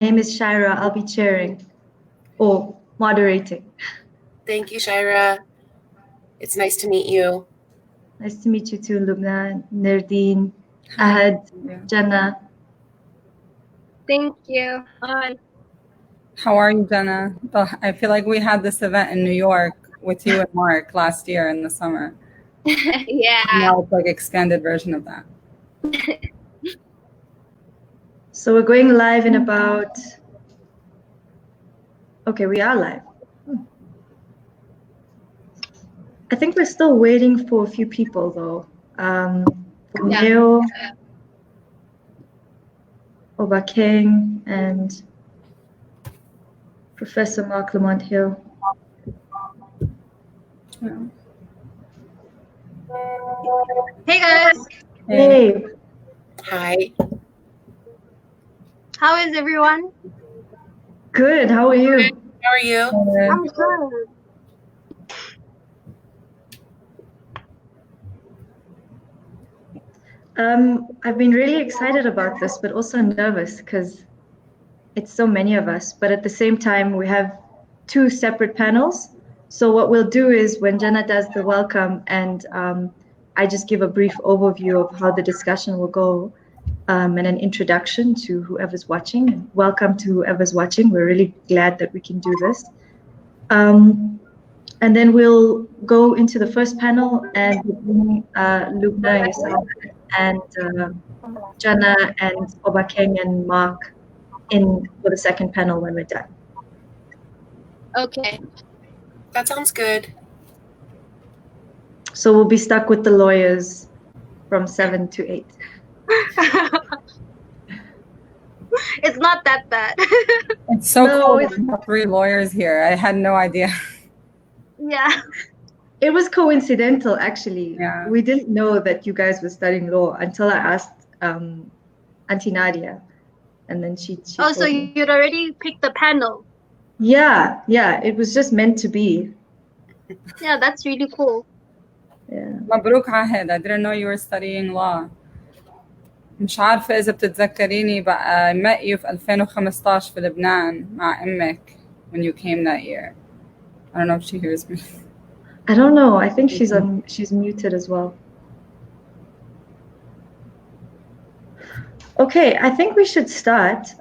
name is Shaeera. I'll be chairing or moderating. Thank you, Shaeera. It's nice to meet you. Nice to meet you too, Loubna, Nerdeen, Ahed, Janna. Thank you. Hi. How are you, Janna? I feel like we had this event in New York with you and Marc last year in the summer. Yeah. Now it's like expanded version of that. So we're going live in about, okay, we are live. I think we're still waiting for a few people though. Neo, Obakeng, and Professor Marc Lamont Hill. Yeah. Hey guys. Hey. Hi. How is everyone? Good. How are you? How are you? I'm good. I've been really excited about this, but also nervous because it's so many of us. But at the same time, we have two separate panels. So what we'll do is when Janna does the welcome and I just give a brief overview of how the discussion will go and an introduction to whoever's watching. Welcome to whoever's watching. We're really glad that we can do this. And then we'll go into the first panel and Loubna, yourself, and Janna and Obakeng and Marc in for the second panel when we're done. Okay. That sounds good. So we'll be stuck with the lawyers from 7 to 8. It's not that bad. It's so cool that we have 3 lawyers here. I had no idea. Yeah. It was coincidental, actually. Yeah. We didn't know that you guys were studying law until I asked Auntie Nadia, and then she Oh, so you'd already picked the panel? Yeah, it was just meant to be. Yeah, that's really cool. Yeah. مبروك Ahed. I didn't know you were studying law. مش عارفة إذا بتتذكريني بقى I met you في 2015 في لبنان مع أمك when you came that year. I don't know if she hears me. I don't know. I think she's muted as well. Okay, I think we should start.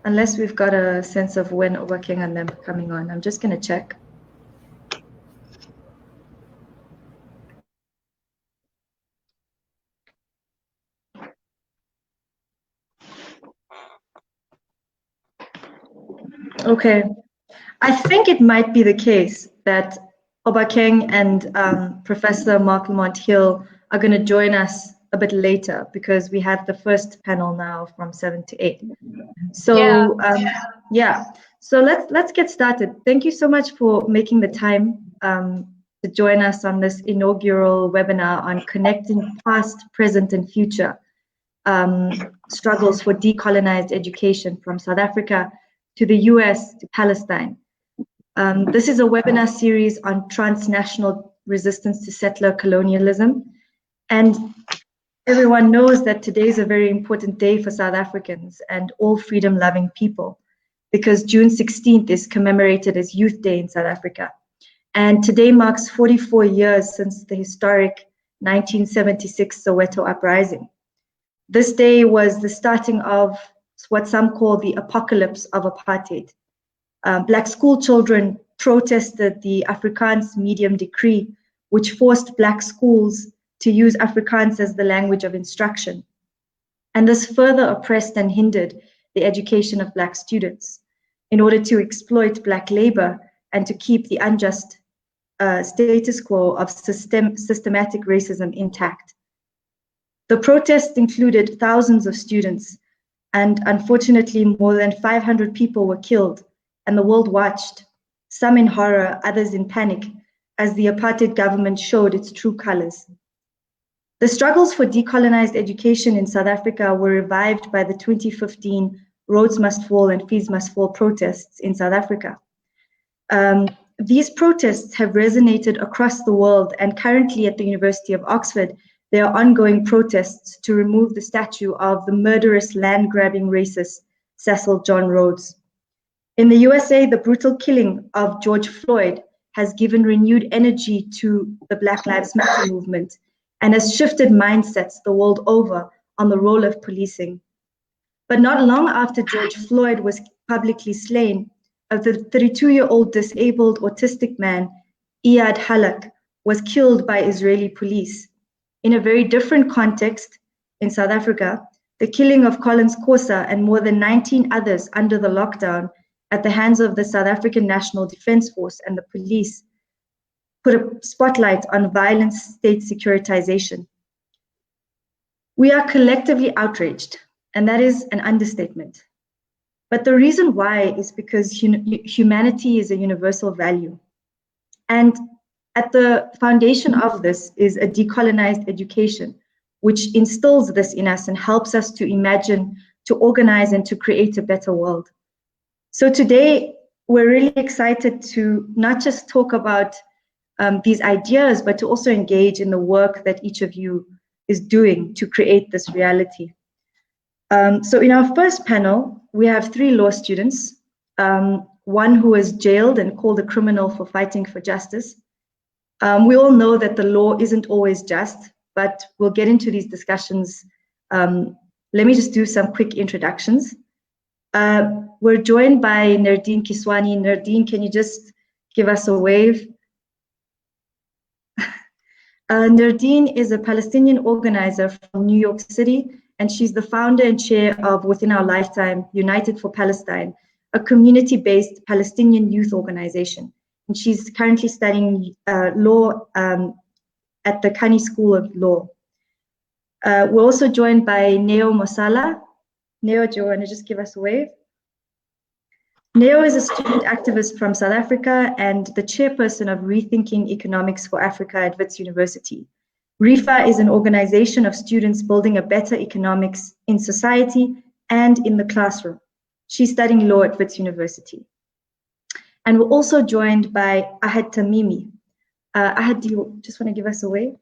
Unless we've got a sense of when Obakeng and them are coming on. I'm just going to check. Okay, I think it might be the case that Obakeng and Professor Marc Lamont Hill are going to join us a bit later because we have the first panel now from 7 to 8. So yeah, so let's get started. Thank you so much for making the time to join us on this inaugural webinar on connecting past, present, and future struggles for decolonized education from South Africa to the US to Palestine. This is a webinar series on transnational resistance to settler colonialism. And everyone knows that today is a very important day for South Africans and all freedom-loving people because June 16th is commemorated as Youth Day in South Africa. And today marks 44 years since the historic 1976 Soweto uprising. This day was the starting of what some call the apocalypse of apartheid. Black school children protested the Afrikaans medium decree, which forced Black schools to use Afrikaans as the language of instruction. And this further oppressed and hindered the education of Black students in order to exploit Black labor and to keep the unjust status quo of systematic racism intact. The protests included thousands of students, and unfortunately more than 500 people were killed, and the world watched, some in horror, others in panic, as the apartheid government showed its true colors. The struggles for decolonized education in South Africa were revived by the 2015 Rhodes Must Fall and Fees Must Fall protests in South Africa. These protests have resonated across the world, and currently at the University of Oxford, there are ongoing protests to remove the statue of the murderous land-grabbing racist Cecil John Rhodes. In the USA, the brutal killing of George Floyd has given renewed energy to the Black Lives Matter movement and has shifted mindsets the world over on the role of policing. But not long after George Floyd was publicly slain, the 32-year-old disabled autistic man, Ahed Halak, was killed by Israeli police. In a very different context, in South Africa, the killing of Collins Kosa and more than 19 others under the lockdown at the hands of the South African National Defence Force and the police put a spotlight on violent state securitization. We are collectively outraged, and that is an understatement. But the reason why is because humanity is a universal value. And at the foundation of this is a decolonized education, which instills this in us and helps us to imagine, to organize, and to create a better world. So today, we're really excited to not just talk about these ideas, but to also engage in the work that each of you is doing to create this reality. So in our first panel, we have 3 law students, one who was jailed and called a criminal for fighting for justice. We all know that the law isn't always just, but we'll get into these discussions. Let me just do some quick introductions. We're joined by Nerdeen Kiswani. Nerdeen, can you just give us a wave? Nerdeen is a Palestinian organizer from New York City, and she's the founder and chair of Within Our Lifetime, United for Palestine, a community-based Palestinian youth organization. And she's currently studying law at the Kani School of Law. We're also joined by Neo Mosala. Neo, do you want to just give us a wave? Neo is a student activist from South Africa and the chairperson of Rethinking Economics for Africa at Wits University. REFA is an organization of students building a better economics in society and in the classroom. She's studying law at Wits University. And we're also joined by Ahed Tamimi. Ahed, do you just want to give us a wave?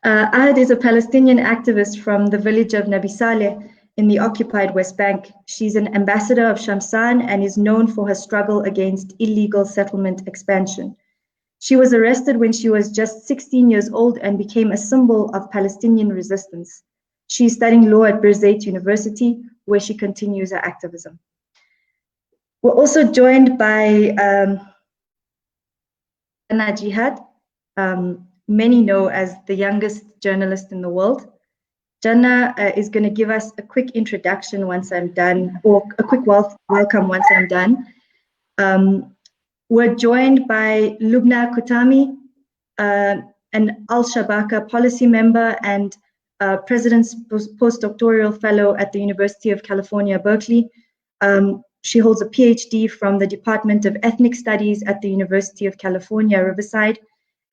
Ahed is a Palestinian activist from the village of Nabi Saleh in the occupied West Bank. She's an ambassador of Shamsan and is known for her struggle against illegal settlement expansion. She was arrested when she was just 16 years old and became a symbol of Palestinian resistance. She's studying law at Birzeit University, where she continues her activism. We're also joined by Janna Jihad, many know as the youngest journalist in the world. Janna is going to give us a quick introduction once I'm done, or a quick welcome once I'm done. We're joined by Loubna Kutami, an Al-Shabaka policy member and President's postdoctoral fellow at the University of California, Berkeley. She holds a PhD from the Department of Ethnic Studies at the University of California, Riverside,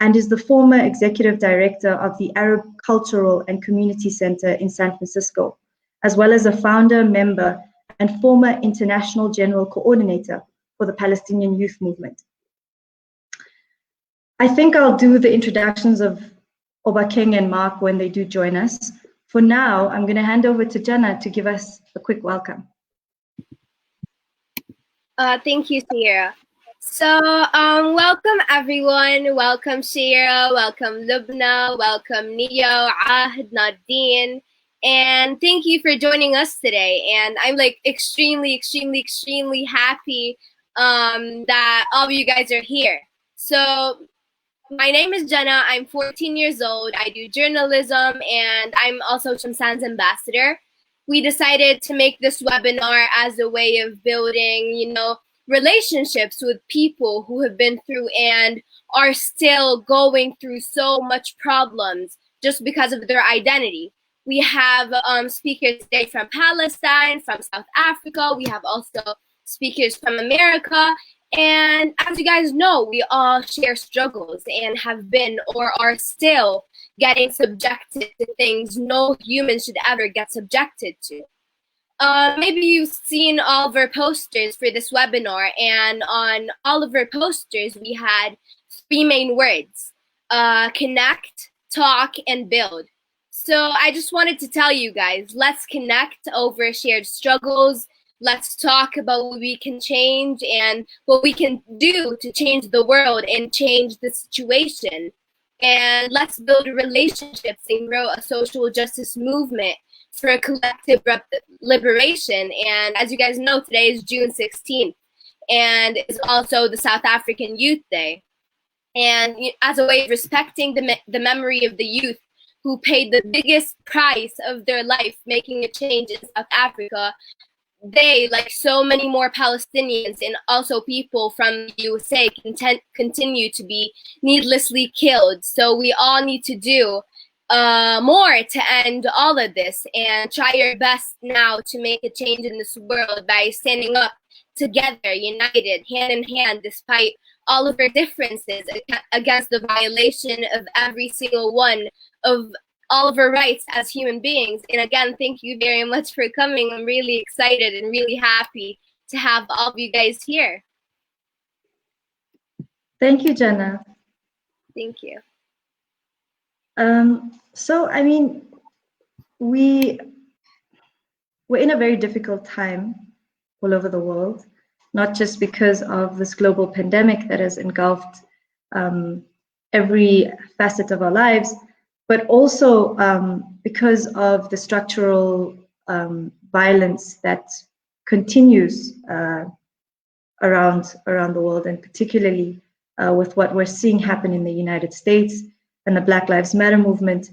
and is the former executive director of the Arab Cultural and Community Center in San Francisco, as well as a founder, member, and former international general coordinator for the Palestinian youth movement. I think I'll do the introductions of Obakeng and Marc when they do join us. For now, I'm going to hand over to Janna to give us a quick welcome. Thank you, Shaeera. So, welcome everyone. Welcome Shaeera, welcome Loubna, welcome Neo, Ahed, Nerdeen, and thank you for joining us today. And I'm like extremely happy that all of you guys are here. So, my name is Janna. I'm 14 years old. I do journalism, and I'm also Shamsan's ambassador. We decided to make this webinar as a way of building, relationships with people who have been through and are still going through so much problems just because of their identity. We have speakers today from Palestine, from South Africa. We have also speakers from America. And as you guys know, we all share struggles and have been or are still getting subjected to things no human should ever get subjected to. Maybe you've seen all of our posters for this webinar, and on all of our posters we had three main words: connect, talk, and build. So I just wanted to tell you guys, let's connect over shared struggles. Let's talk about what we can change and what we can do to change the world and change the situation. And let's build relationships and grow a social justice movement for a collective liberation. And as you guys know, today is June 16th, and it's also the South African Youth Day. And as a way of respecting the memory of the youth who paid the biggest price of their life making a change in South Africa, they, like so many more Palestinians and also people from the USA, continue to be needlessly killed. So we all need to do more to end all of this and try our best now to make a change in this world by standing up together, united, hand in hand, despite all of our differences, against the violation of every single one of all of our rights as human beings. And again, thank you very much for coming. I'm really excited and really happy to have all of you guys here. Thank you, Janna. Thank you. So, I mean, we're in a very difficult time all over the world, not just because of this global pandemic that has engulfed every facet of our lives, but also because of the structural violence that continues around the world, and particularly with what we're seeing happen in the United States and the Black Lives Matter movement.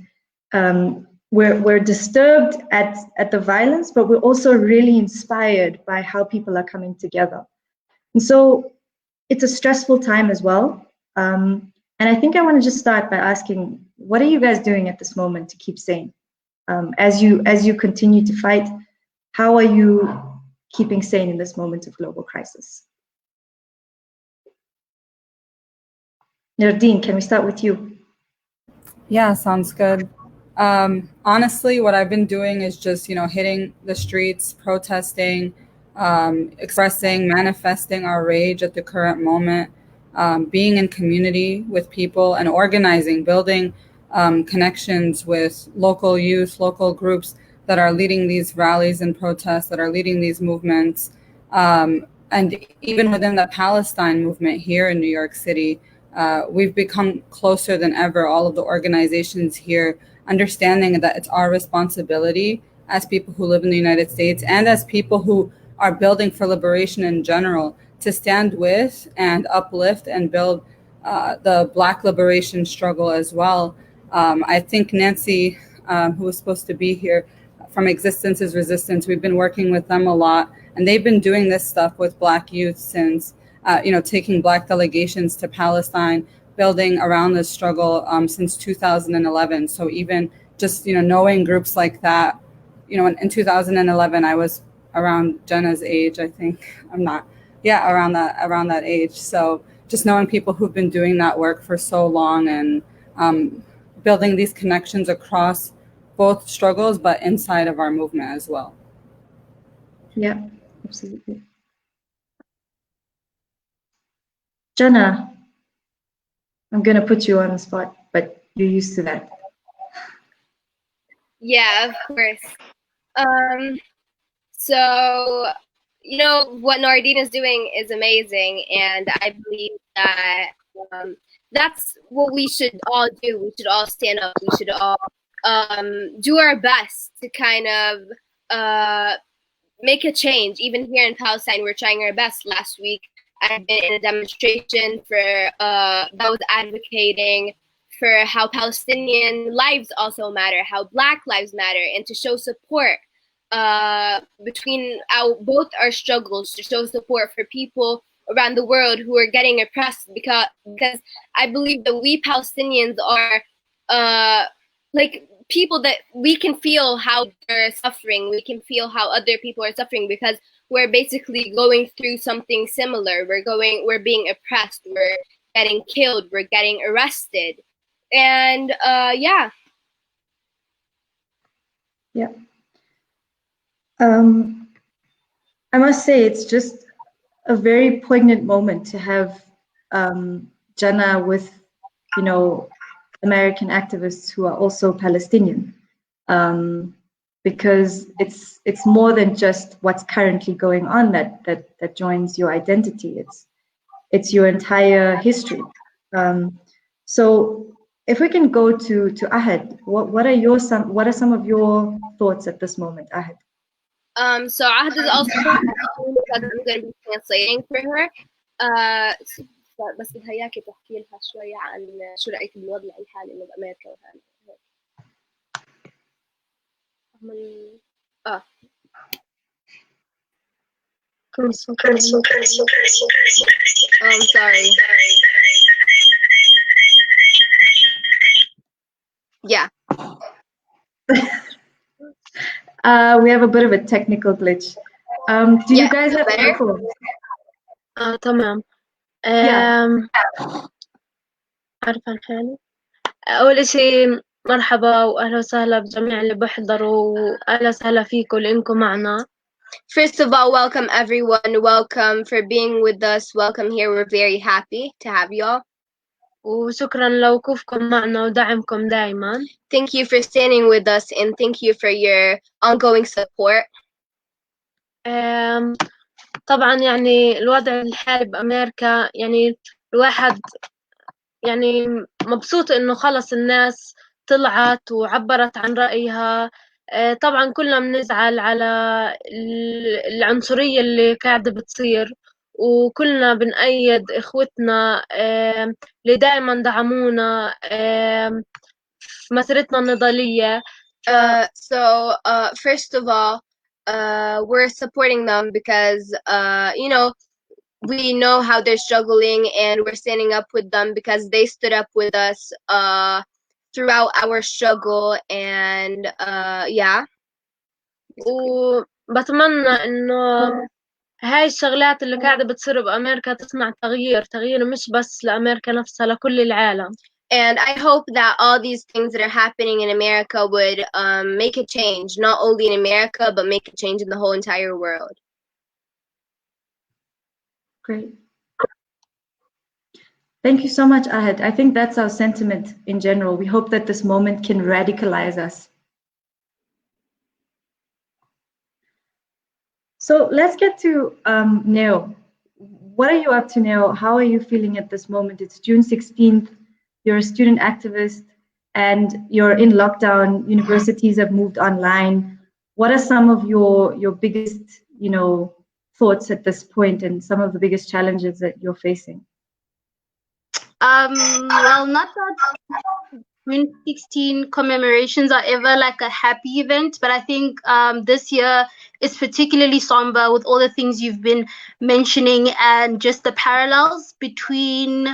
We're disturbed at the violence, but we're also really inspired by how people are coming together. And so it's a stressful time as well. And I think I want to just start by asking, what are you guys doing at this moment to keep sane? As you continue to fight, how are you keeping sane in this moment of global crisis? Nerdeen, can we start with you? Yeah, sounds good. Honestly, what I've been doing is just, hitting the streets, protesting, expressing, manifesting our rage at the current moment, being in community with people and organizing, building connections with local youth, local groups that are leading these rallies and protests, that are leading these movements. And even within the Palestine movement here in New York City, we've become closer than ever, all of the organizations here, understanding that it's our responsibility as people who live in the United States and as people who are building for liberation in general to stand with and uplift and build the Black liberation struggle as well. I think Nancy, who was supposed to be here from Existence is Resistance, we've been working with them a lot, and they've been doing this stuff with Black youth since, taking Black delegations to Palestine, building around this struggle since 2011. So even just, knowing groups like that, in 2011, I was around Janna's age, I think. Around that age. So just knowing people who've been doing that work for so long and building these connections across both struggles, but inside of our movement as well. Yeah, absolutely. Janna, I'm going to put you on the spot, but you're used to that. Yeah, of course. So, what Nerdeen is doing is amazing, and I believe that that's what we should all do. We should all stand up. We should all do our best to kind of make a change. Even here in Palestine, we're trying our best. Last week, I've been in a demonstration that was advocating for how Palestinian lives also matter, how Black lives matter, and to show support between both our struggles, to show support for people around the world who are getting oppressed, because I believe that we Palestinians are like people that we can feel how they're suffering. We can feel how other people are suffering because we're basically going through something similar. We're being oppressed. We're getting killed. We're getting arrested. And yeah. I must say it's just a very poignant moment to have Janna with, you know, American activists who are also Palestinian, because it's more than just what's currently going on that joins your identity. It's your entire history. So if we can go to Ahed, what are some of your thoughts at this moment, Ahed? So Ahed is also I'm going to be translating for her. بس بدها إياكي تحكي لها شوية عن شو رأيك بالوضع الحالي إنه بأمريكا وهذا. I'm sorry. Yeah. We have a bit of a technical glitch. Do you guys have echoes? تمام. Yeah. عارفة حالي. أول شيء مرحبا وأهلا وسهلا بجميع اللي بحضروا وأهلا وسهلا فيكم لأنكم معنا. First of all, welcome everyone. Welcome for being with us. Welcome here. We're very happy to have you all. وشكرا لوقوفكم معنا ودعمكم دائما. Thank you for standing with us and thank you for your ongoing support. طبعا يعني الوضع الحالي بأمريكا يعني الواحد يعني مبسوط إنه خلص الناس طلعت وعبرت عن رأيها. طبعا كلنا بنزعل على العنصرية اللي قاعدة بتصير وكلنا بنأيد إخوتنا اللي دائما دعمونا في مسيرتنا النضالية. So first of all, we're supporting them because you know, we know how they're struggling and we're standing up with them because they stood up with us throughout our struggle and yeah. وبتمنى إنه هاي الشغلات اللي قاعدة بتصير بأمريكا تصنع تغيير مش بس لأمريكا نفسها لكل العالم. And I hope that all these things that are happening in America would make a change, not only in America, but make a change in the whole entire world. Great. Thank you so much, Ahed. I think that's our sentiment in general. We hope that this moment can radicalize us. So let's get to Neo. What are you up to, Neo? How are you feeling at this moment? It's June 16th. You're a student activist and you're in lockdown. Universities have moved online. What are some of your biggest, thoughts at this point and some of the biggest challenges that you're facing? Well, not that June 16 commemorations are ever like a happy event, but I think this year is particularly somber with all the things you've been mentioning and just the parallels between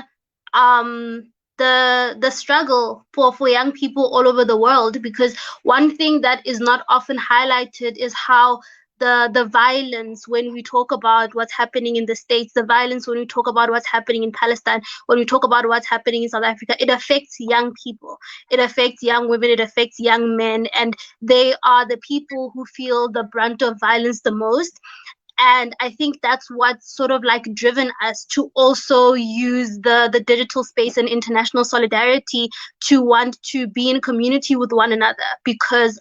the struggle for young people all over the world. Because one thing that is not often highlighted is how the violence when we talk about what's happening in the States, the violence when we talk about what's happening in Palestine, when we talk about what's happening in South Africa, it affects young people, it affects young women, it affects young men, and they are the people who feel the brunt of violence the most. And I think that's what's sort of like driven us to also use the digital space and international solidarity to want to be in community with one another, because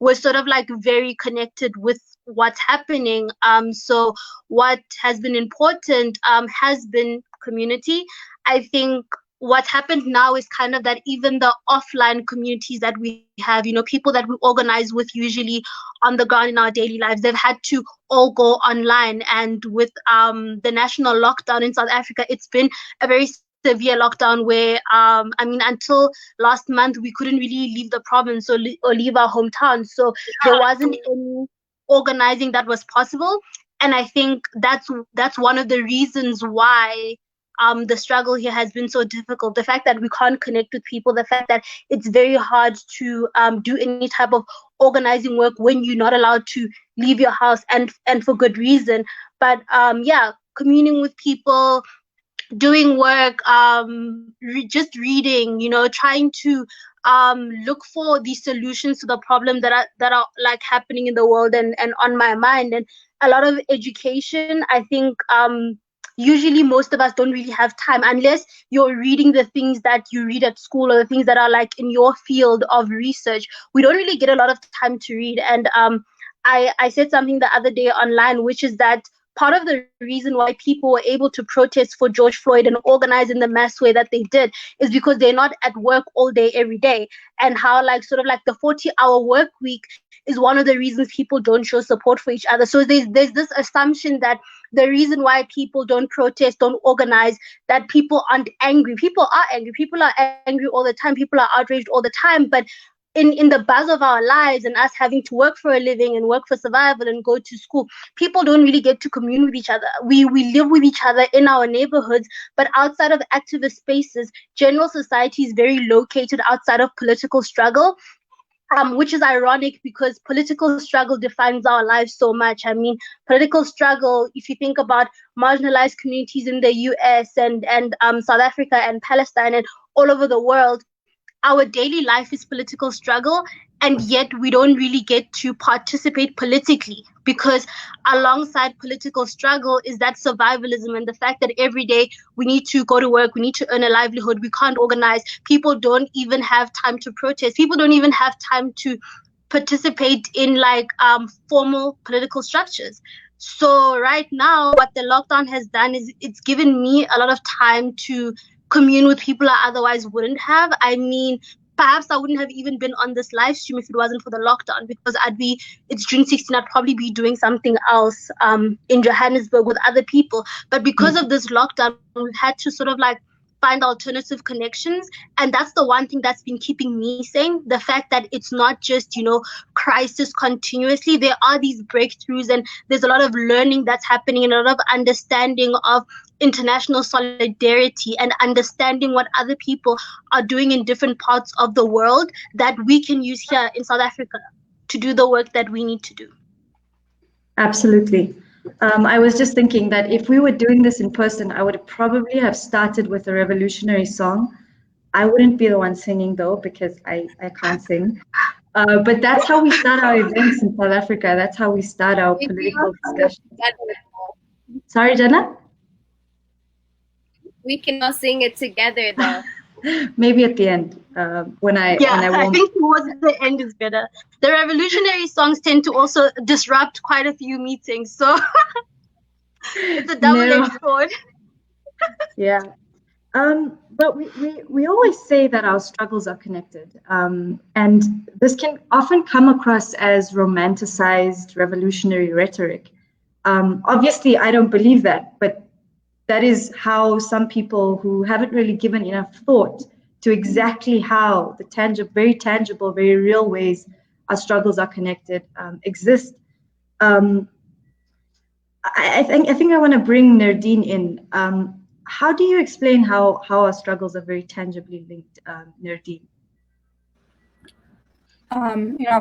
we're sort of like very connected with what's happening. So what has been important has been community. I think what's happened now is kind of that even the offline communities that we have, people that we organize with usually on the ground in our daily lives, they've had to all go online. And with the national lockdown in South Africa, it's been a very severe lockdown where, until last month, we couldn't really leave the province or leave our hometown. So there wasn't any organizing that was possible. And I think that's one of the reasons why the struggle here has been so difficult. The fact that we can't connect with people, the fact that it's very hard to do any type of organizing work when you're not allowed to leave your house, and for good reason. But communing with people, doing work, just reading, trying to look for these solutions to the problem that are like happening in the world and on my mind. And a lot of education, I think usually most of us don't really have time unless you're reading the things that you read at school or the things that are like in your field of research. We don't really get a lot of time to read. And I said something the other day online, which is that part of the reason why people were able to protest for George Floyd and organize in the mass way that they did is because they're not at work all day, every day. And how like sort of like the 40-hour work week is one of the reasons people don't show support for each other. So there's this assumption that the reason why people don't protest, don't organize, that people aren't angry. People are angry. People are angry all the time. People are outraged all the time. But in the buzz of our lives and us having to work for a living and work for survival and go to school, people don't really get to commune with each other. We live with each other in our neighborhoods, but outside of activist spaces, general society is very located outside of political struggle. Which is ironic because political struggle defines our lives so much. I mean, political struggle, if you think about marginalized communities in the US and South Africa and Palestine and all over the world, our daily life is political struggle, and yet we don't really get to participate politically, because alongside political struggle is that survivalism and the fact that every day we need to go to work, we need to earn a livelihood, we can't organize. People don't even have time to protest. People don't even have time to participate in like formal political structures. So right now, what the lockdown has done is it's given me a lot of time to commune with people I otherwise wouldn't have. I mean, perhaps I wouldn't have even been on this live stream if it wasn't for the lockdown, because it's June 16, I'd probably be doing something else in Johannesburg with other people. But because of this lockdown, we've had to sort of like find alternative connections. And that's the one thing that's been keeping me sane. The fact that it's not just, crisis continuously. There are these breakthroughs and there's a lot of learning that's happening and a lot of understanding of international solidarity and understanding what other people are doing in different parts of the world that we can use here in South Africa to do the work that we need to do. Absolutely. I was just thinking that if we were doing this in person, I would probably have started with a revolutionary song. I wouldn't be the one singing though, because I can't sing. But that's how we start our events in South Africa. That's how we start our political discussion. Sorry, Janna? We can all sing it together though. Maybe at the end, when I think towards the end is better. The revolutionary songs tend to also disrupt quite a few meetings, so it's a double-edged sword. Yeah, but we always say that our struggles are connected, and this can often come across as romanticized revolutionary rhetoric. Obviously, I don't believe that, but that is how some people who haven't really given enough thought to exactly how the very tangible, very real ways our struggles are connected exist. I think I want to bring Nerdeen in. How do you explain how our struggles are very tangibly linked, Nerdeen?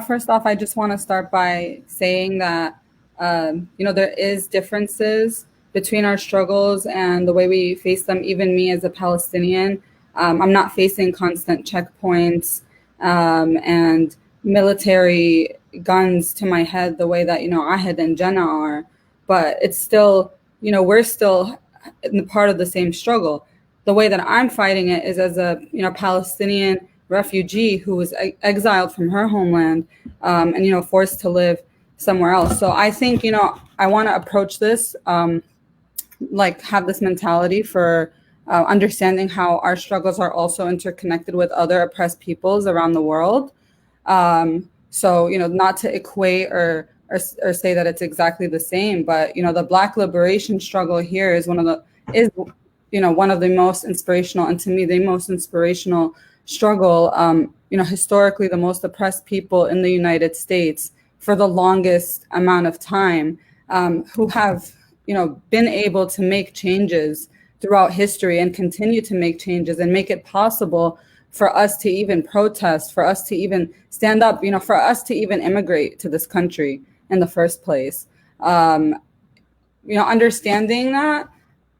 First off, I just want to start by saying that there is differences between our struggles and the way we face them. Even me as a Palestinian, I'm not facing constant checkpoints and military guns to my head the way that, Ahed and Janna are, but it's still, we're still in the part of the same struggle. The way that I'm fighting it is as a, Palestinian refugee who was exiled from her homeland and, forced to live somewhere else. So I think, I want to approach this have this mentality for understanding how our struggles are also interconnected with other oppressed peoples around the world. So, not to equate or say that it's exactly the same, but, the Black liberation struggle here is one of the most inspirational, and to me, the most inspirational struggle, historically the most oppressed people in the United States for the longest amount of time, who have been able to make changes throughout history and continue to make changes and make it possible for us to even protest, for us to even stand up, for us to even immigrate to this country in the first place. Understanding that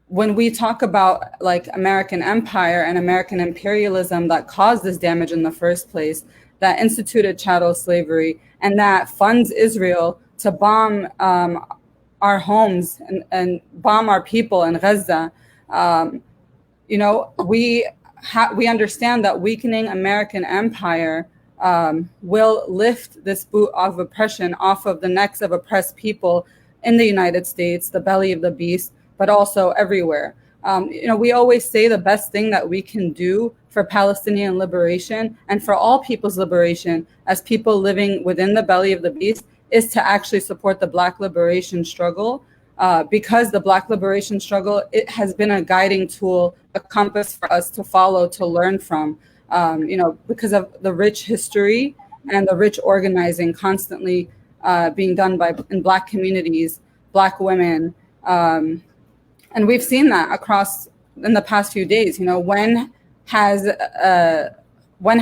when we talk about like American empire and American imperialism that caused this damage in the first place, that instituted chattel slavery and that funds Israel to bomb our homes and bomb our people in Gaza, you know, we understand that weakening American empire will lift this boot of oppression off of the necks of oppressed people in the United States, the belly of the beast, but also everywhere. You know, we always say the best thing that we can do for Palestinian liberation and for all people's liberation as people living within the belly of the beast is to actually support the Black liberation struggle, because the Black liberation struggle, it has been a guiding tool, a compass for us to follow, to learn from, you know, because of the rich history and the rich organizing constantly being done in Black communities, Black women. And we've seen that across in the past few days. You know, when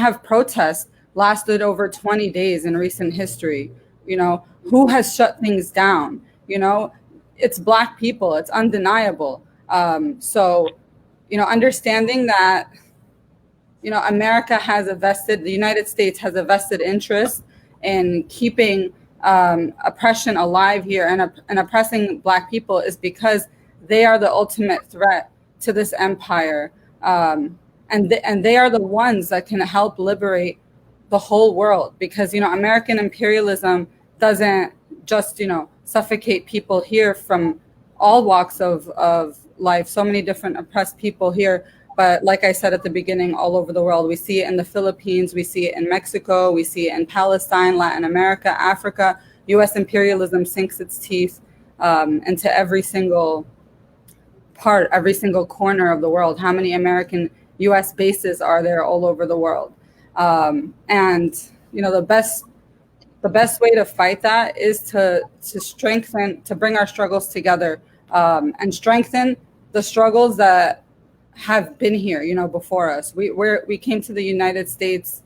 have protests lasted over 20 days in recent history? You know, who has shut things down? You know, it's Black people. It's undeniable. So, you know, understanding that, you know, the United States has a vested interest in keeping oppression alive here and oppressing Black people is because they are the ultimate threat to this empire. And they are the ones that can help liberate the whole world, because, you know, American imperialism doesn't just, you know, suffocate people here from all walks of life, so many different oppressed people here. But like I said at the beginning, all over the world, we see it in the Philippines, we see it in Mexico, we see it in Palestine, Latin America, Africa. US imperialism sinks its teeth into every single part, every single corner of the world. How many American US bases are there all over the world? And, you know, the best way to fight that is to strengthen, to bring our struggles together, and strengthen the struggles that have been here, you know, before us. We came to the United States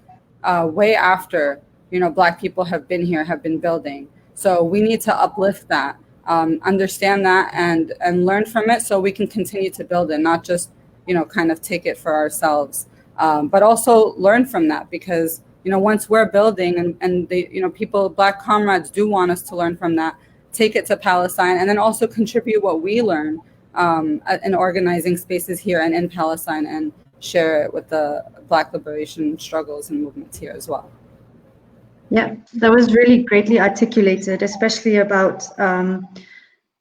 way after, you know, Black people have been here, have been building. So we need to uplift that, understand that, and learn from it, so we can continue to build it, not just, you know, kind of take it for ourselves, but also learn from that, because, you know, once we're building and they, you know, people, Black comrades do want us to learn from that, take it to Palestine, and then also contribute what we learn in organizing spaces here and in Palestine, and share it with the Black liberation struggles and movements here as well. Yeah, that was really greatly articulated, especially about,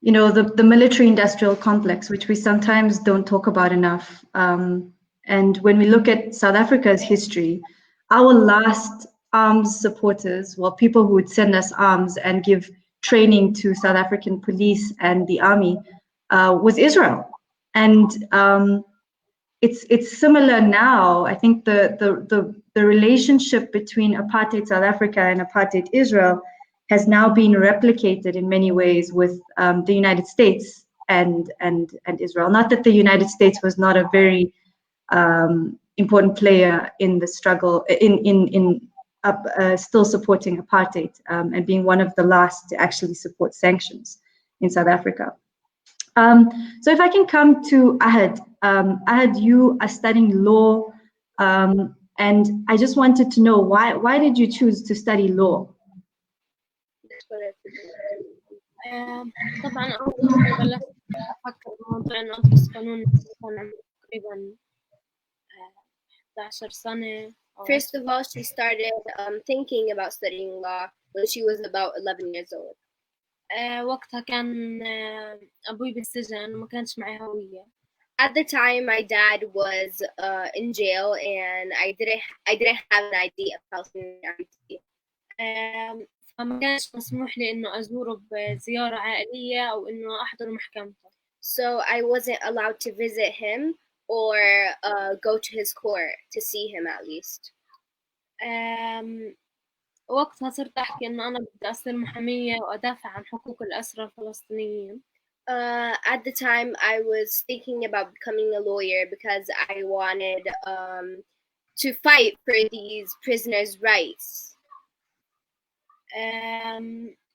you know, the military-industrial complex, which we sometimes don't talk about enough. And when we look at South Africa's history, our last arms supporters, well, people who would send us arms and give training to South African police and the army, was Israel. And it's similar now. I think the relationship between apartheid South Africa and apartheid Israel has now been replicated in many ways with the United States and Israel. Not that the United States was not a very important player in the struggle in still supporting apartheid, and being one of the last to actually support sanctions in South Africa. So if I can come to Ahed. Ahed, you are studying law, and I just wanted to know why did you choose to study law? طبعا أول شيء بلشت أفكر بموضوع إنه أدرس قانون كان عمري تقريبا 11 سنة. First of all, she started thinking about studying law when she was about 11 years old. وقتها كان أبوي بالسجن وما كانش معي هوية. At the time, my dad was in jail, and I didn't have an ID, a Palestinian ID. فما كانش مسموح لي إنه أزوره بزيارة عائلية أو إنه أحضر محكمته. So I wasn't allowed to visit him or go to his court to see him at least. وقتها صرت أحكي إنه أنا بدي أصير محامية وأدافع عن حقوق الأسرى الفلسطينيين. At the time, I was thinking about becoming a lawyer because I wanted to fight for these prisoners' rights.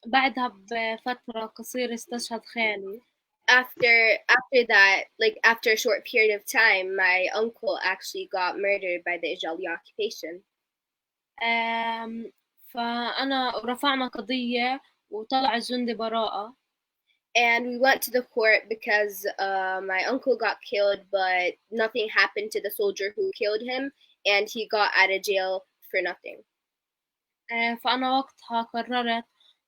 بعدها بفترة قصيرة استشهد خالي. After that, like after a short period of time, my uncle actually got murdered by the Israeli occupation. فأنا رفعنا قضية وطلع الجندي براءة. And we went to the court because my uncle got killed, but nothing happened to the soldier who killed him, and he got out of jail for nothing. فأنا وقتها قررت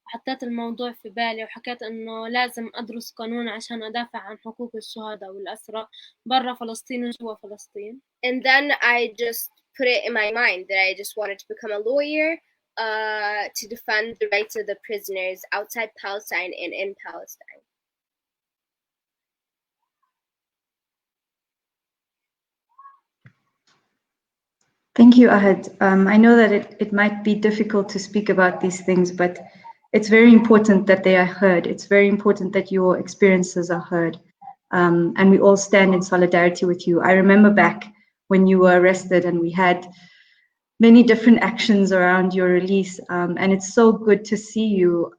وحطيت الموضوع في بالي وحكيت إنه لازم أدرس قانون عشان أدافع عن حقوق الشهداء والأسرى برا فلسطين وجوا فلسطين. And then I just put it in my mind that I just wanted to become a lawyer to defend the rights of the prisoners outside Palestine and in Palestine. Thank you, Ahed. I know that it might be difficult to speak about these things, but it's very important that they are heard. It's very important that your experiences are heard. And we all stand in solidarity with you. I remember back when you were arrested and we had many different actions around your release. And it's so good to see you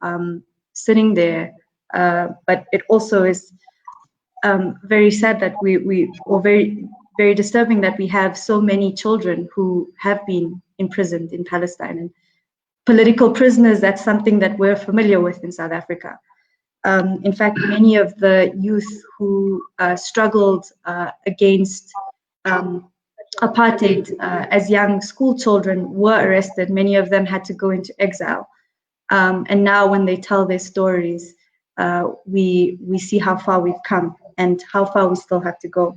sitting there. But it also is very sad that or very disturbing that we have so many children who have been imprisoned in Palestine. And political prisoners, that's something that we're familiar with in South Africa. In fact, many of the youth who struggled against apartheid as young school children were arrested. Many of them had to go into exile. And now when they tell their stories, we see how far we've come and how far we still have to go.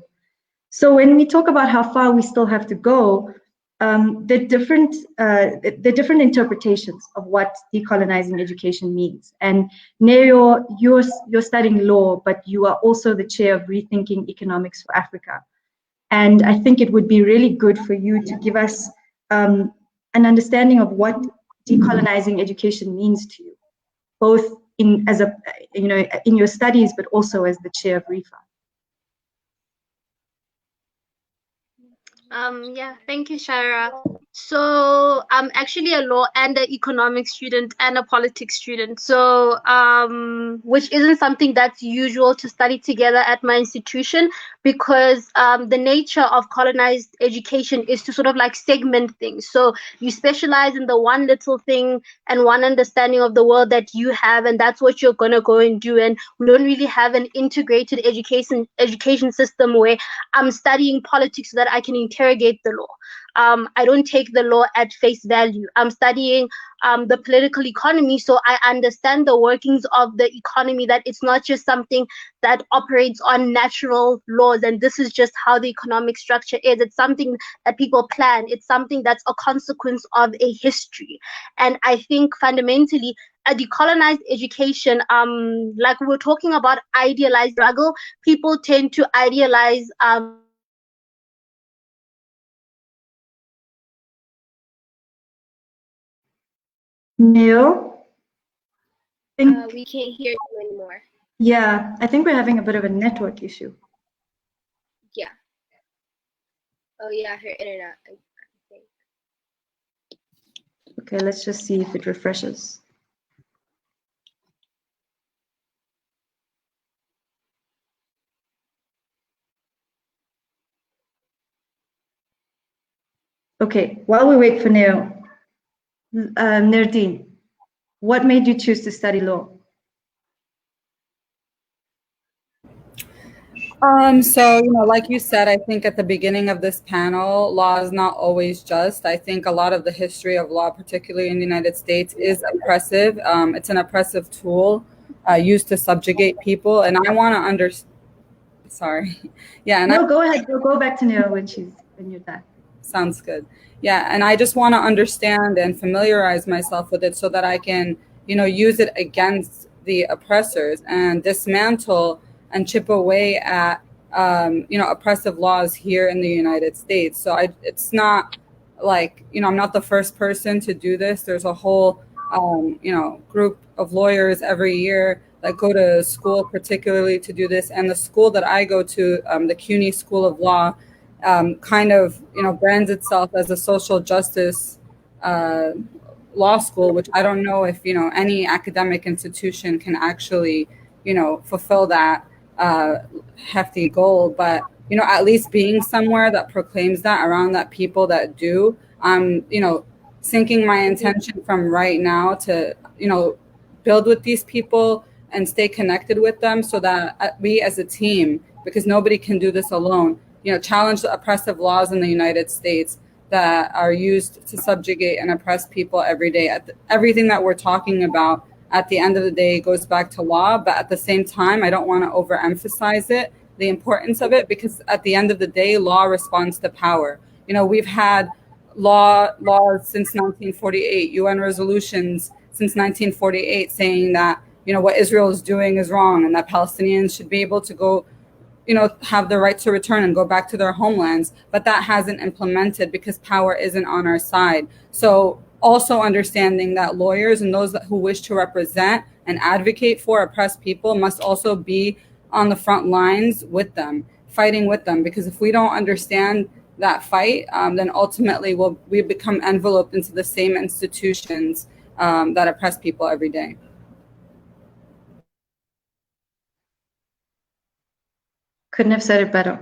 So when we talk about how far we still have to go, there are different interpretations of what decolonizing education means. And Neo, you're studying law, but you are also the chair of Rethinking Economics for Africa. And I think it would be really good for you to give us an understanding of what decolonizing education means to you, both in your studies, but also as the chair of REFA. Yeah, thank you, Shaeera. So I'm actually a law and an economics student and a politics student. So which isn't something that's usual to study together at my institution, because the nature of colonized education is to sort of like segment things. So you specialize in the one little thing and one understanding of the world that you have, and that's what you're gonna go and do. And we don't really have an integrated education system where I'm studying politics so that I can interrogate the law. I don't take the law at face value. I'm studying the political economy, so I understand the workings of the economy, that it's not just something that operates on natural laws, and this is just how the economic structure is. It's something that people plan. It's something that's a consequence of a history. And I think fundamentally, a decolonized education, like we were talking about idealized struggle, people tend to idealize Neil? We can't hear you anymore. Yeah, I think we're having a bit of a network issue. Yeah. Oh yeah, her internet, I think. Okay, let's just see if it refreshes. Okay, while we wait for Neil, Nerdeen, what made you choose to study law? So, like you said, I think at the beginning of this panel, law is not always just. I think a lot of the history of law, particularly in the United States, is oppressive. It's an oppressive tool used to subjugate people. And I want to understand. Sorry. Yeah. And no, go ahead. Go back to Neil when you're done. Sounds good. Yeah. And I just want to understand and familiarize myself with it so that I can, use it against the oppressors and dismantle and chip away at, oppressive laws here in the United States. So it's not like, I'm not the first person to do this. There's a whole, group of lawyers every year that go to school particularly to do this. And the school that I go to, the CUNY School of Law, kind of, brands itself as a social justice law school, which I don't know if, any academic institution can actually, fulfill that hefty goal. But, at least being somewhere that proclaims that around that people that do, I'm, sinking my intention from right now to, build with these people, and stay connected with them so that we as a team, because nobody can do this alone, challenge the oppressive laws in the United States that are used to subjugate and oppress people every day. Everything that we're talking about at the end of the day goes back to law, but at the same time, I don't want to overemphasize it, the importance of it, because at the end of the day, law responds to power. We've had laws since 1948, UN resolutions since 1948 saying that, what Israel is doing is wrong and that Palestinians should be able to go, have the right to return and go back to their homelands, but that hasn't implemented because power isn't on our side. So also understanding that lawyers and those who wish to represent and advocate for oppressed people must also be on the front lines with them, fighting with them, because if we don't understand that fight, then ultimately we become enveloped into the same institutions that oppress people every day. Couldn't have said it better.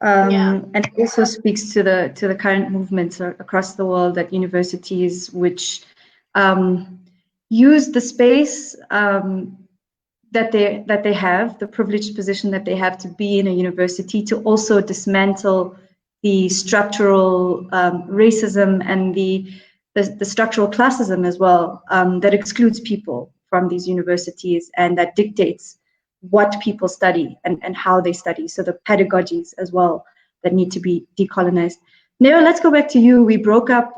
And it also speaks to the current movements across the world at universities, which use the space that they have, the privileged position that they have to be in a university, to also dismantle the structural racism and the structural classism as well, that excludes people from these universities and that dictates what people study and how they study. So the pedagogies as well that need to be decolonized. Nero, let's go back to you. We broke up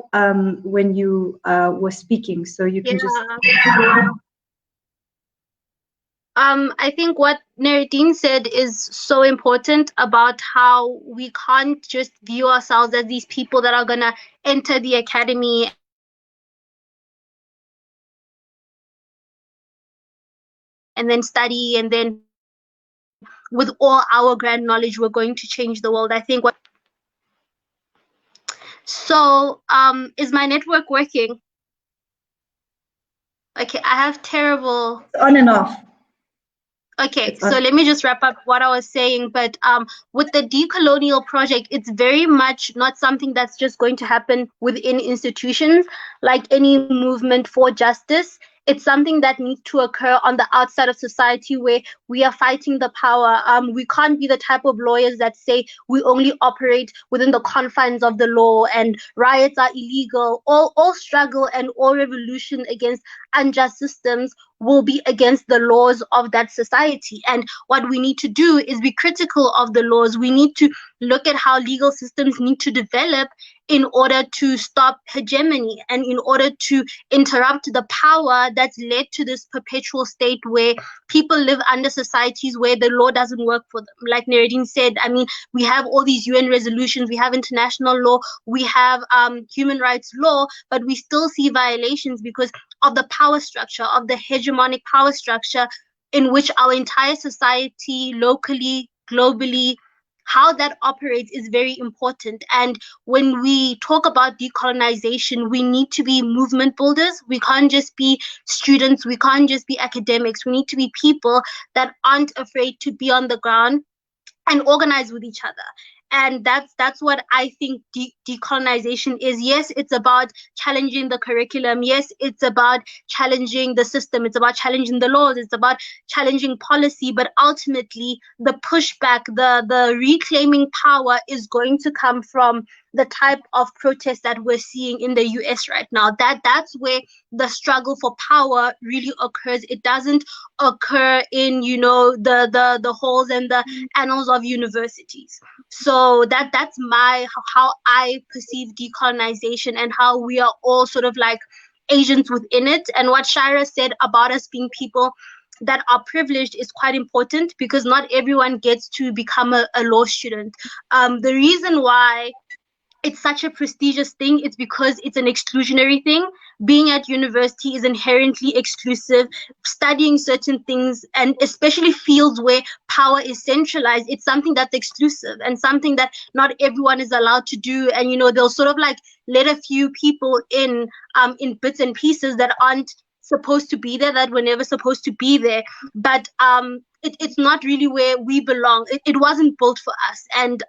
when you were speaking, so you can just... I think what Nerdeen said is so important about how we can't just view ourselves as these people that are going to enter the academy and then study, and then with all our grand knowledge, we're going to change the world. I think So, is my network working? Okay, I have terrible... On and off. Okay, so let me just wrap up what I was saying. But with the decolonial project, it's very much not something that's just going to happen within institutions like any movement for justice. It's something that needs to occur on the outside of society where we are fighting the power. We can't be the type of lawyers that say we only operate within the confines of the law and riots are illegal. All struggle and all revolution against unjust systems will be against the laws of that society. And what we need to do is be critical of the laws. We need to look at how legal systems need to develop in order to stop hegemony and in order to interrupt the power that's led to this perpetual state where people live under societies where the law doesn't work for them. Like Nerdeen said, I mean, we have all these UN resolutions, we have international law, we have human rights law, but we still see violations because of the power structure, of the hegemonic power structure in which our entire society, locally, globally, how that operates is very important. And when we talk about decolonization, we need to be movement builders. We can't just be students. We can't just be academics. We need to be people that aren't afraid to be on the ground and organize with each other. And that's what I think decolonization is. Yes, it's about challenging the curriculum. Yes, it's about challenging the system. It's about challenging the laws. It's about challenging policy. But ultimately, the pushback, the reclaiming power is going to come from the type of protest that we're seeing in the US right now. That's where the struggle for power really occurs. It doesn't occur in, you know, the halls and the annals of universities. So that's how I perceive decolonization and how we are all sort of like agents within it. And what Shaeera said about us being people that are privileged is quite important because not everyone gets to become a law student. The reason why it's such a prestigious thing, it's because it's an exclusionary thing. Being at university is inherently exclusive. Studying certain things, and especially fields where power is centralized, it's something that's exclusive and something that not everyone is allowed to do. And, you know, they'll sort of like let a few people in bits and pieces that aren't supposed to be there, that were never supposed to be there. But it's not really where we belong. It wasn't built for us. And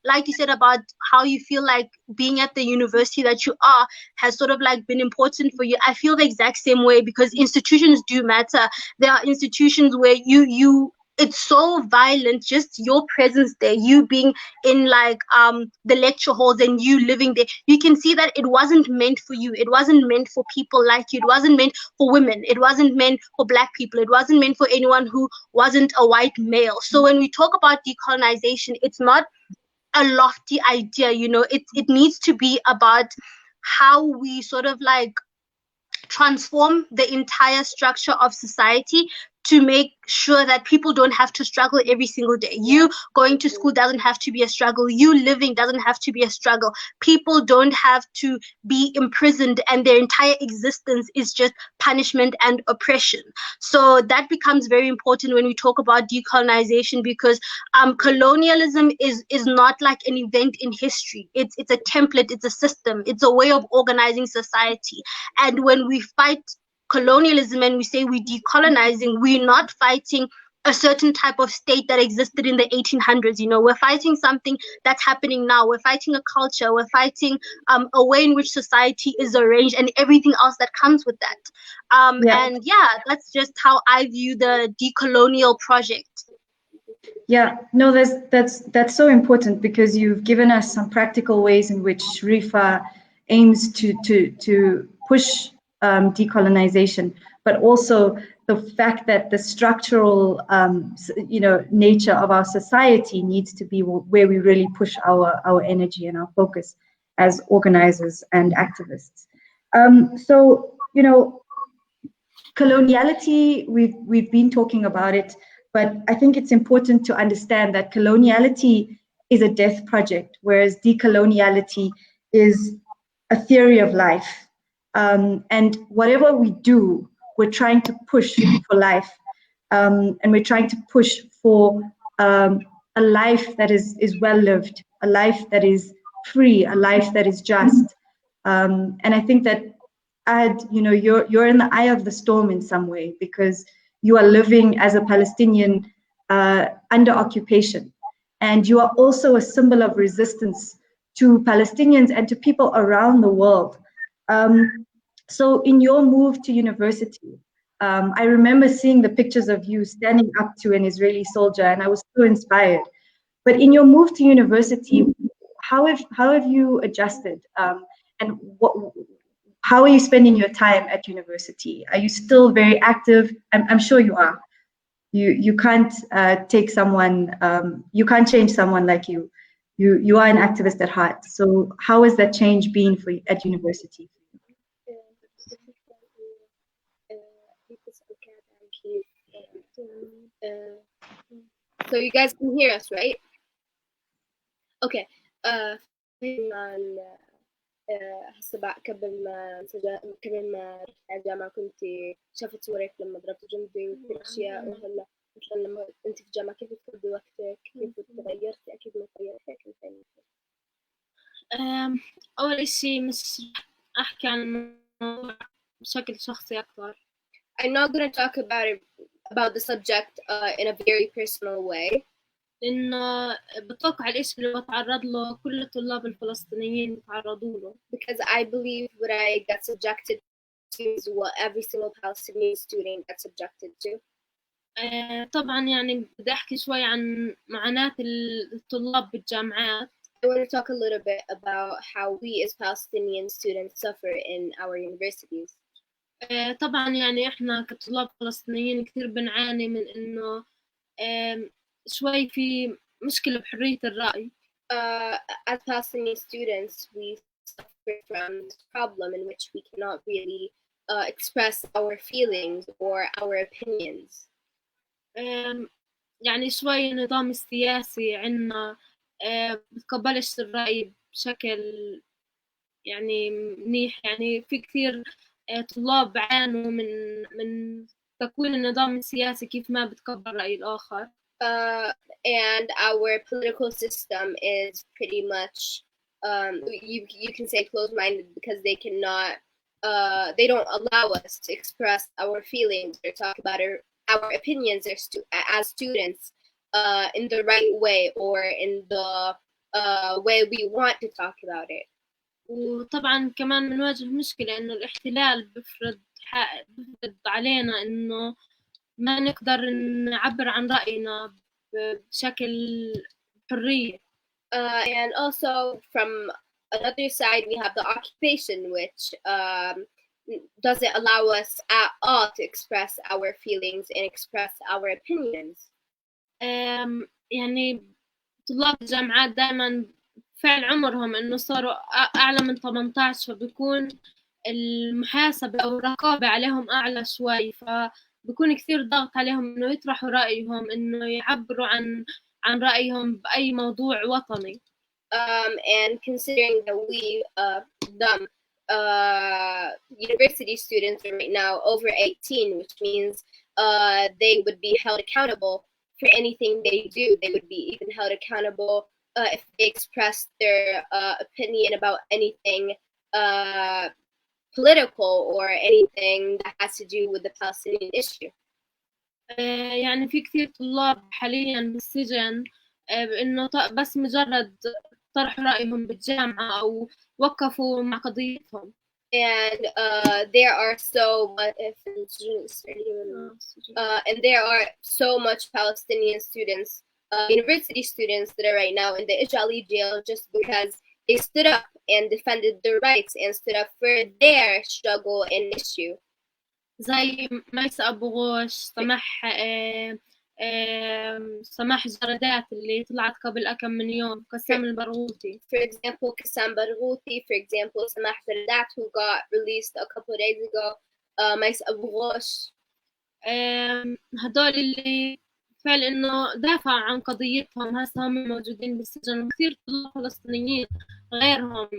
like you said about how you feel like being at the university that you are has sort of like been important for you, I feel the exact same way, because institutions do matter. There are institutions where it's so violent, just your presence there, you being in like the lecture halls and you living there, you can see that it wasn't meant for you. It wasn't meant for people like you. It wasn't meant for women. It wasn't meant for Black people. It wasn't meant for anyone who wasn't a white male. So when we talk about decolonization, it's not a lofty idea, you know, it needs to be about how we sort of like transform the entire structure of society to make sure that people don't have to struggle every single day. You going to school doesn't have to be a struggle. You living doesn't have to be a struggle. People don't have to be imprisoned and their entire existence is just punishment and oppression. So that becomes very important when we talk about decolonization, because colonialism is not like an event in history. It's a template, it's a system, it's a way of organizing society. And when we fight colonialism and we say we're decolonizing, we're not fighting a certain type of state that existed in the 1800s. You know, we're fighting something that's happening now. We're fighting a culture. We're fighting a way in which society is arranged and everything else that comes with that. And yeah, that's just how I view the decolonial project. Yeah, no, that's so important, because you've given us some practical ways in which Rifa aims to push decolonization, but also the fact that the structural, nature of our society needs to be where we really push our energy and our focus as organizers and activists. So, you know, coloniality, we've been talking about it, but I think it's important to understand that coloniality is a death project, whereas decoloniality is a theory of life. And whatever we do, we're trying to push for life, and we're trying to push for a life that is well lived, a life that is free, a life that is just. And I think that Ahed, you know, you're in the eye of the storm in some way, because you are living as a Palestinian under occupation, and you are also a symbol of resistance to Palestinians and to people around the world. So in your move to university, I remember seeing the pictures of you standing up to an Israeli soldier, and I was so inspired. But in your move to university, how have you adjusted? And how are you spending your time at university? Are you still very active? I'm sure you are. You can't take someone, you can't change someone like you. You are an activist at heart. So how has that change been for you at university? So you guys can hear us, right? Okay. هسه بقى قبل ما رحت على الجامعة كنت شفت صورك لما ضربت جنبي وكل أشياء، وهلا مثلا لما أنت في الجامعة كيف بتقضي وقتك؟ كيف تغيرتي؟ أكيد ما تغيرتي. أول إشي مش أحكي عن الموضوع بشكل شخصي أكثر. I'm not going to talk about the subject in a very personal way. لأنه بتوقع الإشي اللي بتعرض له كل الطلاب الفلسطينيين بتعرضوا له. Because I believe what I got subjected to is what every single Palestinian student got subjected to. طبعا يعني بدي أحكي شوي عن معاناة الطلاب بالجامعات. I want to talk a little bit about how we as Palestinian students suffer in our universities. طبعا يعني إحنا كطلاب فلسطينيين كثير بنعاني من إنه شوي في مشكلة بحرية الرأي. As Palestinian students, we suffer from this problem in which we cannot really express our feelings or our opinions. يعني شوي النظام السياسي عنا بتقبلش الرأي بشكل يعني منيح. يعني في كثير طلاب عانوا من تكوين النظام السياسي كيف ما بتقبل رأي الآخر. And our political system is pretty much you can say closed-minded, because they cannot they don't allow us to express our feelings or talk about our opinions as students in the right way or in the way we want to talk about it. وطبعا كمان بنواجه مشكلة إنه الاحتلال بفرض علينا إنه ما نقدر نعبر عن رأينا بشكل حرية. And also from another side, we have the occupation, which doesn't allow us at all to express our feelings and express our opinions. يعني طلاب الجامعات دائما فعل عمرهم إنه صاروا أعلى من 18 فبيكون المحاسبة أو الرقابة عليهم أعلى شوي فبيكون كثير ضغط عليهم إنه يطرحوا رأيهم إنه يعبروا عن رأيهم بأي موضوع وطني. And considering that we university students are right now over 18, which means they would be held accountable for anything they do. They would be even held accountable if they express their opinion about anything political or anything that has to do with the Palestinian issue. يعني في كثير طلاب حاليا بالسجن إنه بس مجرد طرحوا رأيهم بالجامعة أو وقفوا مع قضيتهم. And there are so much Palestinian students, university students that are right now in the Ijali jail just because they stood up and defended their rights and stood up for their struggle and issue. زي ميسة أبو غوش سماح الجردات اللي طلعت قبل كم من يوم قسام البرغوثي. For example, Qassam Barghouti, for example, Samah Zardat, who got released a couple of days ago, ميسة أبو غوش. هدول اللي فعل إنه دافعوا عن قضيتهم هسه هم موجودين بالسجن وكثير طلاب فلسطينيين غيرهم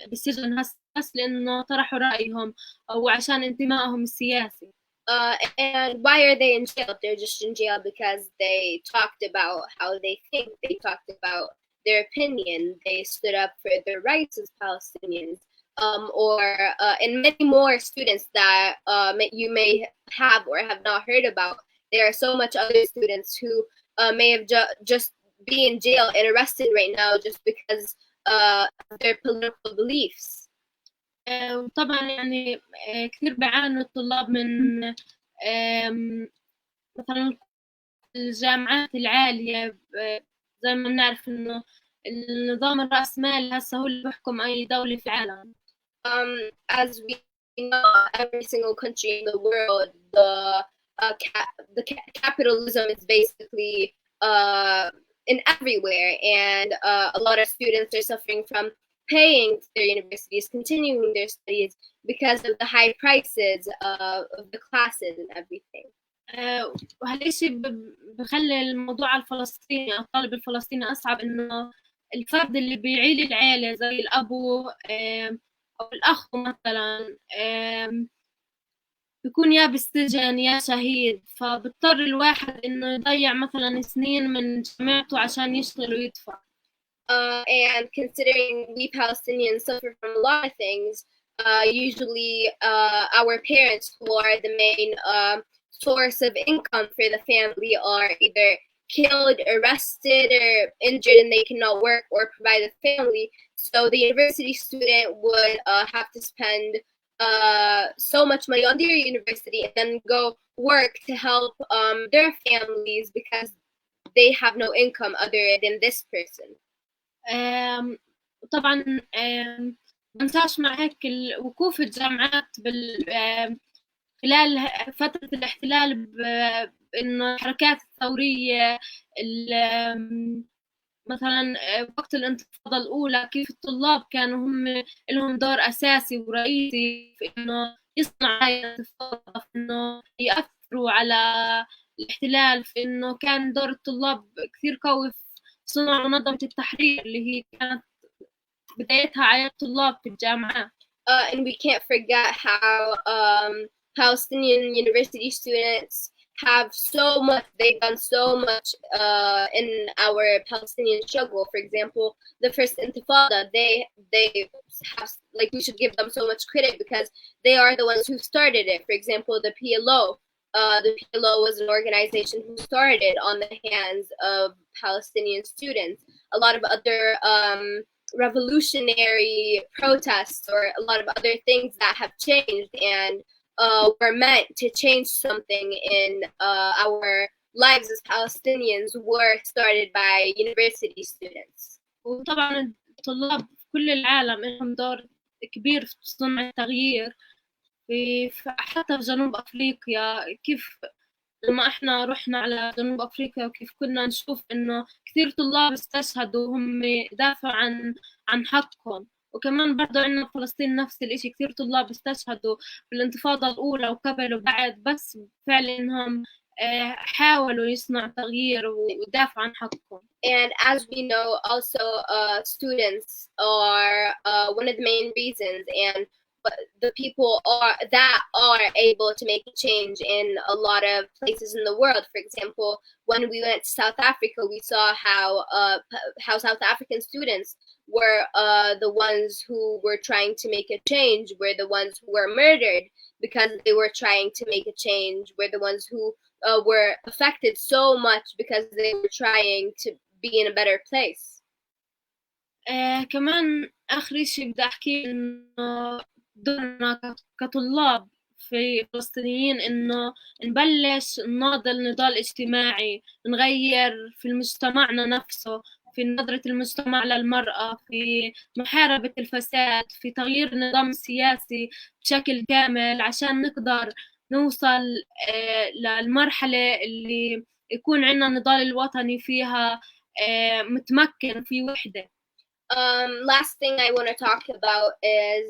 بالسجن هسه بس لأنه طرحوا رأيهم أو عشان انتمائهم السياسي. And why are they in jail? They're just in jail because they talked about how they think. They talked about their opinion. They stood up for their rights as Palestinians. And many more students that you may have or have not heard about. There are so much other students who may have just be in jail and arrested right now just because of their political beliefs. وطبعا يعني كثير بيعانوا الطلاب من مثلا الجامعات العالية زي ما بنعرف إنه النظام الرأسمالي هسه هو اللي بيحكم أي دولة في العالم. As we know, every single country in the world, the capitalism is basically in everywhere, and a lot of students are suffering from paying their universities, continuing their studies because of the high prices of the classes and everything. وهالشيء بخلي الموضوع الفلسطيني أو الطالب الفلسطيني أصعب إنه الفرد اللي بيعيل العيلة زي الأبو أو الأخ مثلا بيكون يا بالسجن يا شهيد فبضطر الواحد إنه يضيع مثلا سنين من جامعته عشان يشتغل ويدفع. And considering we Palestinians suffer from a lot of things, usually our parents who are the main source of income for the family are either killed, arrested, or injured and they cannot work or provide a family. So the university student would have to spend so much money on their university and then go work to help their families because they have no income other than this person. طبعا منساش مع هيك وقوف الجامعات خلال فترة الاحتلال بإنه الحركات الثورية مثلا وقت الانتفاضة الأولى كيف الطلاب كانوا هم لهم دور أساسي ورئيسي في إنه يصنعوا هاي الانتفاضة في إنه يأثروا على الاحتلال في إنه كان دور الطلاب كثير قوي في صنع منظمة التحرير اللي هي كانت بدايتها على الطلاب في الجامعات. And we can't forget how Palestinian university students have so much, they've done so much in our Palestinian struggle. For example, the first Intifada, they have, like, we should give them so much credit because they are the ones who started it. For example, the PLO. The PLO was an organization who started on the hands of Palestinian students. A lot of other revolutionary protests or a lot of other things that have changed and were meant to change something in our lives as Palestinians were started by university students. وطبعا الطلاب في كل العالم لهم دور كبير في صنع التغيير حتى في جنوب أفريقيا. كيف لما احنا رحنا على جنوب أفريقيا وكيف كنا نشوف إنه كثير طلاب استشهدوا وهم يدافعوا عن حقهم. وكمان برضو عندنا في فلسطين نفس الإشي، كثير طلاب استشهدوا بالانتفاضة الأولى وقبل وبعد، بس فعلا إنهم حاولوا يصنعوا تغيير ويدافعوا عن حقهم. And as we know, also students are one of the main reasons, and the people that are able to make a change in a lot of places in the world. For example, when we went to South Africa, we saw how South African students were the ones who were trying to make a change, were the ones who were murdered because they were trying to make a change, were the ones who were affected so much because they were trying to be in a better place. كمان آخر شيء بدي أحكي إنه دورنا كطلاب في فلسطينيين إنه نبلش نناضل نضال اجتماعي، نغير في مجتمعنا نفسه، في نظرة المجتمع للمرأة، في محاربة الفساد، في تغيير النظام السياسي بشكل كامل عشان نقدر نوصل للمرحلة اللي يكون عنا نضال الوطني فيها متمكن في وحدة. Last thing I want to talk about is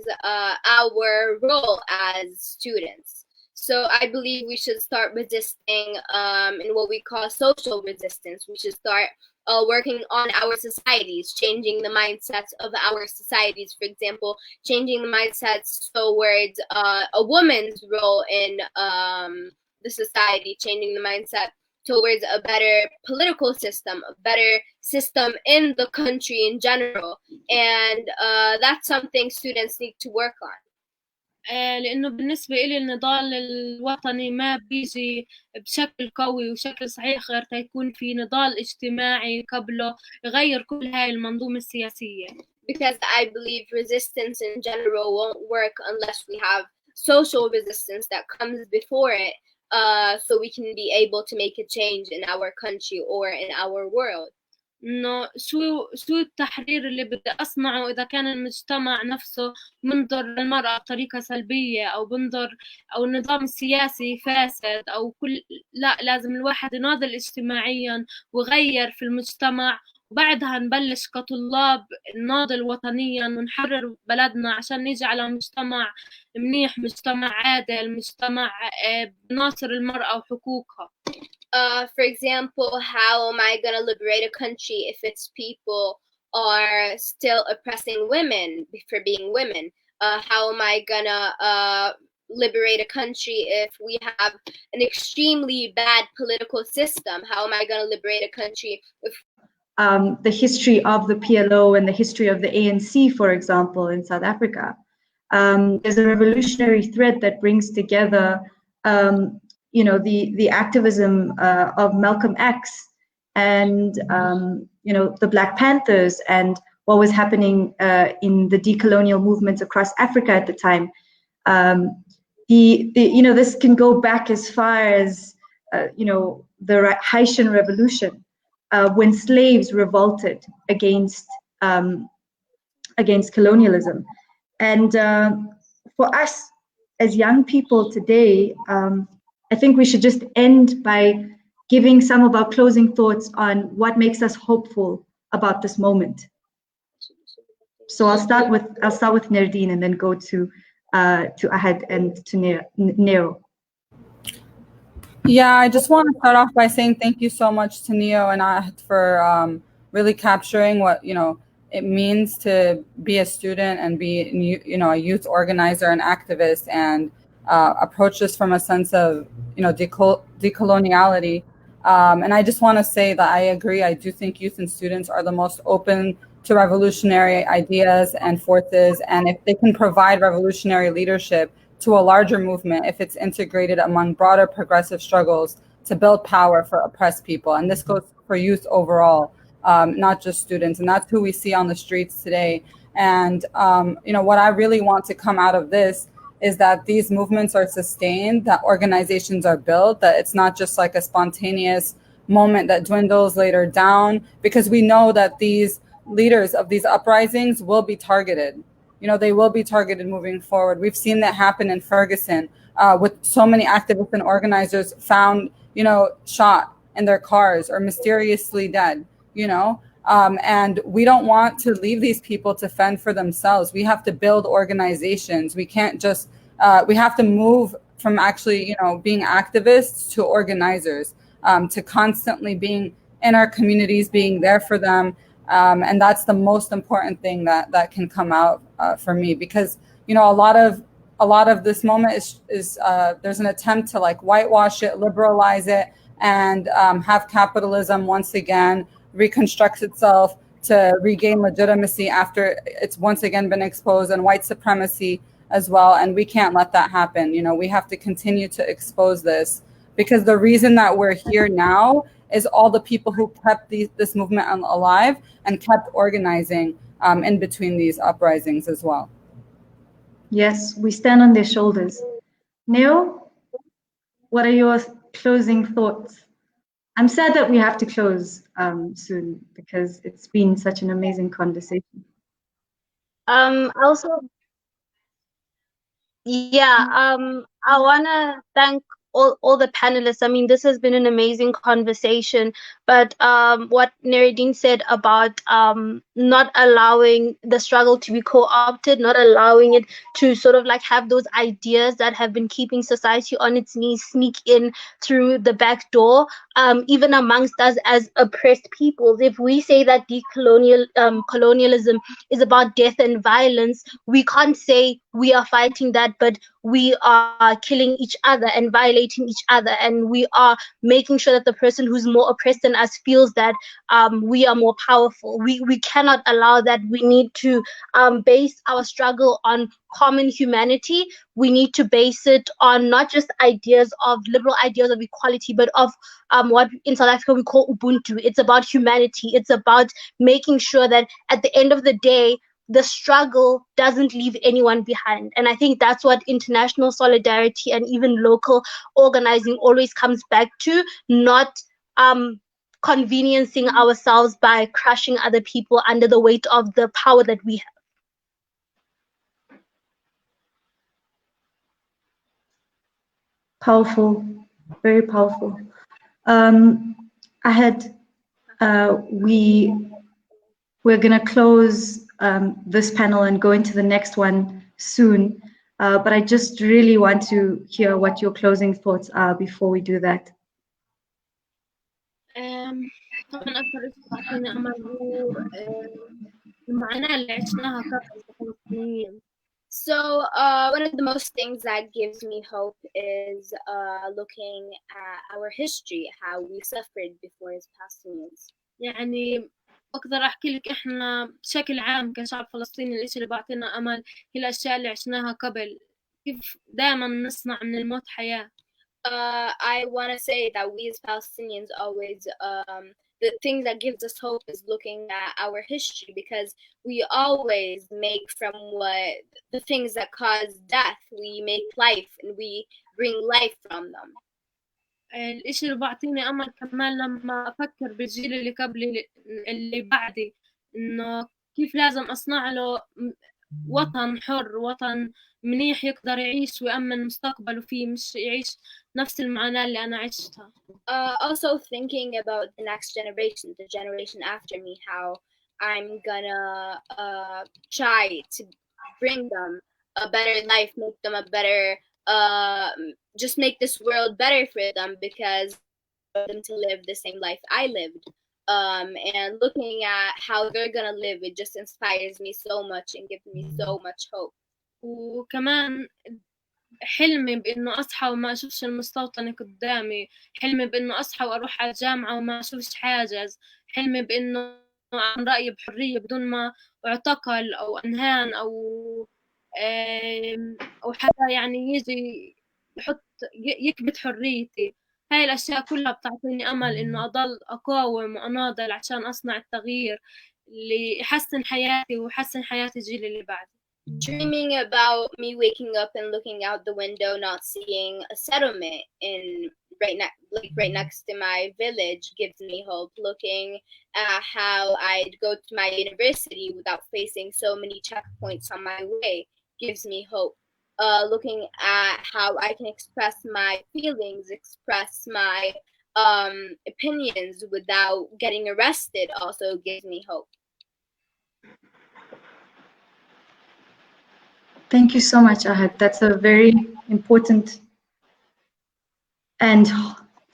our role as students. So I believe we should start resisting in what we call social resistance. We should start working on our societies, changing the mindsets of our societies. For example, changing the mindsets towards a woman's role in the society, changing the mindset towards a better political system, a better system in the country in general. And that's something students need to work on. لأنه بالنسبة إلي النضال الوطني ما بيجي بشكل قوي وشكل صحيح غير تيكون في نضال اجتماعي قبله يغير كل هاي المنظومة السياسية. Because I believe resistance in general won't work unless we have social resistance that comes before it, so we can be able to make a change in our country or in our world. إنه شو التحرير اللي بدي أصنعه إذا كان المجتمع نفسه منظر للمرأة بطريقة سلبية أو بنظر أو النظام السياسي فاسد أو لا، لازم الواحد يناضل اجتماعيا وغير في المجتمع، وبعدها نبلش كطلاب نناضل وطنيا ونحرر بلدنا عشان نيجي على مجتمع منيح، مجتمع عادل، مجتمع بناصر المرأة وحقوقها. For example, how am I going to liberate a country if its people are still oppressing women for being women? How am I going to liberate a country if we have an extremely bad political system? How am I going to liberate a country if the history of the PLO and the history of the ANC, for example, in South Africa. There's a revolutionary thread that brings together the activism of Malcolm X and the Black Panthers and what was happening in the decolonial movements across Africa at the time. This can go back as far as the Haitian Revolution, when slaves revolted against colonialism. And for us as young people today, I think we should just end by giving some of our closing thoughts on what makes us hopeful about this moment. So I'll start with Nerdeen and then go to Ahed and to Nero. Yeah, I just want to start off by saying thank you so much to Neo and Ahed for really capturing what it means to be a student and be a youth organizer and activist, and approach this from a sense of, decoloniality. And I just want to say that I agree. I do think youth and students are the most open to revolutionary ideas and forces. And if they can provide revolutionary leadership to a larger movement, if it's integrated among broader progressive struggles to build power for oppressed people. And this goes for youth overall, not just students. And that's who we see on the streets today. And, what I really want to come out of this is that these movements are sustained, that organizations are built, that it's not just like a spontaneous moment that dwindles later down, because we know that these leaders of these uprisings will be targeted. They will be targeted moving forward. We've seen that happen in Ferguson with so many activists and organizers found, shot in their cars or mysteriously dead, and we don't want to leave these people to fend for themselves. We have to build organizations. We can't just, we have to move from actually, being activists to organizers, to constantly being in our communities, being there for them. And that's the most important thing that can come out for me, because, a lot of this moment is there's an attempt to like whitewash it, liberalize it, and have capitalism once again reconstruct itself to regain legitimacy after it's once again been exposed, and white supremacy as well. And we can't let that happen. We have to continue to expose this, because the reason that we're here now is all the people who kept this movement alive and kept organizing in between these uprisings as well. Yes, we stand on their shoulders. Neil, what are your closing thoughts? I'm sad that we have to close soon, because it's been such an amazing conversation. Also, I want to thank all the panelists. I mean, this has been an amazing conversation, but what Nerdeen said about not allowing the struggle to be co-opted, not allowing it to sort of like have those ideas that have been keeping society on its knees sneak in through the back door, even amongst us as oppressed peoples. If we say that colonialism is about death and violence, we can't say we are fighting that, but we are killing each other and violating each other, and we are making sure that the person who's more oppressed than us feels that we are more powerful. We cannot allow that. We need to base our struggle on common humanity. We need to base it on not just liberal ideas of equality, but of what in South Africa we call Ubuntu. It's about humanity. It's about making sure that at the end of the day, the struggle doesn't leave anyone behind. And I think that's what international solidarity and even local organizing always comes back to, not conveniencing ourselves by crushing other people under the weight of the power that we have. Powerful, very powerful. Ahed, we're gonna close this panel and go into the next one soon. But I just really want to hear what your closing thoughts are before we do that. طبعا أكثر إشي أمل هو المعاناة اللي عشناها كفلسطينيين. So one of the most things that gives me hope is looking at our history, how we suffered before as Palestinians. يعني أقدر أحكي لك إحنا بشكل عام كشعب فلسطيني الإشي اللي بعطينا أمل هي الأشياء اللي عشناها قبل، كيف دائما نصنع من الموت حياة. I want to say that we as Palestinians always, the thing that gives us hope is looking at our history, because we always make from the things that cause death, we make life and we bring life from them. الإشي اللي بعطيني أمل كمان لما أفكر بالجيل اللي قبلي اللي بعدي، إنه كيف لازم أصنع له وطن حر، وطن منيح يقدر يعيش ويأمن مستقبله فيه، مش يعيش نفس المعاناة اللي أنا عشتها. Also thinking about the next generation, the generation after me, how I'm gonna try to bring them a better life, make them a better, just make this world better for them, because I want them to live the same life I lived. And looking at how they're gonna live, it just inspires me so much and gives me so much hope. وكمان حلمي بإنه أصحى وما أشوفش المستوطنة قدامي، حلمي بإنه أصحى وأروح على الجامعة وما أشوفش حاجز، حلمي بإنه عن رأيي بحرية بدون ما أعتقل أو أنهان أو حتى يعني يجي يحط يكبت حريتي. هاي الأشياء كلها بتعطيني أمل إنه أضل أقاوم وأناضل عشان أصنع التغيير اللي يحسن حياتي ويحسن حياة الجيل اللي بعدي. Dreaming about me waking up and looking out the window, not seeing a settlement in right next to my village gives me hope. Looking at how I'd go to my university without facing so many checkpoints on my way gives me hope. Looking at how I can express my feelings, express my opinions without getting arrested also gives me hope. Thank you so much, Ahed. That's a very important and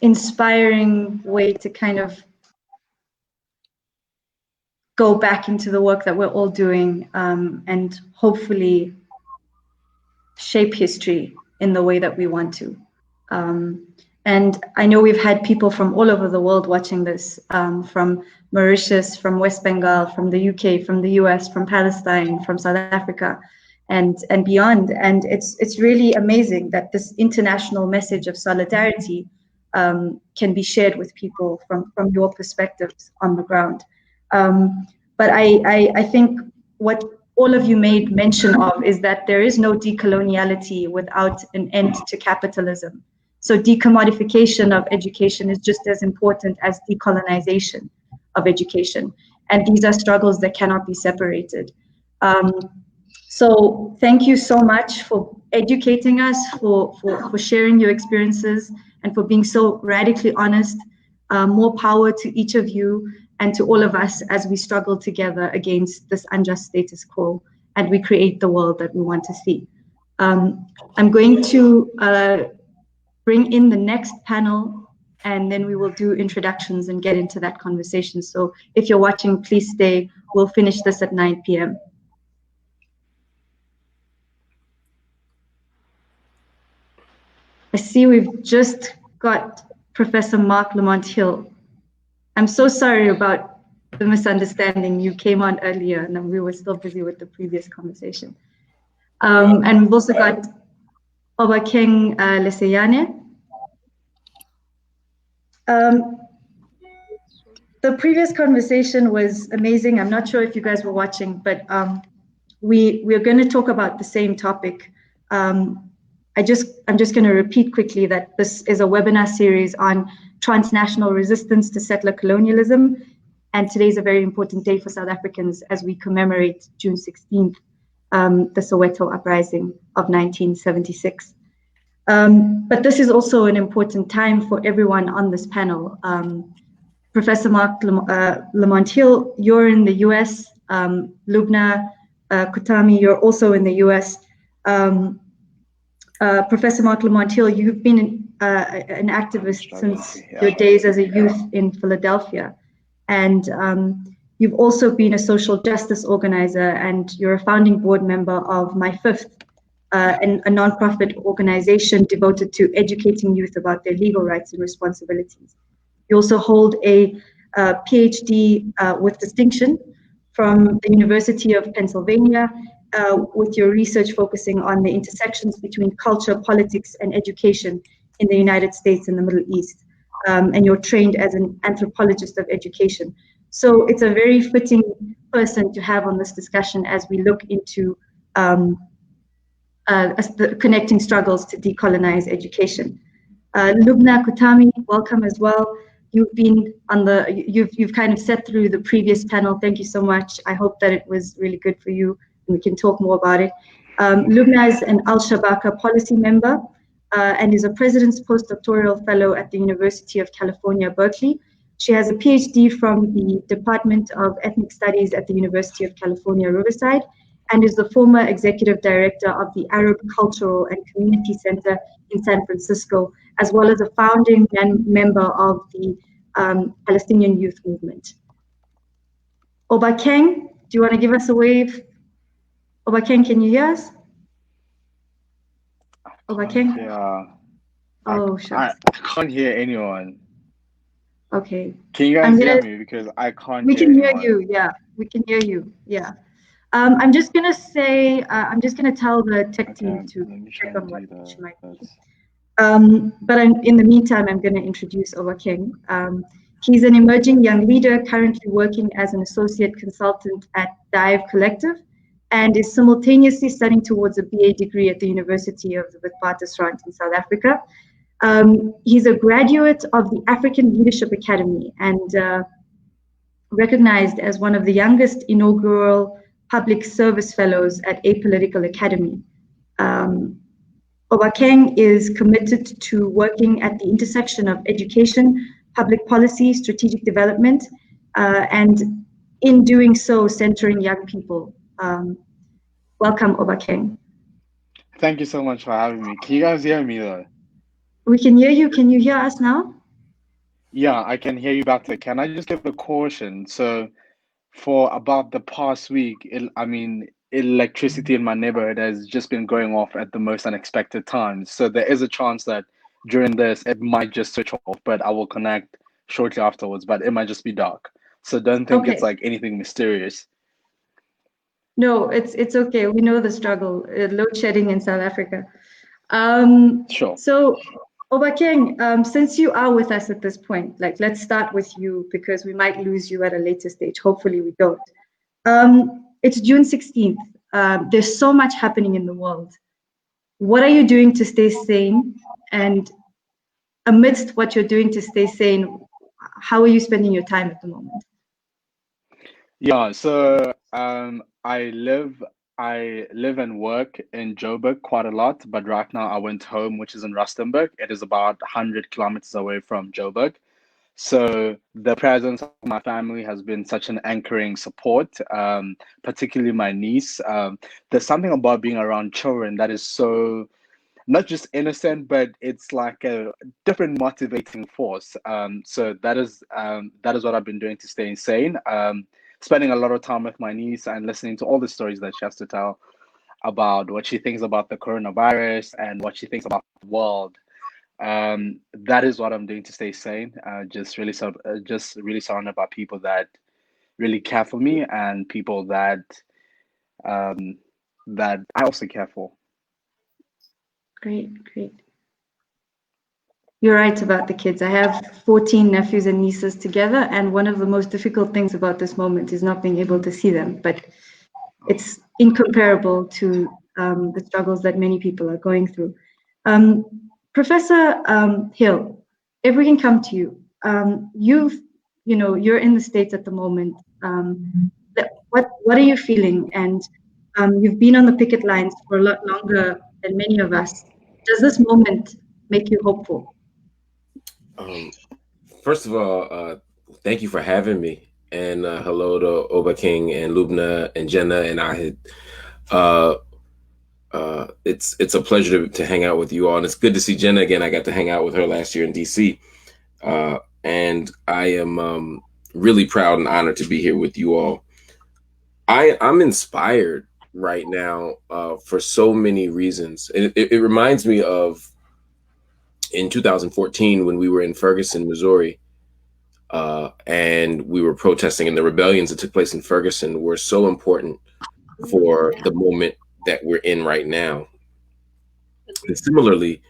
inspiring way to kind of go back into the work that we're all doing, and hopefully shape history in the way that we want to. And I know we've had people from all over the world watching this, from Mauritius, from West Bengal, from the UK, from the US, from Palestine, from South Africa, and beyond. And it's really amazing that this international message of solidarity can be shared with people from your perspectives on the ground. But I think what all of you made mention of is that there is no decoloniality without an end to capitalism. So decommodification of education is just as important as decolonization of education. And these are struggles that cannot be separated. So thank you so much for educating us, for sharing your experiences, and for being so radically honest. More power to each of you and to all of us as we struggle together against this unjust status quo and we create the world that we want to see. I'm going to bring in the next panel, and then we will do introductions and get into that conversation. So if you're watching, please stay. We'll finish this at 9 p.m. I see we've just got Professor Marc Lamont Hill. I'm so sorry about the misunderstanding. You came on earlier and we were still busy with the previous conversation. And we've also got Obakeng Leseyane. The previous conversation was amazing. I'm not sure if you guys were watching, but we're going to talk about the same topic. I'm just going to repeat quickly that this is a webinar series on transnational resistance to settler colonialism. And today is a very important day for South Africans as we commemorate June 16th, the Soweto uprising of 1976. But this is also an important time for everyone on this panel. Professor Marc Lamont Hill, you're in the US. Loubna, Qatam, you're also in the US. Professor Marc Lamont Hill, you've been an activist since your days as a youth in Philadelphia. And you've also been a social justice organizer, and you're a founding board member of My Fifth, a nonprofit organization devoted to educating youth about their legal rights and responsibilities. You also hold a PhD with distinction from the University of Pennsylvania, with your research focusing on the intersections between culture, politics, and education in the United States and the Middle East. And you're trained as an anthropologist of education. So it's a very fitting person to have on this discussion as we look into the connecting struggles to decolonize education. Loubna, Qatam, welcome as well. You've been on you've kind of sat through the previous panel. Thank you so much. I hope that it was really good for you and we can talk more about it. Loubna is an Al-Shabaka policy member and is a President's Postdoctoral Fellow at the University of California, Berkeley. She has a PhD from the Department of Ethnic Studies at the University of California, Riverside, and is the former Executive Director of the Arab Cultural and Community Center in San Francisco, as well as a founding member of the Palestinian Youth Movement. Obakeng, do you want to give us a wave? Obakeng, can you hear us? Obakeng? Yeah. Oh, I shucks. can't hear anyone. Okay. Can you I'm guys hear gonna. me? Because I can't We hear can hear anyone. you. Yeah, we can hear you. Yeah. I'm just gonna say. I'm just gonna tell the tech Okay, team to let me try check and on what do the issue might that. be. But in the meantime, I'm going to introduce Obakeng. He's an emerging young leader currently working as an associate consultant at Dive Collective and is simultaneously studying towards a BA degree at the University of the Witwatersrand in South Africa. He's a graduate of the African Leadership Academy and recognized as one of the youngest inaugural public service fellows at Apolitical Academy. Obakeng is committed to working at the intersection of education, public policy, strategic development, and in doing so, centering young people. Welcome, Obakeng. Thank you so much for having me. Can you guys hear me though? We can hear you. Can you hear us now? Yeah, I can hear you better. Can I just give a caution? So, for about the past week, electricity in my neighborhood has just been going off at the most unexpected times. So there is a chance that during this, it might just switch off, but I will connect shortly afterwards, but it might just be dark. So don't think it's Okay. like anything mysterious. No, it's okay. We know the struggle, load shedding in South Africa. Sure. So, Obakeng, since you are with us at this point, like let's start with you because we might lose you at a later stage. Hopefully, we don't. It's June 16th. There's so much happening in the world. What are you doing to stay sane? And amidst what you're doing to stay sane, how are you spending your time at the moment? Yeah, so I live and work in Joburg quite a lot, but right now I went home, which is in Rustenburg. It is about 100 kilometers away from Joburg. So the presence of my family has been such an anchoring support, particularly my niece. There's something about being around children that is so not just innocent, but it's like a different motivating force. So that is what I've been doing to stay sane. Spending a lot of time with my niece and listening to all the stories that she has to tell about what she thinks about the coronavirus and what she thinks about the world. That is what I'm doing to stay sane. Just really surrounded by people that really care for me and people um, that I also care for. Great, great. You're right about the kids. I have 14 nephews and nieces together, and one of the most difficult things about this moment is not being able to see them, but it's incomparable to the struggles that many people are going through. Professor Hill, if we can come to you, you're in the States at the moment. What are you feeling? And you've been on the picket lines for a lot longer than many of us. Does this moment make you hopeful? First of all, thank you for having me, and hello to Obakeng and Loubna and Janna and Ahed. It's a pleasure to hang out with you all, and it's good to see Janna again. I got to hang out with her last year in DC, and I am really proud and honored to be here with you all. I'm inspired right now for so many reasons. It reminds me of in 2014 when we were in Ferguson, Missouri, and we were protesting, and the rebellions that took place in Ferguson were so important for the moment that we're in right now. And similarly,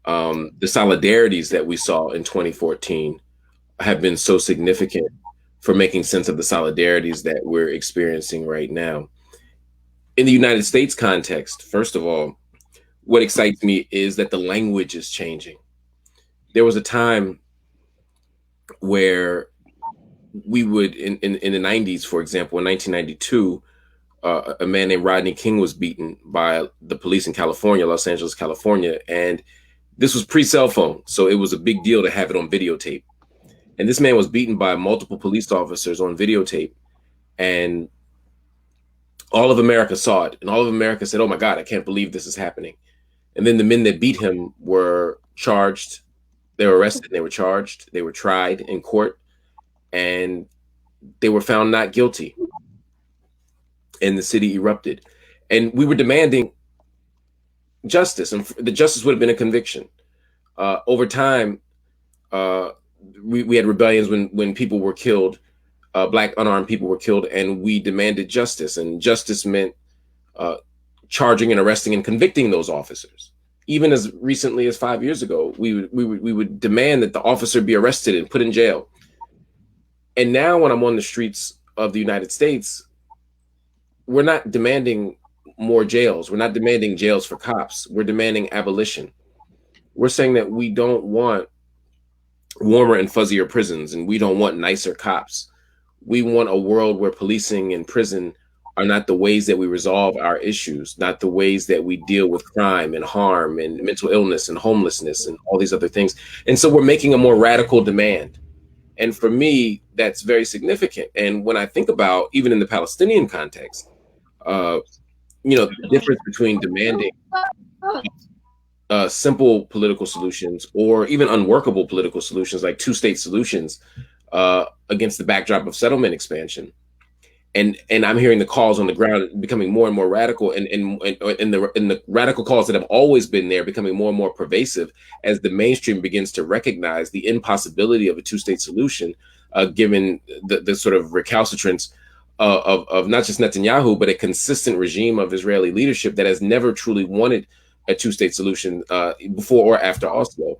the solidarities that we saw in 2014 have been so significant for making sense of the solidarities that we're experiencing right now. In the United States context, first of all, what excites me is that the language is changing. There was a time where we would, in the 90s, for example, in 1992, a man named Rodney King was beaten by the police in California, Los Angeles, California. And this was pre-cell phone, so it was a big deal to have it on videotape. And this man was beaten by multiple police officers on videotape. And all of America saw it. And all of America said, oh my God, I can't believe this is happening. And then the men that beat him were charged. They were arrested, they were charged, they were tried in court, and they were found not guilty. And the city erupted. And we were demanding justice, and the justice would have been a conviction. Over time, we had rebellions when people were killed, Black unarmed people were killed, and we demanded justice. And justice meant charging and arresting and convicting those officers. Even as recently as 5 years ago, we would demand that the officer be arrested and put in jail. And now when I'm on the streets of the United States, we're not demanding more jails. We're not demanding jails for cops. We're demanding abolition. We're saying that we don't want warmer and fuzzier prisons, and we don't want nicer cops. We want a world where policing and prison are not the ways that we resolve our issues, not the ways that we deal with crime and harm and mental illness and homelessness and all these other things. And so we're making a more radical demand. And for me, that's very significant. And when I think about, even in the Palestinian context, the difference between demanding simple political solutions or even unworkable political solutions like two-state solutions against the backdrop of settlement expansion. And I'm hearing the calls on the ground becoming more and more radical, and the radical calls that have always been there becoming more and more pervasive as the mainstream begins to recognize the impossibility of a two-state solution, given the sort of recalcitrance of not just Netanyahu, but a consistent regime of Israeli leadership that has never truly wanted a two-state solution before or after Oslo.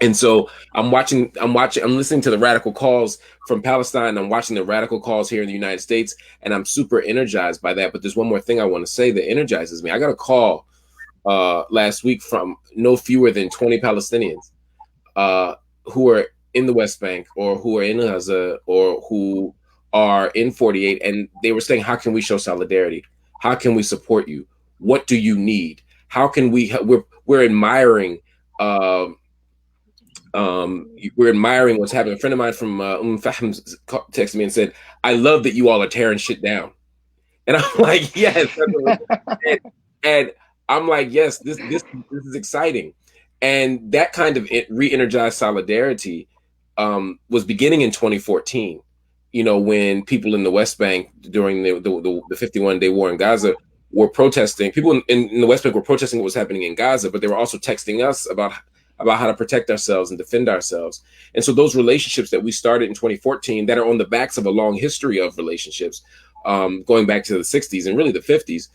And so I'm listening to the radical calls from Palestine. I'm watching the radical calls here in the United States, and I'm super energized by that. But there's one more thing I want to say that energizes me. I got a call last week from no fewer than 20 Palestinians who are in the West Bank or who are in Gaza or who are in 48. And they were saying, how can we show solidarity? How can we support you? What do you need? How can we're admiring we're admiring what's happening. A friend of mine from Fahm texted me and said, I love that you all are tearing shit down. And I'm like, yes. and I'm like, yes, this is exciting. And that kind of re-energized solidarity was beginning in 2014, when people in the West Bank during the 51-day war in Gaza were protesting. People in the West Bank were protesting what was happening in Gaza, but they were also texting us about how to protect ourselves and defend ourselves. And so those relationships that we started in 2014 that are on the backs of a long history of relationships, going back to the 60s and really the 50s,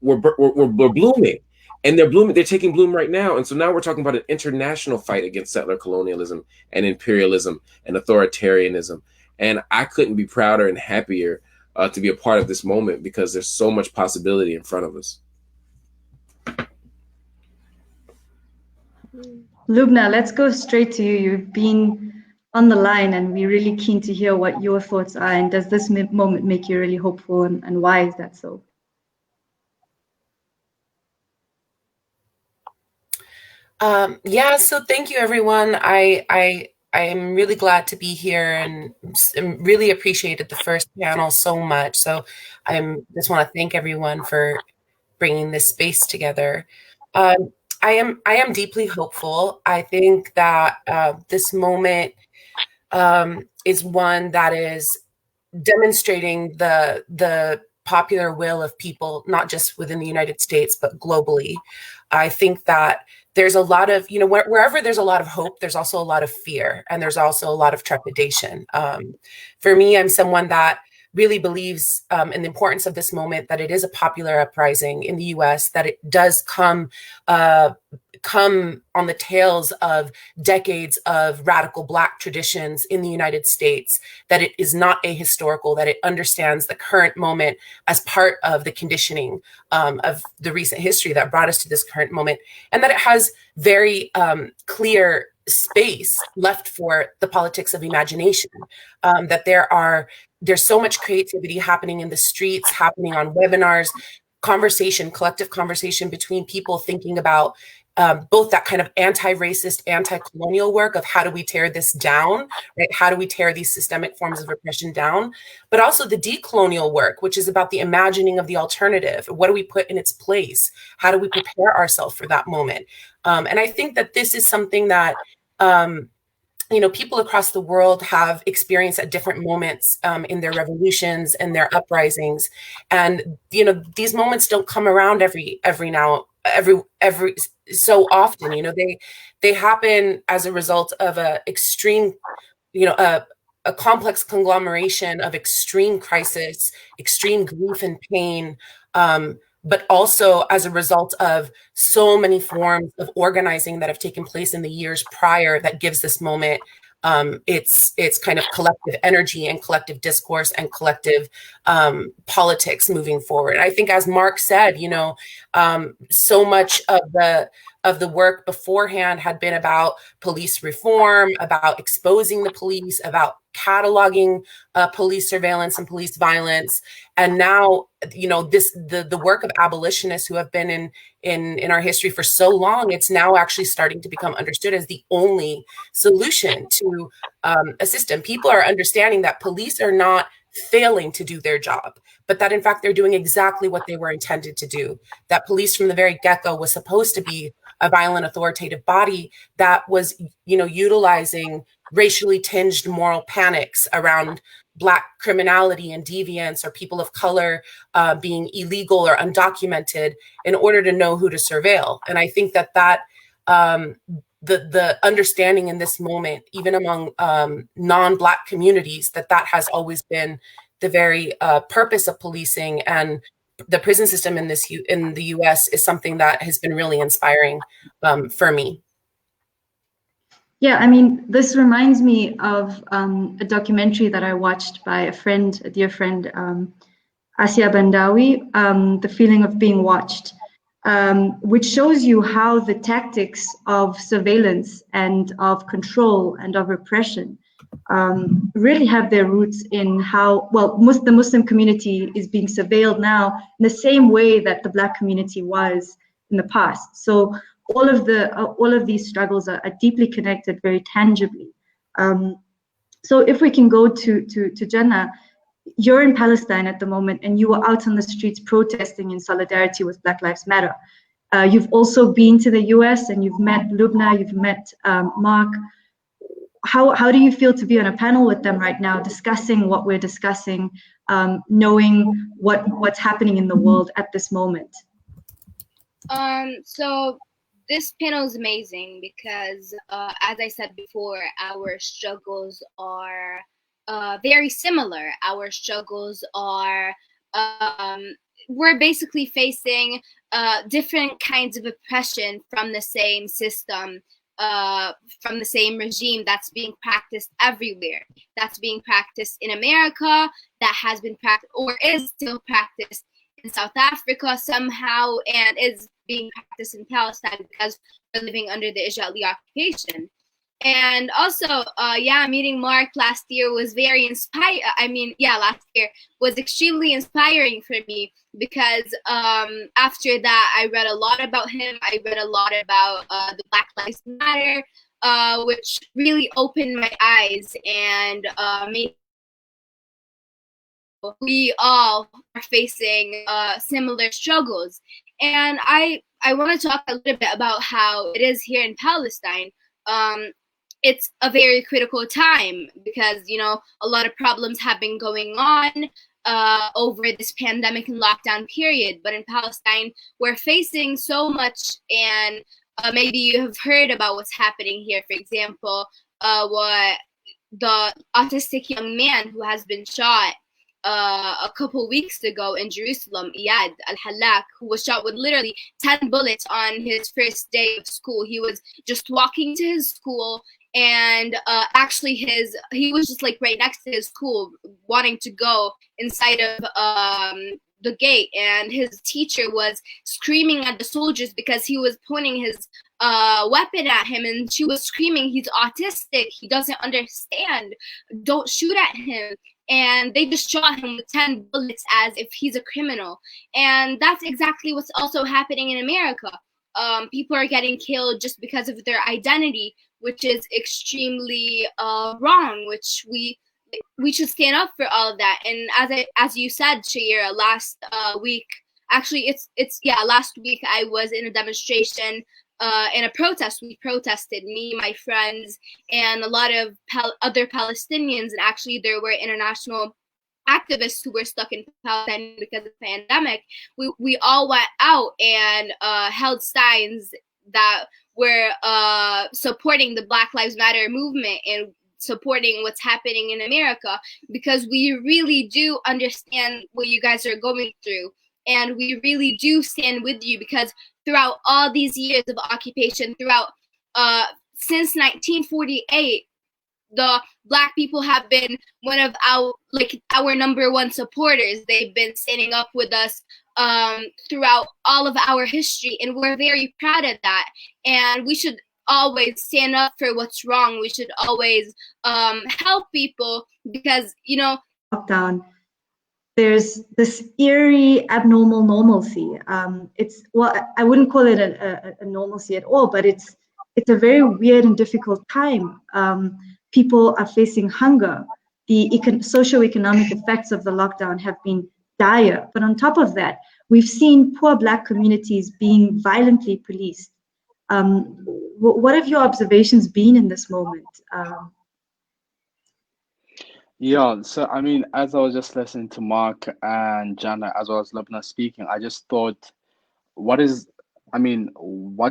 were blooming. And they're blooming, they're taking bloom right now. And so now we're talking about an international fight against settler colonialism and imperialism and authoritarianism. And I couldn't be prouder and happier to be a part of this moment, because there's so much possibility in front of us. Loubna, let's go straight to you. You've been on the line, and we're really keen to hear what your thoughts are. And does this moment make you really hopeful, and why is that so? So thank you, everyone. I am really glad to be here and really appreciated the first panel so much. So I just want to thank everyone for bringing this space together. I am deeply hopeful. I think that this moment is one that is demonstrating the popular will of people, not just within the United States, but globally. I think that there's a lot of, wherever there's a lot of hope, there's also a lot of fear, and there's also a lot of trepidation. For me, I'm someone that really believes in the importance of this moment, that it is a popular uprising in the US, that it does come on the tails of decades of radical Black traditions in the United States, that it is not ahistorical, that it understands the current moment as part of the conditioning of the recent history that brought us to this current moment, and that it has very clear space left for the politics of imagination, that there's so much creativity happening in the streets, happening on webinars, collective conversation between people thinking about both that kind of anti-racist, anti-colonial work of how do we tear this down, right? How do we tear these systemic forms of oppression down? But also the decolonial work, which is about the imagining of the alternative. What do we put in its place? How do we prepare ourselves for that moment? And I think that this is something that people across the world have experienced at different moments in their revolutions and their uprisings. And, these moments don't come around every now every so often. They happen as a result of a extreme, a complex conglomeration of extreme crisis, extreme grief and pain, but also as a result of so many forms of organizing that have taken place in the years prior that gives this moment its kind of collective energy and collective discourse and collective politics moving forward. I think, as Marc said, so much of the work beforehand had been about police reform, about exposing the police, about cataloging police surveillance and police violence. And now, the work of abolitionists who have been in our history for so long, it's now actually starting to become understood as the only solution to a system. People are understanding that police are not failing to do their job, but that in fact they're doing exactly what they were intended to do. That police from the very get-go was supposed to be a violent authoritative body that was, utilizing racially tinged moral panics around Black criminality and deviance, or people of color being illegal or undocumented, in order to know who to surveil. And I think that the understanding in this moment, even among non-Black communities, that has always been the very purpose of policing, and the prison system in the U.S. is something that has been really inspiring for me. Yeah, I mean, this reminds me of a documentary that I watched by a dear friend, Asia Bandawi, The Feeling of Being Watched, which shows you how the tactics of surveillance and of control and of repression really have their roots in how, the Muslim community is being surveilled now in the same way that the Black community was in the past. So all of these struggles are deeply connected, very tangibly. So if we can go to Janna, you're in Palestine at the moment, and you are out on the streets protesting in solidarity with Black Lives Matter. You've also been to the US, and you've met Loubna, you've met Marc. How do you feel to be on a panel with them right now, discussing what we're discussing, knowing what's happening in the world at this moment? So this panel is amazing because, as I said before, our struggles are very similar. Our struggles are, we're basically facing different kinds of oppression from the same system, from the same regime that's being practiced everywhere. That's being practiced in America, that has been practiced or is still practiced in South Africa somehow, and is being practiced in Palestine because we're living under the Israeli occupation. And also, meeting Marc last year was very inspiring. Last year was extremely inspiring for me because after that, I read a lot about him. I read a lot about the Black Lives Matter, which really opened my eyes and made we all are facing similar struggles. And I want to talk a little bit about how it is here in Palestine. It's a very critical time because, a lot of problems have been going on over this pandemic and lockdown period. But in Palestine, we're facing so much, and maybe you have heard about what's happening here. For example, what the autistic young man who has been shot a couple weeks ago in Jerusalem, Ahed al-Halak, who was shot with literally 10 bullets on his first day of school. He was just walking to his school, and he was just like right next to his school, wanting to go inside of the gate, and his teacher was screaming at the soldiers because he was pointing his weapon at him, and she was screaming, "He's autistic, he doesn't understand, don't shoot at him." And they just shot him with 10 bullets as if he's a criminal. And that's exactly what's also happening in America. People are getting killed just because of their identity, which is extremely wrong, which we should stand up for all of that. And as you said, Shaeera, last week I was in a demonstration, in a protest. We protested, me, my friends, and a lot of other Palestinians, and actually there were international activists who were stuck in Palestine because of the pandemic, we all went out and held signs that were supporting the Black Lives Matter movement and supporting what's happening in America, because we really do understand what you guys are going through. And we really do stand with you, because throughout all these years of occupation, throughout since 1948, the Black people have been one of our number one supporters. They've been standing up with us throughout all of our history, and we're very proud of that. And we should always stand up for what's wrong. We should always help people, because, you know, lockdown, there's this eerie abnormal normalcy. It's, well, I wouldn't call it a normalcy at all, but it's a very weird and difficult time. People are facing hunger. The socio-economic effects of the lockdown have been dire. But on top of that, we've seen poor Black communities being violently policed. What have your observations been in this moment? Yeah, so I mean, as I was just listening to Marc and Janna, as well as Loubna speaking, I just thought, what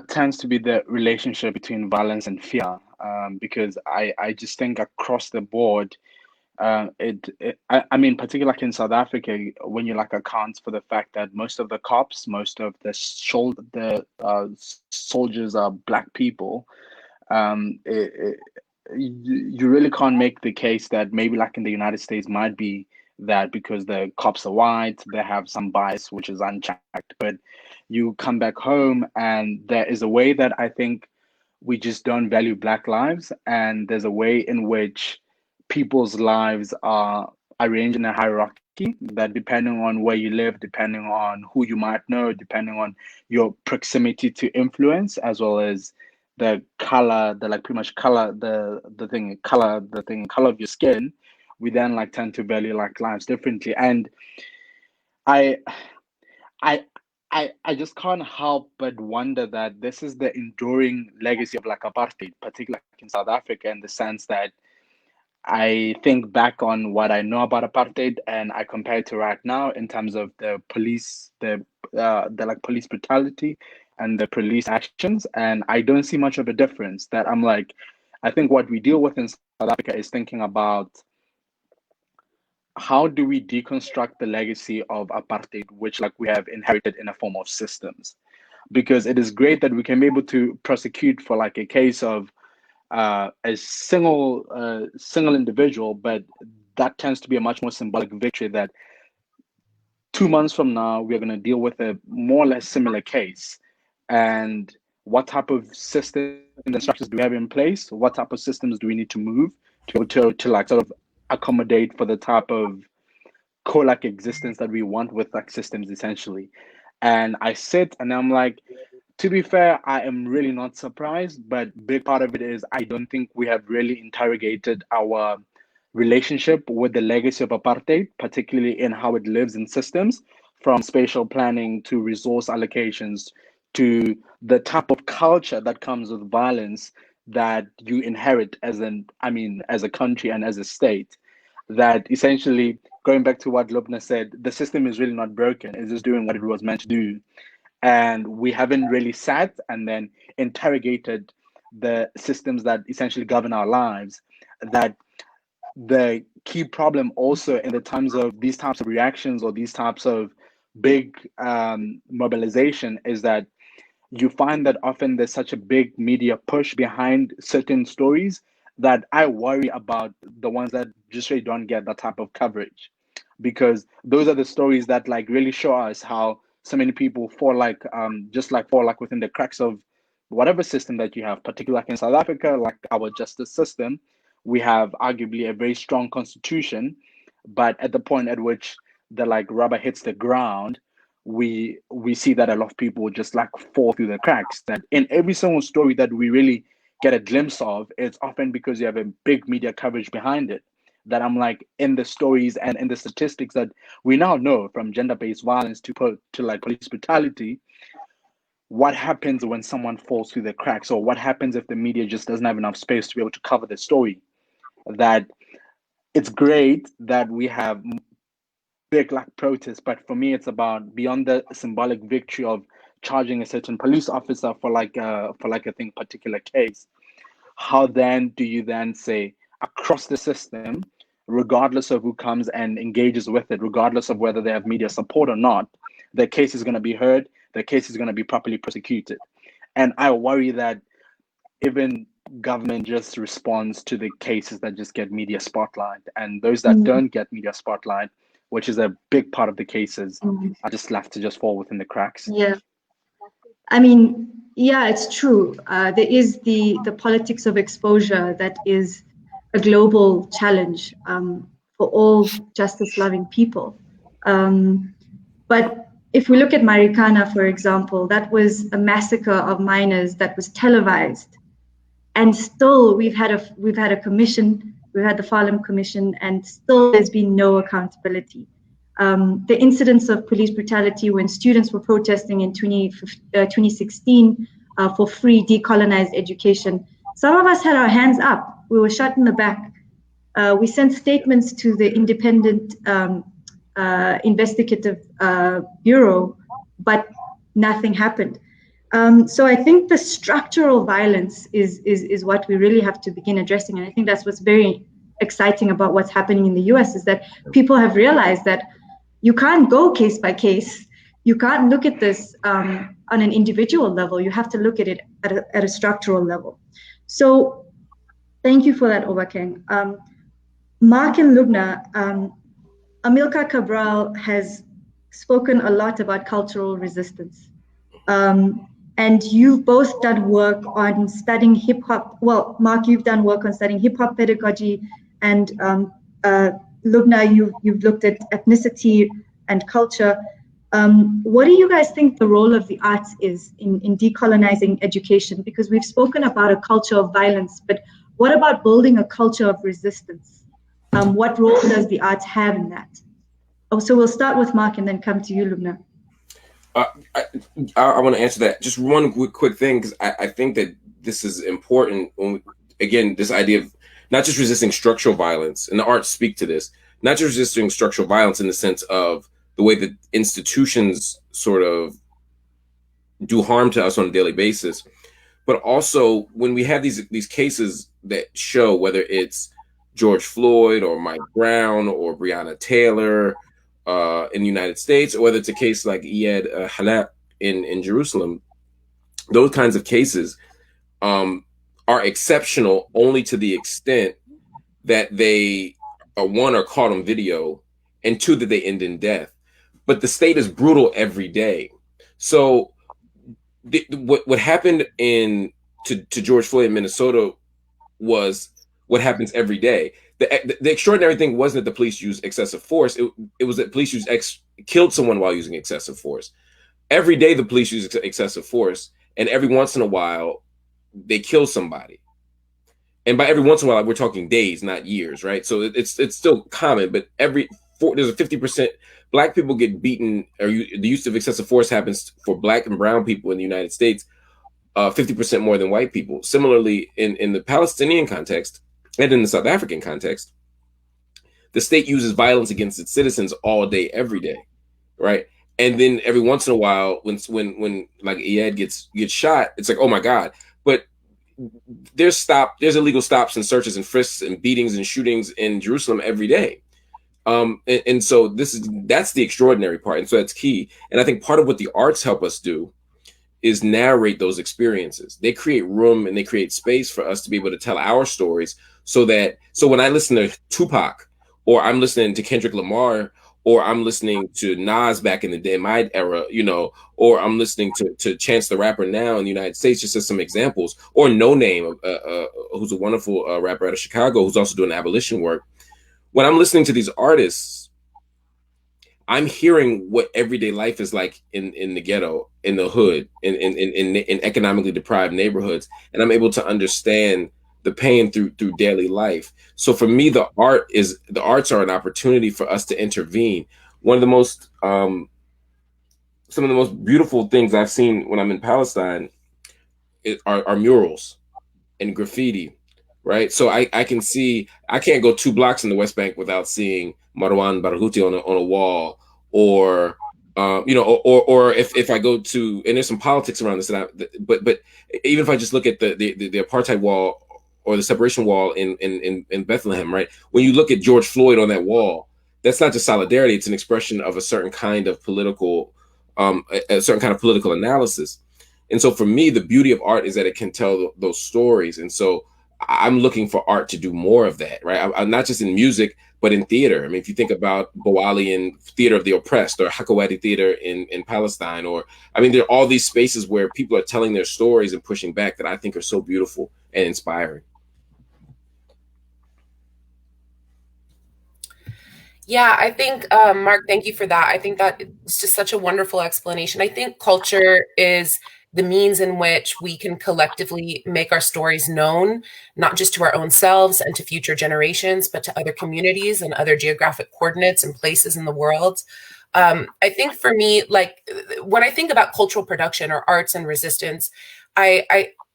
tends to be the relationship between violence and fear? Because I just think across the board, I mean, particularly like in South Africa, when you like account for the fact that most of the cops, most of the soldiers are Black people, you really can't make the case that maybe like in the United States might be that because the cops are white, they have some bias which is unchecked. But you come back home and there is a way that I think we just don't value Black lives, and there's a way in which people's lives are arranged in a hierarchy that, depending on where you live, depending on who you might know, depending on your proximity to influence, as well as the color, color of your skin, we then like tend to value like lives differently. And I just can't help but wonder that this is the enduring legacy of like apartheid, particularly in South Africa, in the sense that I think back on what I know about apartheid and I compare it to right now in terms of the police, the like police brutality and the police actions, and I don't see much of a difference. That I'm like, I think what we deal with in South Africa is thinking about how do we deconstruct the legacy of apartheid, which like we have inherited in a form of systems, because it is great that we can be able to prosecute for like a case of a single individual, but that tends to be a much more symbolic victory that 2 months from now we're going to deal with a more or less similar case. And what type of systems and structures do we have in place? What type of systems do we need to move to like sort of accommodate for the type of co-like existence that we want with like systems, essentially? And I sit and I'm like, to be fair, I am really not surprised, but big part of it is I don't think we have really interrogated our relationship with the legacy of apartheid, particularly in how it lives in systems, from spatial planning to resource allocations to the type of culture that comes with violence that you inherit as a country and as a state. That essentially, going back to what Loubna said, the system is really not broken. It's just doing what it was meant to do. And we haven't really sat and then interrogated the systems that essentially govern our lives. That the key problem also in the times of these types of reactions or these types of big mobilization is that you find that often there's such a big media push behind certain stories that I worry about the ones that just really don't get that type of coverage, because those are the stories that like really show us how so many people fall like within the cracks of whatever system that you have, particularly like in South Africa, like our justice system. We have arguably a very strong constitution, but at the point at which the like rubber hits the ground, we see that a lot of people just like fall through the cracks. That in every single story that we really get a glimpse of, it's often because you have a big media coverage behind it. That I'm like, in the stories and in the statistics that we now know, from gender-based violence to like police brutality, what happens when someone falls through the cracks, or what happens if the media just doesn't have enough space to be able to cover the story? That it's great that we have big like protest, but for me, it's about beyond the symbolic victory of charging a certain police officer for like a thing particular case. How then do you then say across the system, regardless of who comes and engages with it, regardless of whether they have media support or not, their case is going to be heard, their case is going to be properly prosecuted. And I worry that even government just responds to the cases that just get media spotlight, and those that don't get media spotlight, which is a big part of the cases, are just left to just fall within the cracks. Yeah. I mean, yeah, it's true. There is the politics of exposure that is a global challenge for all justice-loving people. But if we look at Marikana, for example, that was a massacre of minors that was televised, and still we've had a commission, we've had the Farlam Commission, and still there's been no accountability. The incidents of police brutality when students were protesting in 2016 for free decolonized education, some of us had our hands up. We were shot in the back. We sent statements to the independent investigative bureau, but nothing happened. So I think the structural violence is what we really have to begin addressing. And I think that's what's very exciting about what's happening in the US, is that people have realized that you can't go case by case. You can't look at this on an individual level. You have to look at it at a structural level. So thank you for that, Obakeng. Marc and Loubna, Amilcar Cabral has spoken a lot about cultural resistance. And you've both done work on studying hip hop. Well, Marc, you've done work on studying hip hop pedagogy, and Loubna, you've looked at ethnicity and culture. What do you guys think the role of the arts is in decolonizing education? Because we've spoken about a culture of violence, but what about building a culture of resistance? What role does the arts have in that? Oh, so we'll start with Marc and then come to you, Loubna. I want to answer that. Just one quick thing, because I think that this is important. Again, this idea of not just resisting structural violence, and the arts speak to this, not just resisting structural violence in the sense of the way that institutions sort of do harm to us on a daily basis, but also when we have these cases that show, whether it's George Floyd or Mike Brown or Breonna Taylor in the United States, or whether it's a case like Ahed Halat in Jerusalem, those kinds of cases are exceptional only to the extent that they, one, are caught on video, and two, that they end in death. But the state is brutal every day. So what happened to George Floyd in Minnesota was what happens every day. The extraordinary thing wasn't that the police used excessive force. It was that police killed someone while using excessive force. Every day the police use excessive force, and every once in a while they kill somebody. And by every once in a while, we're talking days, not years, right? So it's still common, but there's a 50%. Black people get beaten, or the use of excessive force happens for Black and brown people in the United States 50% more than white people. Similarly, in the Palestinian context and in the South African context, the state uses violence against its citizens all day, every day, right? And then every once in a while, when like Ahed gets shot, it's like, oh my God. But there's illegal stops and searches and frisks and beatings and shootings in Jerusalem every day. And so that's the extraordinary part. And so that's key. And I think part of what the arts help us do is narrate those experiences. They create room and they create space for us to be able to tell our stories, so when I listen to Tupac, or I'm listening to Kendrick Lamar, or I'm listening to Nas back in the day, my era, or I'm listening to Chance the Rapper now in the United States, just as some examples, or No Name, who's a wonderful rapper out of Chicago, who's also doing abolition work. When I'm listening to these artists, I'm hearing what everyday life is like in the ghetto, in the hood, in economically deprived neighborhoods, and I'm able to understand the pain through daily life. So for me, the arts are an opportunity for us to intervene. One of the most some of the most beautiful things I've seen when I'm in Palestine are murals and graffiti, right? So I can see, I can't go 2 blocks in the West Bank without seeing Marwan Barghouti on a wall, or or if I go to, and there's some politics around this, but even if I just look at the apartheid wall or the separation wall in Bethlehem, right? When you look at George Floyd on that wall, that's not just solidarity; it's an expression of a certain kind of political, a certain kind of political analysis. And so for me, the beauty of art is that it can tell those stories. And so I'm looking for art to do more of that, right? I'm not just in music, but in theater. I mean, if you think about Bawalian Theater of the Oppressed or Hakawati Theater in Palestine, or, I mean, there are all these spaces where people are telling their stories and pushing back that I think are so beautiful and inspiring. Yeah, I think, Marc, thank you for that. I think that it's just such a wonderful explanation. I think culture is the means in which we can collectively make our stories known, not just to our own selves and to future generations, but to other communities and other geographic coordinates and places in the world. I think for me, like when I think about cultural production or arts and resistance,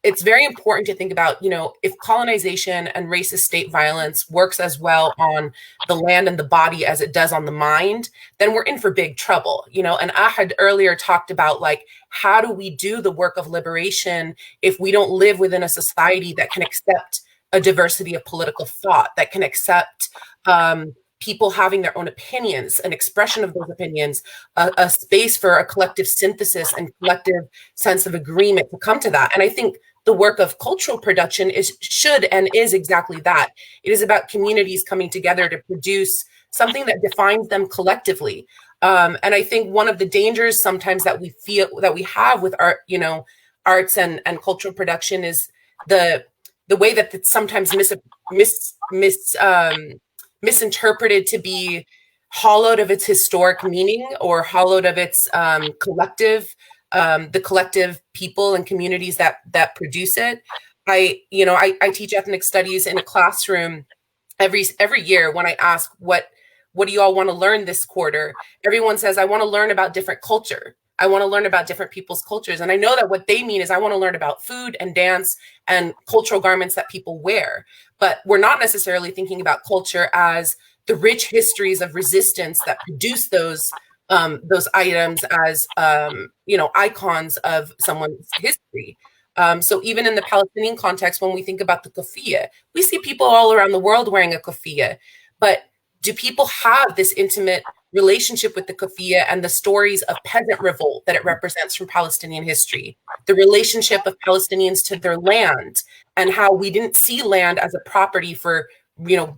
it's very important to think about, if colonization and racist state violence works as well on the land and the body as it does on the mind, then we're in for big trouble, and Ahed earlier talked about, like, how do we do the work of liberation if we don't live within a society that can accept a diversity of political thought, that can accept people having their own opinions, an expression of those opinions, a space for a collective synthesis and collective sense of agreement to come to that. And I think the work of cultural production should and is exactly that. It is about communities coming together to produce something that defines them collectively. And I think one of the dangers sometimes that we feel that we have with art, arts and cultural production is the way that it's sometimes misinterpreted to be hollowed of its historic meaning or hollowed of its collective, the collective people and communities that produce it. I teach ethnic studies in a classroom every year. When I ask what do you all want to learn this quarter, everyone says, I want to learn about different culture. I want to learn about different people's cultures. And I know that what they mean is I want to learn about food and dance and cultural garments that people wear. But we're not necessarily thinking about culture as the rich histories of resistance that produce those items as, icons of someone's history. So even in the Palestinian context, when we think about the keffiyeh, we see people all around the world wearing a keffiyeh. But do people have this intimate relationship with the keffiyeh and the stories of peasant revolt that it represents from Palestinian history, the relationship of Palestinians to their land, and how we didn't see land as a property for,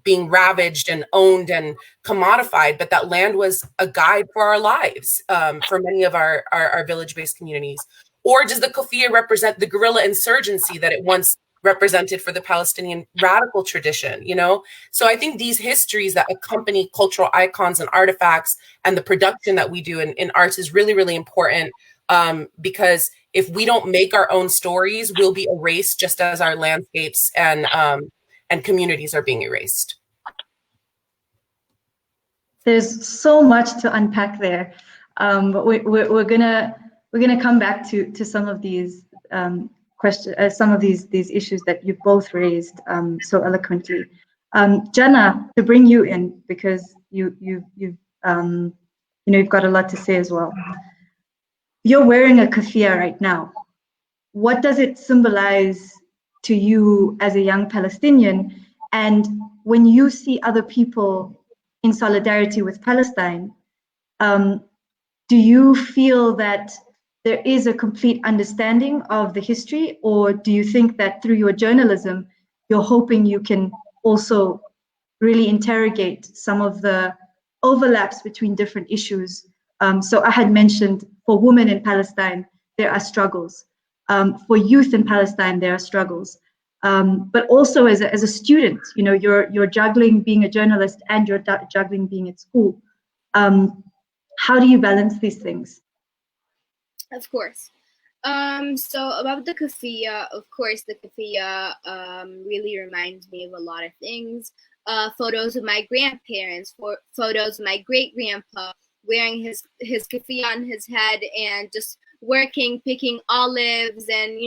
being ravaged and owned and commodified, but that land was a guide for our lives, for many of our village-based communities? Or does the keffiyeh represent the guerrilla insurgency that it once represented for the Palestinian radical tradition, So I think these histories that accompany cultural icons and artifacts and the production that we do in arts is really, really important, because if we don't make our own stories, we'll be erased just as our landscapes and communities are being erased. There's so much to unpack there, but we're gonna come back to some of these some of these issues that you've both raised so eloquently. Janna, to bring you in, because you've got a lot to say as well. You're wearing a keffiyeh right now. What does it symbolize to you as a young Palestinian? And when you see other people in solidarity with Palestine, do you feel that there is a complete understanding of the history, or do you think that through your journalism, you're hoping you can also really interrogate some of the overlaps between different issues? So I had mentioned for women in Palestine, there are struggles. For youth in Palestine, there are struggles. But also as a student, you're juggling being a journalist and you're juggling being at school. How do you balance these things? Of course. So about the keffiyeh, of course, the keffiyeh really reminds me of a lot of things. Photos of my grandparents, photos of my great-grandpa wearing his keffiyeh on his head and just working, picking olives, and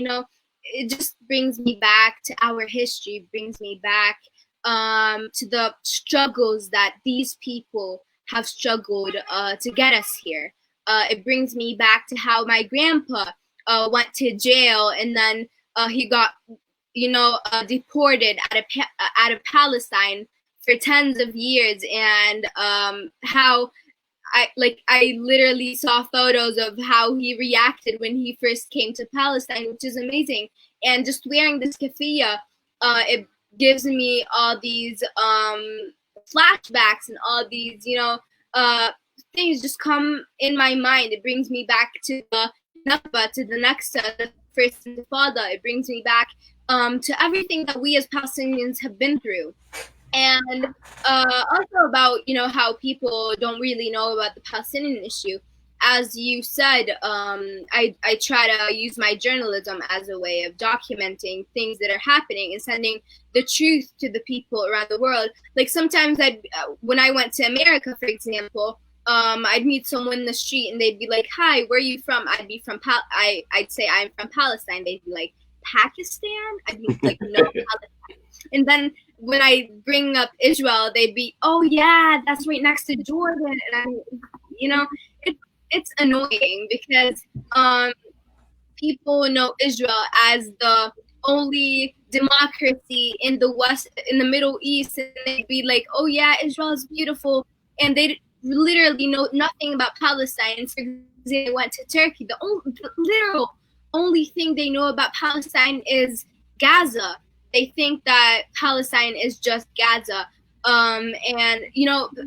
it just brings me back to our history, brings me back to the struggles that these people have struggled to get us here. It brings me back to how my grandpa went to jail, and then he got, deported out of Palestine for tens of years, and how I literally saw photos of how he reacted when he first came to Palestine, which is amazing. And just wearing this keffiyeh, it gives me all these flashbacks, and all these, things just come in my mind. It brings me back to the Nakba, to the Naksa, the first Intifada. It brings me back to everything that we as Palestinians have been through. And also about, how people don't really know about the Palestinian issue. As you said, I try to use my journalism as a way of documenting things that are happening and sending the truth to the people around the world. Like sometimes when I went to America, for example, I'd meet someone in the street and they'd be like, "Hi, where are you from?" I'd be from I'd say I'm from Palestine. They'd be like, "Pakistan?" I'd be like, "No, Palestine." And then when I bring up Israel, they'd be, "Oh yeah, that's right next to Jordan." And it's annoying because people know Israel as the only democracy in the West, in the Middle East, and they'd be like, "Oh yeah, Israel is beautiful," and they literally know nothing about Palestine. For example, they went to Turkey. The literal only thing they know about Palestine is Gaza. They think that Palestine is just Gaza. And,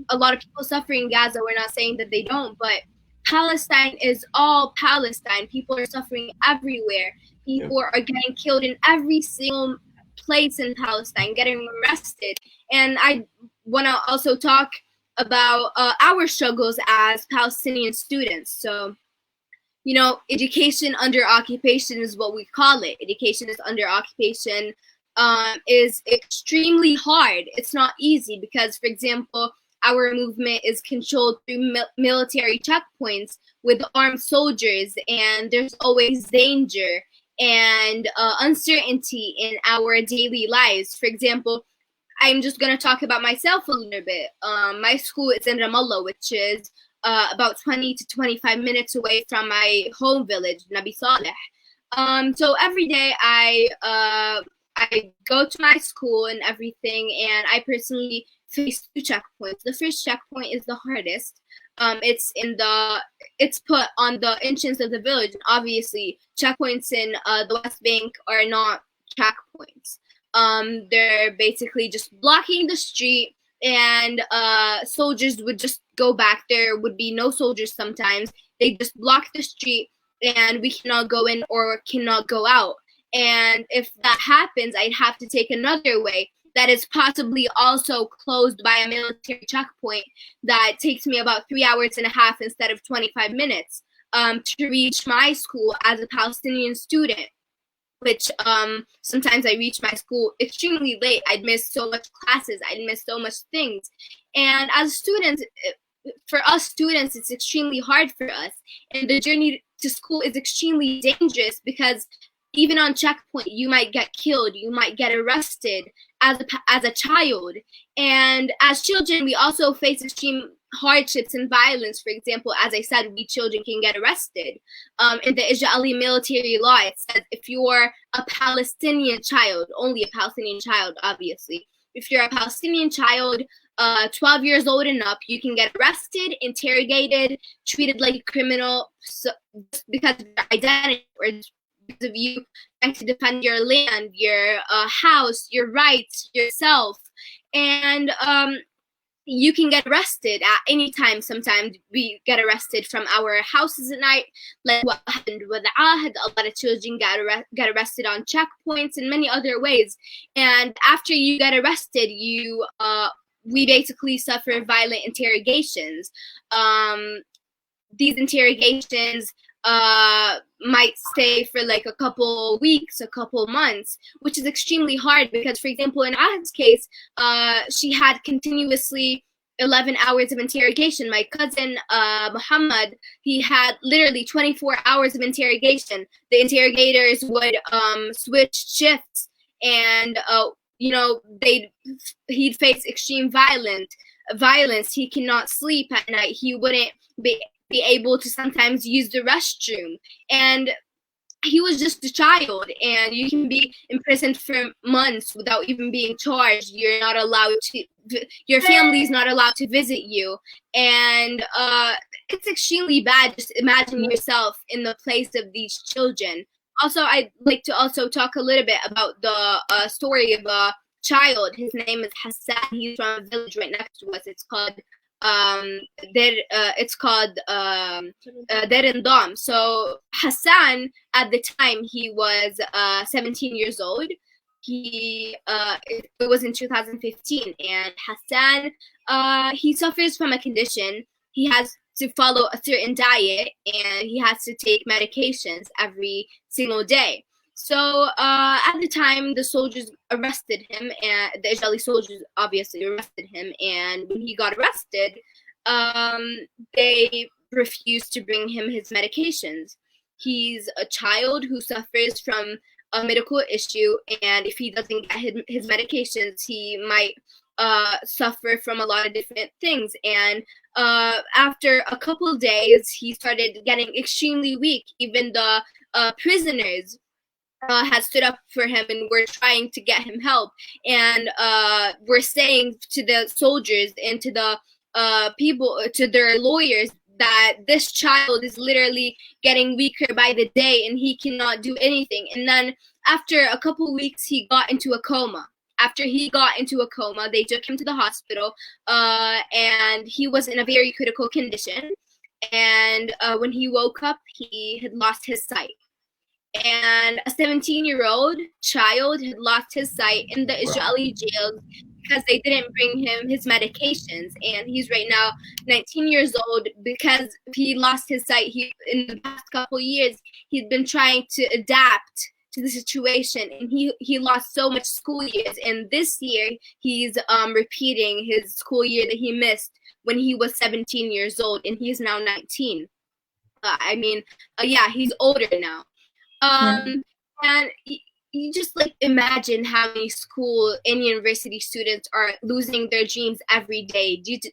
a lot of people suffer in Gaza. We're not saying that they don't, but Palestine is all Palestine. People are suffering everywhere. People are getting killed in every single place in Palestine, getting arrested. And I want to also talk about our struggles as Palestinian students. So, education under occupation is what we call it. Education is under occupation is extremely hard. It's not easy because, for example, our movement is controlled through military checkpoints with armed soldiers, and there's always danger and uncertainty in our daily lives. For example, I'm just going to talk about myself a little bit. My school is in Ramallah, which is about 20 to 25 minutes away from my home village, Nabi Saleh. So every day I go to my school and everything, and I personally face 2 checkpoints. The first checkpoint is the hardest. It's put on the entrance of the village. And obviously, checkpoints in the West Bank are not checkpoints. They're basically just blocking the street, and soldiers would just go back. There would be no soldiers sometimes. They just block the street, and we cannot go in or cannot go out. And if that happens, I'd have to take another way that is possibly also closed by a military checkpoint that takes me about 3 hours and a half instead of 25 minutes to reach my school as a Palestinian student, which sometimes I reach my school extremely late. I'd miss so much classes. I'd miss so much things. And as students, for us students, it's extremely hard for us. And the journey to school is extremely dangerous because even on checkpoint, you might get killed, you might get arrested as a child. And as children, we also face extreme hardships and violence. For example, as I said, we children can get arrested. In the Israeli military law, it says if you're a Palestinian child, only a Palestinian child, obviously, if you're a Palestinian child, 12 years old and up, you can get arrested, interrogated, treated like a criminal because of your identity or because of you trying to defend your land, your house, your rights, yourself. And you can get arrested at any time. Sometimes we get arrested from our houses at night, like what happened with Ahed. A lot of children get arrested on checkpoints and many other ways. And after you get arrested, we basically suffer violent interrogations. These interrogations might stay for like a couple weeks, a couple months, which is extremely hard because, for example, in Ahed's case, she had continuously 11 hours of interrogation. My cousin, Muhammad, he had literally 24 hours of interrogation. The interrogators would switch shifts, and he'd face extreme violence. He cannot sleep at night. He wouldn't be able to sometimes use the restroom, and he was just a child, and you can be imprisoned for months without even being charged. You're not allowed to, your family's not allowed to visit you, and it's extremely bad. Just imagine yourself in the place of these children. Also, I'd like to also talk a little bit about the story of a child. His name is Hassan. He's from a village right next to us. It's called Derendam. So Hassan, at the time, he was 17 years old. It was in 2015, and Hassan, he suffers from a condition. He has to follow a certain diet, and he has to take medications every single day. So at the time, the soldiers arrested him, and the Israeli soldiers obviously arrested him. And when he got arrested, they refused to bring him his medications. He's a child who suffers from a medical issue, and if he doesn't get his medications, he might suffer from a lot of different things. And after a couple of days, he started getting extremely weak. Even the prisoners had stood up for him and were trying to get him help, and were saying to the soldiers and to the people, to their lawyers, that this child is literally getting weaker by the day and he cannot do anything. And then after a couple of weeks, he got into a coma. After he got into a coma, they took him to the hospital, and he was in a very critical condition. And when he woke up, he had lost his sight. And a 17-year-old child had lost his sight in the Israeli jails because they didn't bring him his medications. And he's right now 19 years old because he lost his sight. In the past couple of years, he's been trying to adapt to the situation, and he lost so much school years. And this year, he's repeating his school year that he missed when he was 17 years old, and he's now 19. He's older now. And you just imagine how many school and university students are losing their dreams every day due to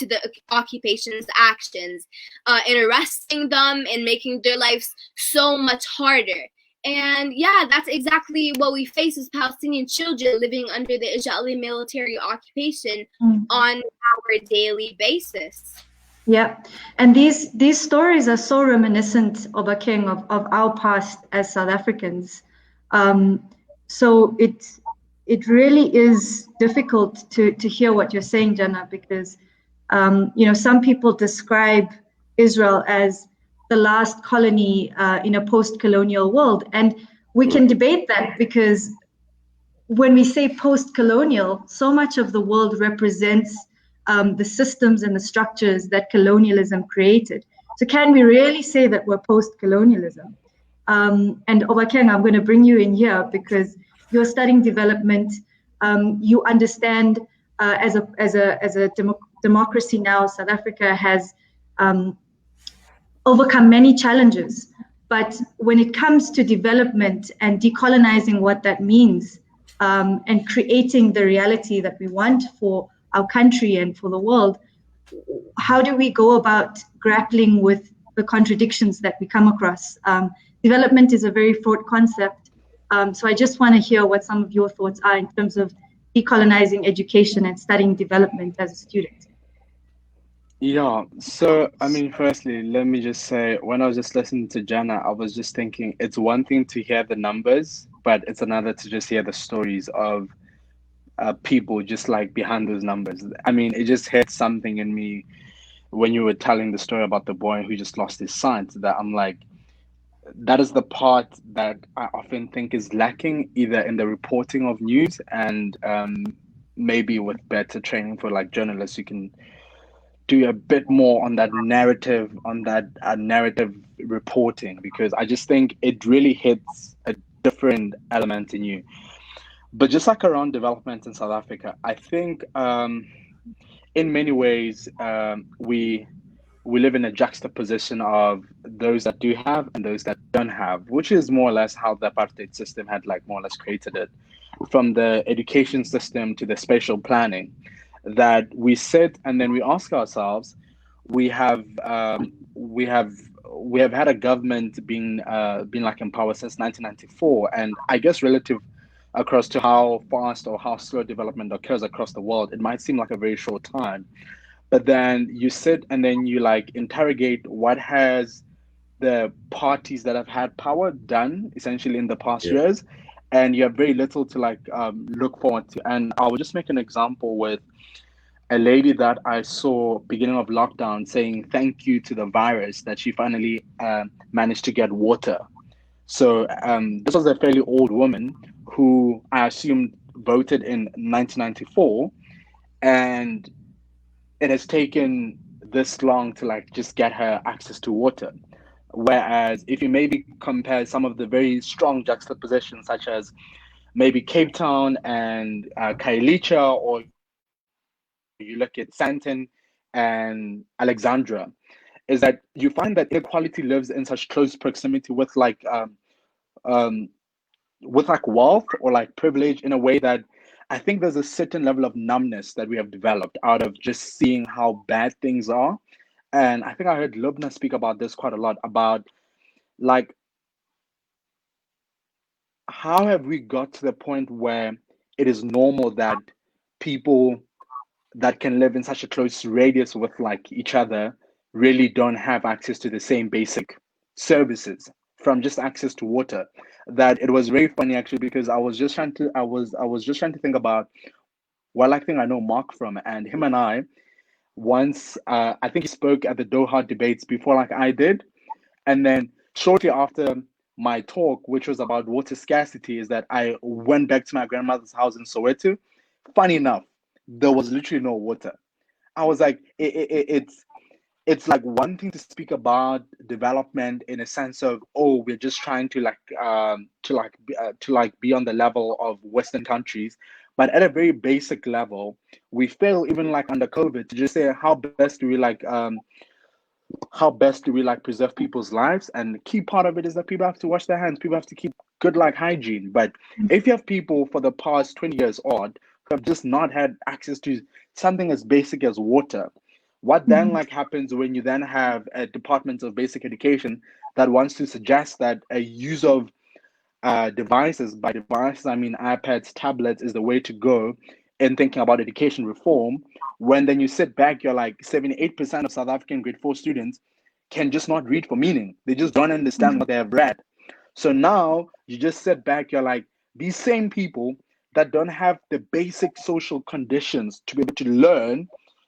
the occupation's actions, and arresting them and making their lives so much harder. And yeah, that's exactly what we face as Palestinian children living under the Israeli military occupation on our daily basis. Yeah, and these stories are so reminiscent, Obakeng, of our past as South Africans. So it really is difficult to hear what you're saying, Janna, because some people describe Israel as the last colony in a post-colonial world, and we can debate that, because when we say post-colonial, so much of the world represents the systems and the structures that colonialism created. So can we really say that we're post-colonialism? And Obakeng, I'm going to bring you in here because you're studying development. You understand as a democracy now, South Africa has overcome many challenges. But when it comes to development and decolonizing what that means, and creating the reality that we want for our country and for the world, how do we go about grappling with the contradictions that we come across? Development is a very fraught concept. So I just want to hear what some of your thoughts are in terms of decolonizing education and studying development as a student. Yeah, so firstly, let me just say, when I was just listening to Janna, I was just thinking it's one thing to hear the numbers, but it's another to just hear the stories of people just behind those numbers. It just hit something in me when you were telling the story about the boy who just lost his sight, that I'm like, that is the part that I often think is lacking, either in the reporting of news and maybe with better training for journalists who can do a bit more on that narrative, narrative reporting, because I just think it really hits a different element in you. But just around development in South Africa, I think in many ways, we live in a juxtaposition of those that do have and those that don't have, which is more or less how the apartheid system had like more or less created it, from the education system to the spatial planning, that we sit and then we ask ourselves, we have we have had a government being like in power since 1994, and I guess relative across to how fast or how slow development occurs across the world, it might seem like a very short time. But then you sit and then you like interrogate what has the parties that have had power done essentially in the past Yeah. years, and you have very little to like look forward to. And I will just make an example with a lady that I saw beginning of lockdown saying thank you to the virus that she finally managed to get water. So this was a fairly old woman who I assumed voted in 1994, and it has taken this long to like just get her access to water. Whereas if you maybe compare some of the very strong juxtapositions, such as maybe Cape Town and Kailicha, or you look at Santon and Alexandra, is that you find that inequality lives in such close proximity um, with like wealth or like privilege, in a way that I think there's a certain level of numbness that we have developed out of just seeing how bad things are. And I think I heard Loubna speak about this quite a lot, about like how have we got to the point where it is normal that people that can live in such a close radius with like each other really don't have access to the same basic services, from just access to water. That it was very funny actually, because I was just trying to think about, well, I think I know Mark from, and him and I once I think he spoke at the Doha debates before like I did, and then shortly after my talk, which was about water scarcity, is that I went back to my grandmother's house in Soweto. Funny enough, there was literally no water. I was like, it's like one thing to speak about development in a sense of, oh, we're just trying to like to like be on the level of Western countries, but at a very basic level, we fail even like under COVID to just say how best do we like preserve people's lives. And the key part of it is that people have to wash their hands, people have to keep good like hygiene. But if you have people for the past 20 years odd who have just not had access to something as basic as water, what then like happens when you then have a department of basic education that wants to suggest that a use of devices, by devices I mean iPads, tablets, is the way to go in thinking about education reform, when then you sit back, you're like 78% of South African grade 4 students can just not read for meaning. They just don't understand what they have read. So now you just sit back, you're like, these same people that don't have the basic social conditions to be able to learn,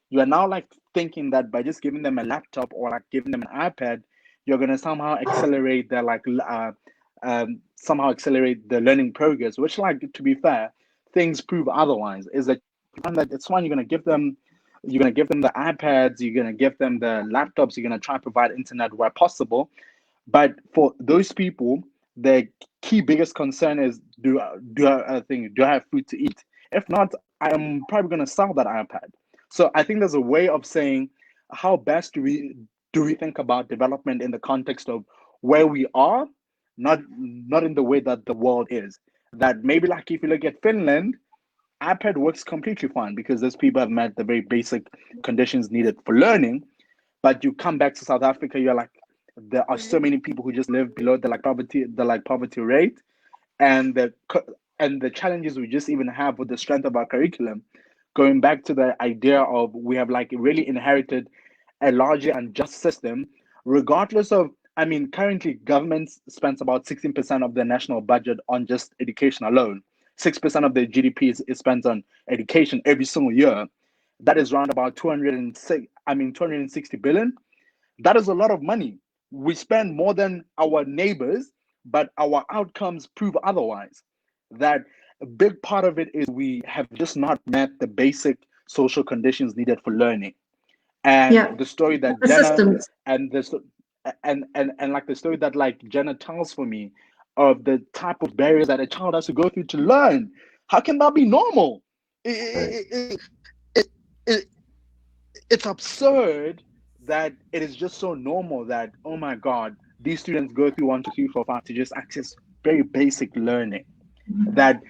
you are now like thinking that by just giving them a laptop or like giving them an iPad, you're going to somehow accelerate their like somehow accelerate the learning progress, which, like, to be fair, things prove otherwise. Is that you find that it's fine, you're going to give them the iPads, you're going to give them the laptops, you're going to try and provide internet where possible. But for those people, the key biggest concern is, do I have food to eat? If not, I am probably going to sell that iPad. So I think there's a way of saying, how best do we think about development in the context of where we are, not in the way that the world is. That maybe, like, if you look at Finland, iPad works completely fine because those people have met the very basic conditions needed for learning. But you come back to South Africa, you're like, there are so many people who just live below the poverty rate, and the challenges we just even have with the strength of our curriculum. Going back to the idea of, we have like really inherited a largely unjust system, regardless of, I mean, currently governments spends about 16% of their national budget on just education alone. 6% of their GDP is spent on education every single year. That is around about 260 billion. That is a lot of money. We spend more than our neighbors, but our outcomes prove otherwise. That a big part of it is we have just not met the basic social conditions needed for learning. And the story that Janna and like the story that like Janna tells for me of the type of barriers that a child has to go through to learn. How can that be normal? it's absurd that it is just so normal that, oh my God, these students go through 1, 2, 3, 4, 5 to just access very basic learning. That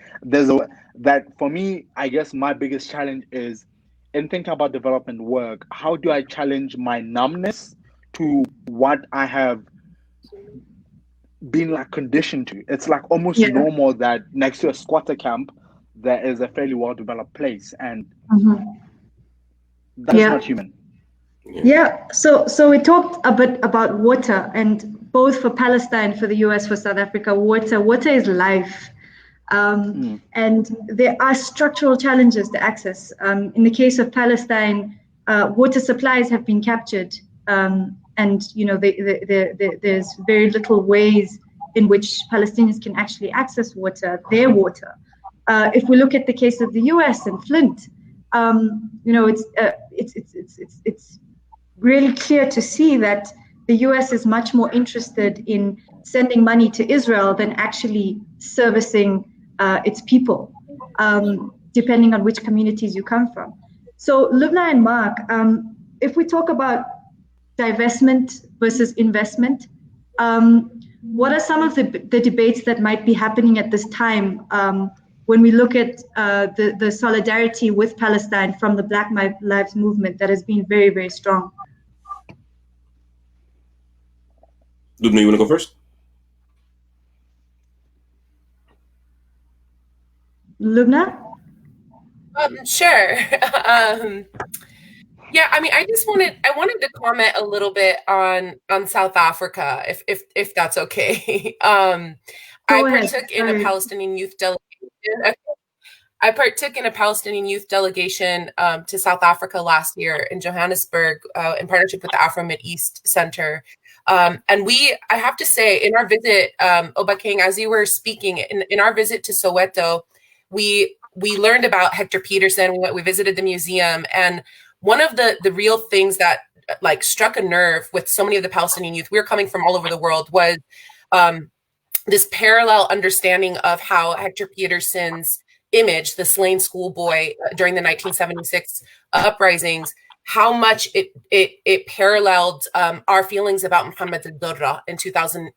for me, I guess my biggest challenge is in thinking about development work, how do I challenge my numbness to what I have been like conditioned to? It's like almost normal that next to a squatter camp there is a fairly well-developed place, and that's not human. So we talked a bit about water, and both for Palestine, for the US, for South Africa, water is life. And there are structural challenges to access. In the case of Palestine, water supplies have been captured, and there's very little ways in which Palestinians can actually access water, their water. If we look at the case of the US and Flint, it's really clear to see that the US is much more interested in sending money to Israel than actually servicing its people, depending on which communities you come from. So Loubna and Marc, if we talk about divestment versus investment, what are some of the debates that might be happening at this time when we look at the solidarity with Palestine from the Black Lives Movement that has been very, very strong? Loubna, you want to go first? Loubna? Sure. Yeah, I mean, I wanted to comment a little bit on South Africa, if that's okay. I partook in a Palestinian youth delegation. I partook in a Palestinian youth delegation to South Africa last year in Johannesburg in partnership with the Afro-Mid-East Center. And I have to say, in our visit, Obakeng, as you were speaking, in our visit to Soweto, we learned about Hector Peterson. We visited the museum, and one of the real things that like struck a nerve with so many of the Palestinian youth, we were coming from all over the world, was this parallel understanding of how Hector Peterson's image, the slain schoolboy during the 1976 uprisings, how much it paralleled our feelings about Mohammed al-Durra in 2000,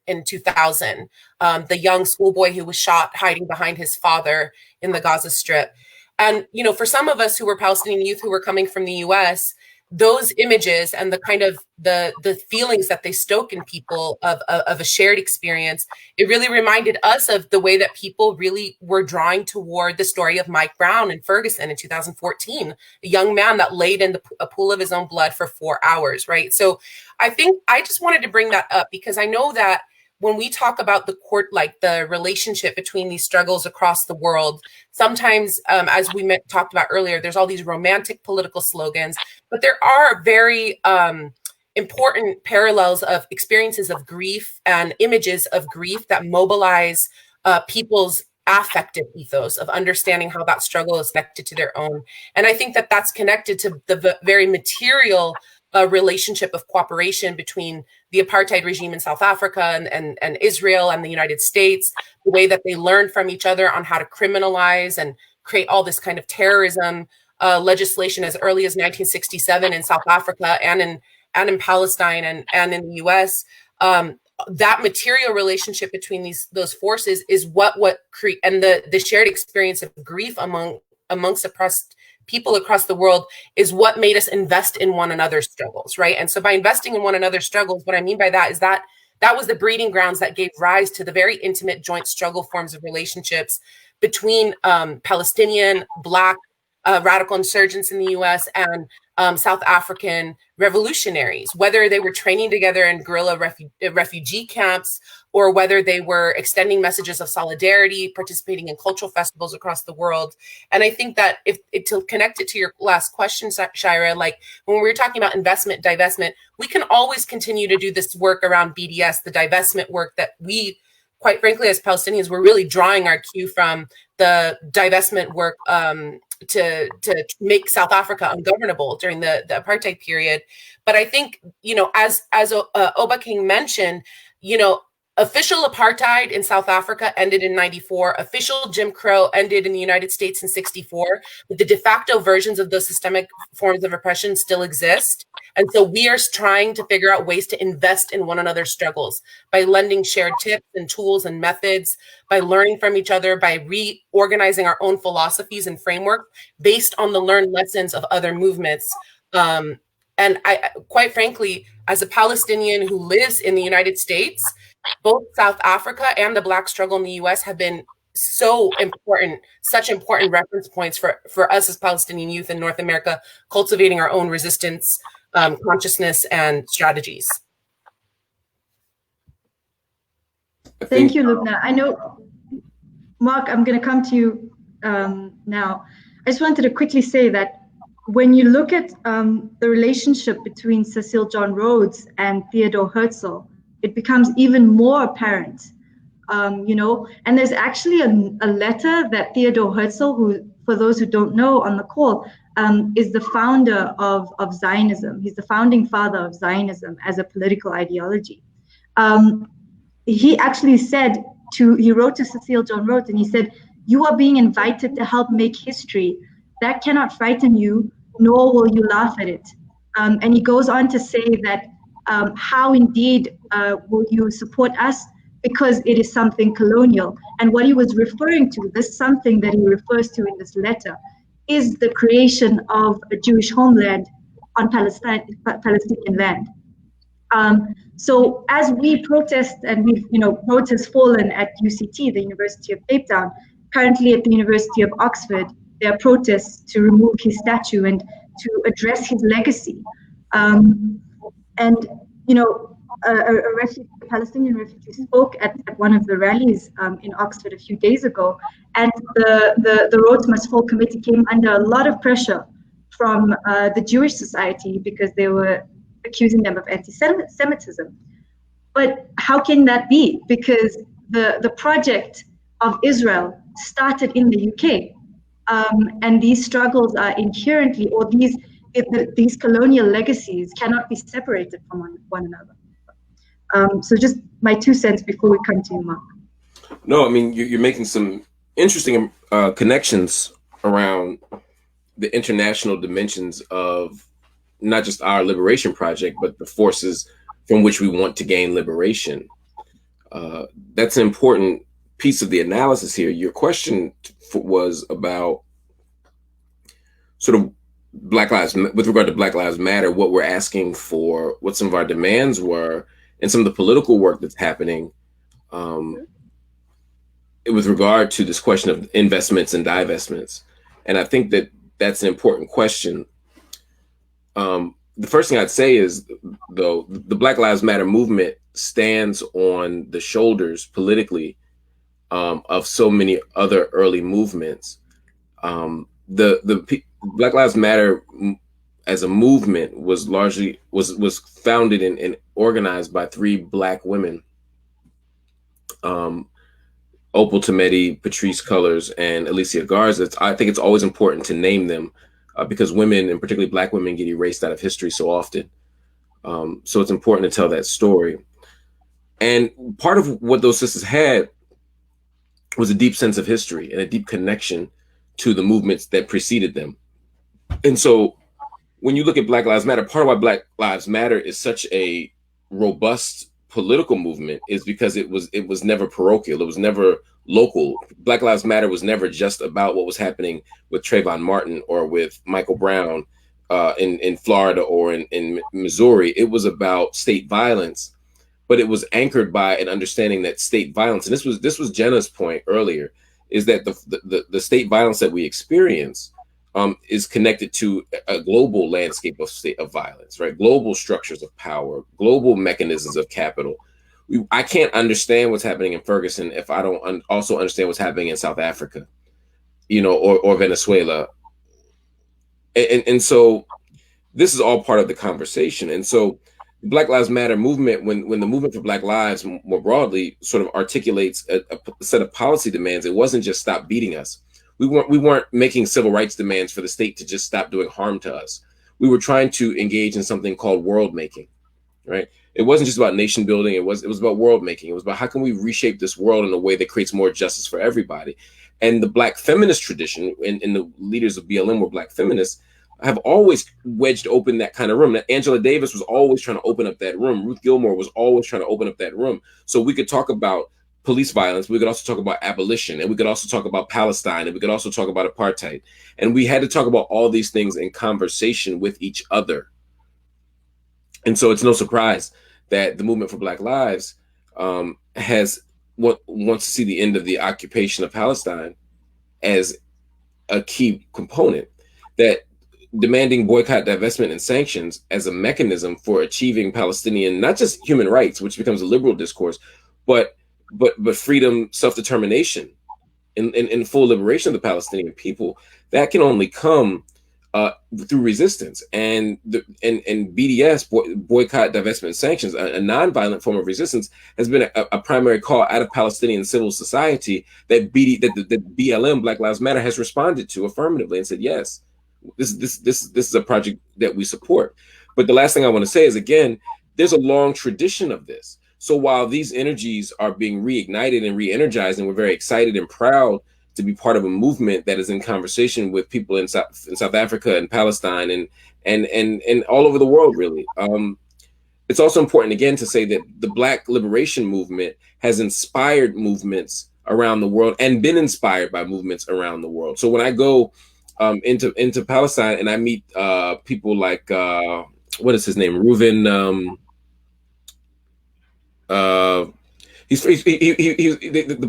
the young schoolboy who was shot hiding behind his father in the Gaza Strip. And, for some of us who were Palestinian youth who were coming from the US, those images and the kind of the feelings that they stoke in people of a shared experience, it really reminded us of the way that people really were drawing toward the story of Mike Brown in Ferguson in 2014, a young man that laid in a pool of his own blood for 4 hours, right? So I think I just wanted to bring that up because I know that when we talk about the relationship between these struggles across the world, sometimes, as we talked about earlier, there's all these romantic political slogans, but there are very important parallels of experiences of grief and images of grief that mobilize people's affective ethos of understanding how that struggle is connected to their own. And I think that that's connected to the very material relationship of cooperation between the apartheid regime in South Africa and Israel and the United States, the way that they learned from each other on how to criminalize and create all this kind of terrorism legislation as early as 1967 in South Africa and in Palestine and in the US. That material relationship between those forces is what create, and the shared experience of grief amongst oppressed people across the world is what made us invest in one another's struggles, right? And so by investing in one another's struggles, what I mean by that is that was the breeding grounds that gave rise to the very intimate joint struggle forms of relationships between Palestinian, Black radical insurgents in the US and South African revolutionaries, whether they were training together in guerrilla refugee camps or whether they were extending messages of solidarity, participating in cultural festivals across the world. And I think that to connect it to your last question, Shaeera, like when we were talking about investment, divestment, we can always continue to do this work around BDS, the divestment work that we, quite frankly, as Palestinians, we're really drawing our cue from the divestment work to make South Africa ungovernable during the apartheid period. But I think, as Obakeng mentioned, Official apartheid in South Africa ended in 94. Official Jim Crow ended in the United States in 64. But the de facto versions of those systemic forms of oppression still exist. And so we are trying to figure out ways to invest in one another's struggles by lending shared tips and tools and methods, by learning from each other, by reorganizing our own philosophies and framework based on the learned lessons of other movements. And I, quite frankly, as a Palestinian who lives in the United States, both South Africa and the Black struggle in the US have been so important, such important reference points for us as Palestinian youth in North America, cultivating our own resistance, consciousness, and strategies. Thank you, Loubna. I know, Marc, I'm going to come to you now. I just wanted to quickly say that when you look at the relationship between Cecile John Rhodes and Theodore Herzl, it becomes even more apparent, you know, and there's actually a letter that Theodore Herzl, who, for those who don't know on the call, is the founder of Zionism. He's the founding father of Zionism as a political ideology. He actually said he wrote to Cecile John Rhodes and he said, "You are being invited to help make history. That cannot frighten you, nor will you laugh at it." And he goes on to say that how indeed will you support us, because it is something colonial. And what he was referring to, this something that he refers to in this letter, is the creation of a Jewish homeland on Palestinian land. So as we protest, and we've, you know, roads has fallen at UCT, the University of Cape Town. Currently at the University of Oxford, there are protests to remove his statue and to address his legacy. And, you know, a Palestinian refugee spoke at one of the rallies in Oxford a few days ago, and the Rhodes Must Fall committee came under a lot of pressure from the Jewish society because they were accusing them of anti-Semitism. But how can that be? Because the project of Israel started in the UK, and these struggles are inherently, or these colonial legacies cannot be separated from one another. So just my 2 cents before we come to you, Marc. No, I mean, you're making some interesting connections around the international dimensions of not just our liberation project, but the forces from which we want to gain liberation. That's an important piece of the analysis here. Your question was about sort of Black Lives, with regard to Black Lives Matter, what we're asking for, what some of our demands were, and some of the political work that's happening with regard to this question of investments and divestments. And I think that that's an important question. The first thing I'd say is, though, the Black Lives Matter movement stands on the shoulders politically of so many other early movements. The Black Lives Matter as a movement was largely was founded and organized by 3 Black women, Opal Tometi, Patrisse Cullors, and Alicia Garza. I think it's always important to name them because women, and particularly Black women, get erased out of history so often. So it's important to tell that story. And part of what those sisters had was a deep sense of history and a deep connection to the movements that preceded them. And so when you look at Black Lives Matter, part of why Black Lives Matter is such a robust political movement is because it was never parochial. It was never local. Black Lives Matter was never just about what was happening with Trayvon Martin or with Michael Brown in Florida or in Missouri. It was about state violence, but it was anchored by an understanding that state violence, and this was Janna's point earlier, is that the state violence that we experience is connected to a global landscape of violence, right? Global structures of power, global mechanisms of capital. I can't understand what's happening in Ferguson if I don't also understand what's happening in South Africa, you know, or Venezuela. And so this is all part of the conversation. And so Black Lives Matter movement, when the movement for Black Lives more broadly sort of articulates a set of policy demands, it wasn't just stop beating us. We weren't making civil rights demands for the state to just stop doing harm to us. We were trying to engage in something called world making, right? It wasn't just about nation building. It was about world making. It was about how can we reshape this world in a way that creates more justice for everybody. And the Black feminist tradition, and the leaders of BLM were Black feminists, have always wedged open that kind of room. Angela Davis was always trying to open up that room. Ruth Gilmore was always trying to open up that room. So we could talk about police violence. We could also talk about abolition, and we could also talk about Palestine, and we could also talk about apartheid. And we had to talk about all these things in conversation with each other. And so it's no surprise that the movement for Black Lives has wants to see the end of the occupation of Palestine as a key component, that demanding boycott, divestment, and sanctions as a mechanism for achieving Palestinian, not just human rights, which becomes a liberal discourse, but freedom, self-determination, in full liberation of the Palestinian people, that can only come through resistance. And BDS, boycott, divestment, and sanctions, a non-violent form of resistance, has been a primary call out of Palestinian civil society that BLM, Black Lives Matter, has responded to affirmatively and said, yes, this is a project that we support. But the last thing I want to say is, again, there's a long tradition of this. So while these energies are being reignited and re-energized, and we're very excited and proud to be part of a movement that is in conversation with people in South Africa and Palestine and all over the world, really. It's also important, again, to say that the Black liberation movement has inspired movements around the world and been inspired by movements around the world. So when I go into Palestine and I meet people like, what is his name? Reuven. He's the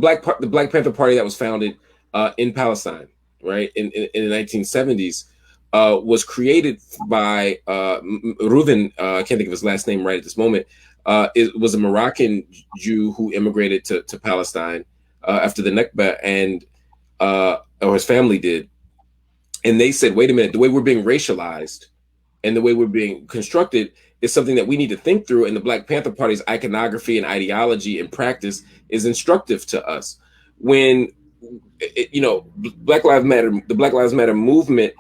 Black Panther Party that was founded in Palestine, right, in the 1970s, was created by Reuven. I can't think of his last name right at this moment. It was a Moroccan Jew who immigrated to Palestine after the Nakba, and or his family did. And they said, wait a minute, the way we're being racialized and the way we're being constructed is something that we need to think through. And the Black Panther Party's iconography and ideology and practice is instructive to us. When, Black Lives Matter, the Black Lives Matter movement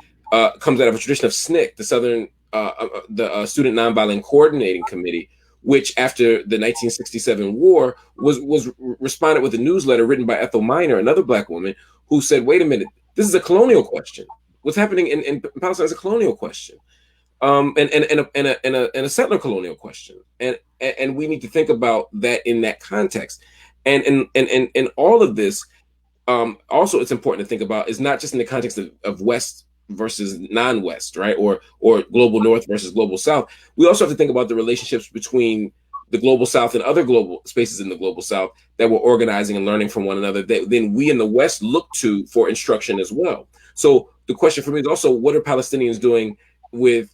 comes out of a tradition of SNCC, the Southern, the Student Nonviolent Coordinating Committee, which after the 1967 war was responded with a newsletter written by Ethel Minor, another Black woman, who said, wait a minute, this is a colonial question. What's happening in Palestine is a colonial question, and a settler colonial question, and we need to think about that in that context, and all of this. Also, it's important to think about is not just in the context of West versus non-West, right, or global North versus global South. We also have to think about the relationships between the global South and other global spaces in the global South that we're organizing and learning from one another, that then we in the West look to for instruction as well. So the question for me is also, what are Palestinians doing with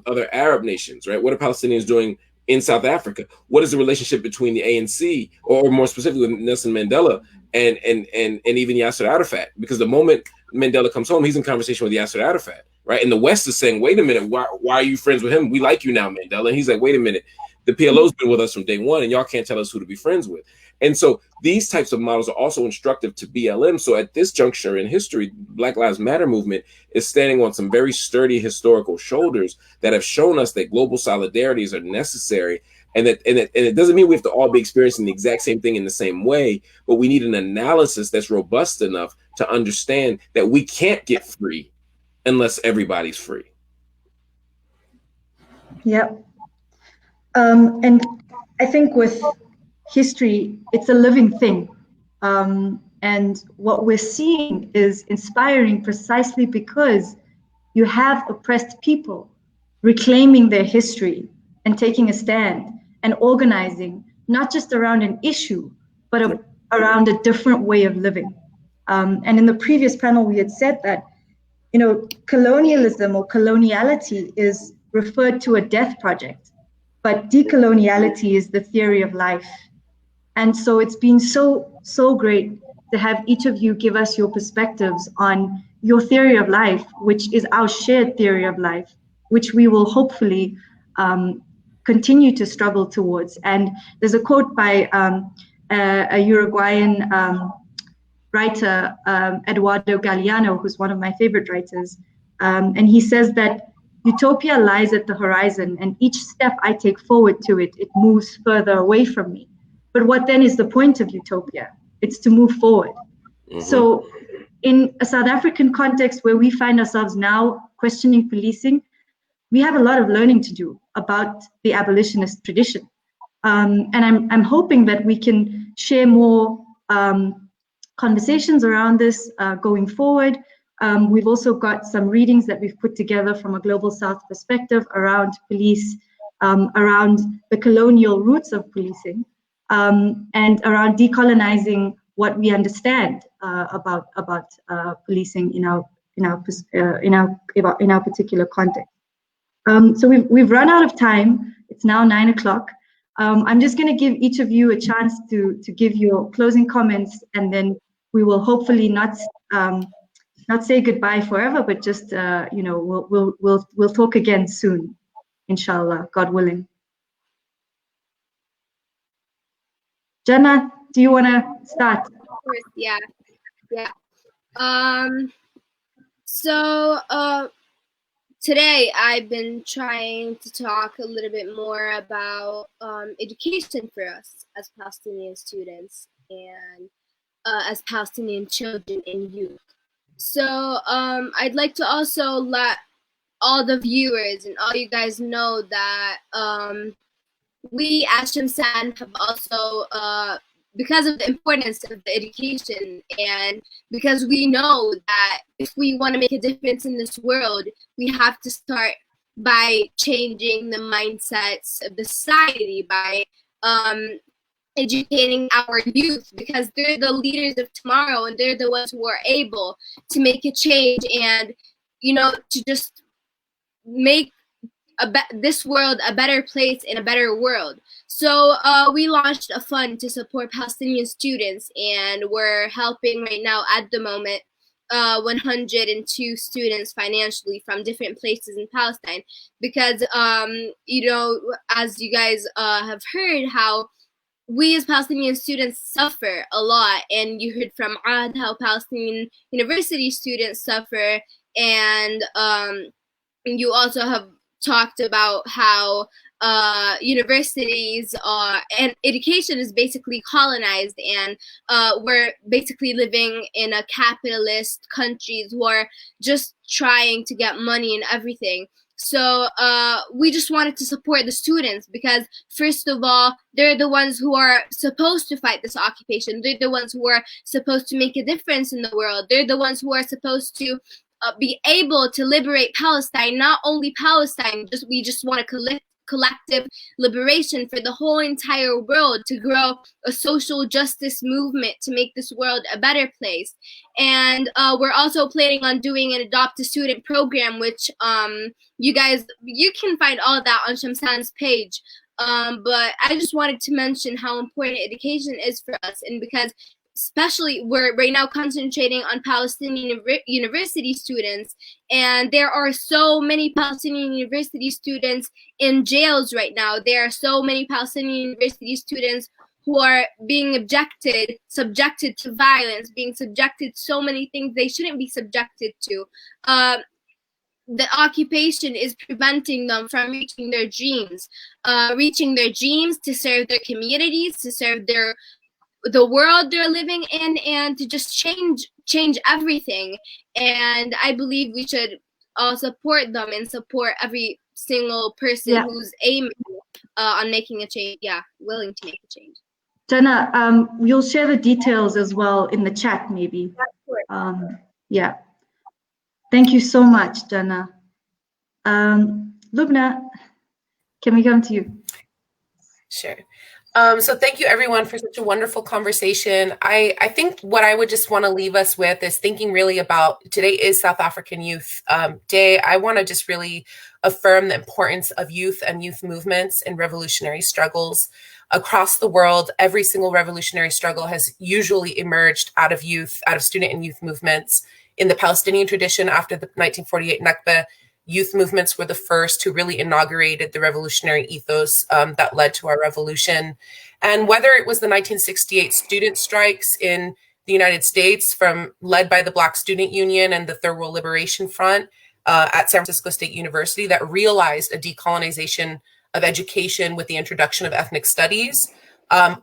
other Arab nations, right? What are Palestinians doing in South Africa? What is the relationship between the ANC, or more specifically with Nelson Mandela and even Yasser Arafat? Because the moment Mandela comes home, he's in conversation with Yasser Arafat, right? And the West is saying, wait a minute, why are you friends with him? We like you now, Mandela. And he's like, wait a minute, the PLO's been with us from day one, and y'all can't tell us who to be friends with. And so these types of models are also instructive to BLM. So at this juncture in history, Black Lives Matter movement is standing on some very sturdy historical shoulders that have shown us that global solidarities are necessary. And it doesn't mean we have to all be experiencing the exact same thing in the same way, but we need an analysis that's robust enough to understand that we can't get free unless everybody's free. Yep. And I think with history, it's a living thing. And what we're seeing is inspiring precisely because you have oppressed people reclaiming their history and taking a stand and organizing, not just around an issue, but around a different way of living. And in the previous panel, we had said that, colonialism or coloniality is referred to a death project, but decoloniality is the theory of life. And so it's been so great to have each of you give us your perspectives on your theory of life, which is our shared theory of life, which we will hopefully continue to struggle towards. And there's a quote by a Uruguayan writer, Eduardo Galeano, who's one of my favorite writers. And he says that utopia lies at the horizon, and each step I take forward to it, it moves further away from me. But what then is the point of utopia? It's to move forward. So in a South African context where we find ourselves now questioning policing, we have a lot of learning to do about the abolitionist tradition. And I'm hoping that we can share more conversations around this going forward. We've also got some readings that we've put together from a Global South perspective around police, around the colonial roots of policing, and around decolonizing what we understand about policing in our particular context. So we've run out of time. It's now 9 o'clock. I'm just going to give each of you a chance to give your closing comments, and then we will hopefully not say goodbye forever, but just we'll talk again soon, inshallah, God willing. Janna, do you want to start? Of course, yeah. So today I've been trying to talk a little bit more about education for us as Palestinian students and as Palestinian children and youth. So I'd like to also let all the viewers and all you guys know that we as Shamsan have also, because of the importance of the education and because we know that if we want to make a difference in this world, we have to start by changing the mindsets of the society, by educating our youth, because they're the leaders of tomorrow and they're the ones who are able to make a change and, to just make this world a better place and a better world. So we launched a fund to support Palestinian students, and we're helping right now at the moment 102 students financially from different places in Palestine, because as you guys have heard, how we as Palestinian students suffer a lot, and you heard from Ahed how Palestinian university students suffer, and you also have talked about how universities and education is basically colonized, and we're basically living in a capitalist countries who are just trying to get money and everything. So we just wanted to support the students because, first of all, they're the ones who are supposed to fight this occupation. They're the ones who are supposed to make a difference in the world. They're the ones who are supposed to be able to liberate Palestine, not only Palestine, we just want a collective liberation for the whole entire world, to grow a social justice movement to make this world a better place. And we're also planning on doing an adopt a student program, which you can find all of that on Shamsan's page. But I just wanted to mention how important education is for us, and because especially we're right now concentrating on Palestinian university students, and there are so many Palestinian university students in jails right now. There are so many Palestinian university students who are being subjected to violence, being subjected to so many things they shouldn't be subjected to. The occupation is preventing them from reaching their dreams to serve their communities, to serve the world they're living in, and to just change everything. And I believe we should all support them and support every single person who's aiming on making a change, willing to make a change. Janna, you'll share the details as well in the chat, maybe. Yeah. Thank you so much, Janna. Loubna, can we come to you? Sure. So thank you everyone for such a wonderful conversation. I think what I would just want to leave us with is thinking really about, today is South African Youth Day. I want to just really affirm the importance of youth and youth movements and revolutionary struggles across the world. Every single revolutionary struggle has usually emerged out of student and youth movements. In the Palestinian tradition, after the 1948 Nakba, youth movements were the first who really inaugurated the revolutionary ethos that led to our revolution. And whether it was the 1968 student strikes in the United States led by the Black Student Union and the Third World Liberation Front, at San Francisco State University that realized a decolonization of education with the introduction of ethnic studies,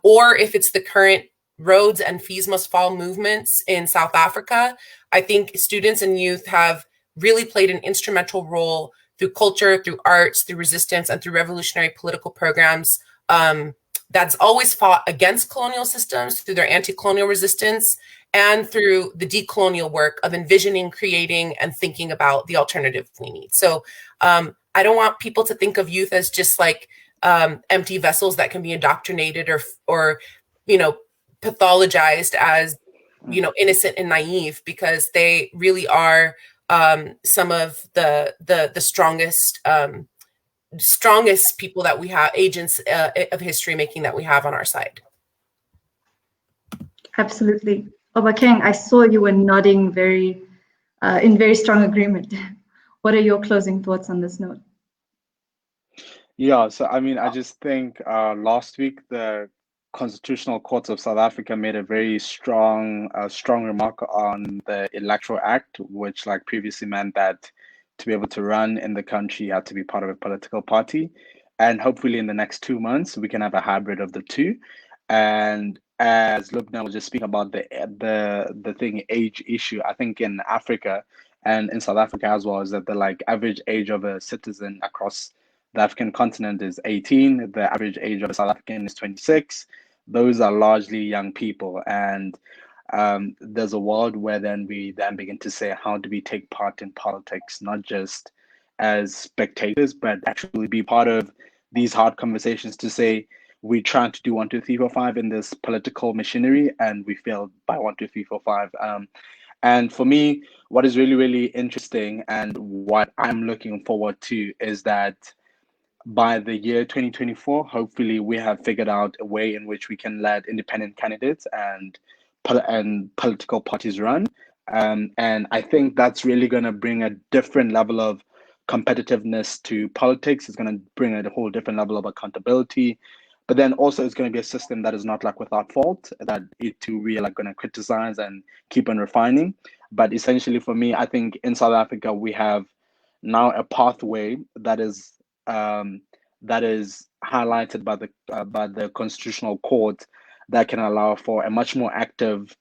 or if it's the current Rhodes and Fees Must Fall movements in South Africa. I think students and youth have really played an instrumental role through culture, through arts, through resistance, and through revolutionary political programs that's always fought against colonial systems, through their anti-colonial resistance, and through the decolonial work of envisioning, creating, and thinking about the alternative we need. So I don't want people to think of youth as just like empty vessels that can be indoctrinated or pathologized as innocent and naive, because they really are some of the strongest people that we have, agents of history making that we have on our side. Absolutely. Obakeng, I saw you were nodding in very strong agreement. What are your closing thoughts on this note? Yeah, so I mean, I just think last week the Constitutional Court of South Africa made a very strong remark on the Electoral Act, which like previously meant that to be able to run in the country, you had to be part of a political party. And hopefully in the next 2 months, we can have a hybrid of the two. And as Loubna was just speaking about the age issue, I think in Africa and in South Africa as well, is that the like average age of a citizen across the African continent is 18. The average age of a South African is 26. Those are largely young people. And there's a world where then we begin to say, how do we take part in politics, not just as spectators, but actually be part of these hard conversations to say, we tried to do 1, 2, 3, 4, 5 in this political machinery, and we failed by 1, 2, 3, 4, 5. And for me, what is really, really interesting and what I'm looking forward to is that by the year 2024, hopefully we have figured out a way in which we can let independent candidates and political parties run. And I think that's really going to bring a different level of competitiveness to politics. It's going to bring a whole different level of accountability. But then also it's going to be a system that is not like without fault, that it too we are like going to criticize and keep on refining. But essentially for me, I think in South Africa, we have now a pathway that is highlighted by the Constitutional Court that can allow for a much more active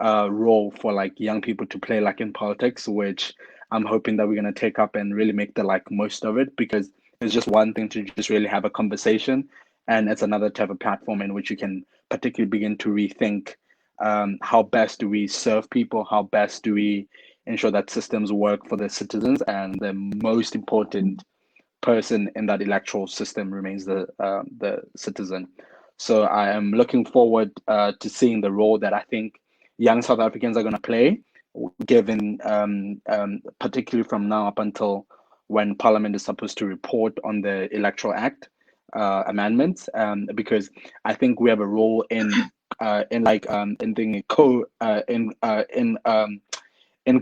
role for like young people to play like in politics, which I'm hoping that we're going to take up and really make the like most of it, because it's just one thing to just really have a conversation, and it's another type of platform in which you can particularly begin to rethink how best do we serve people, how best do we ensure that systems work for the citizens, and the most important person in that electoral system remains the citizen. So I am looking forward to seeing the role that I think young South Africans are going to play, given particularly from now up until when Parliament is supposed to report on the Electoral Act amendments, because I think we have a role in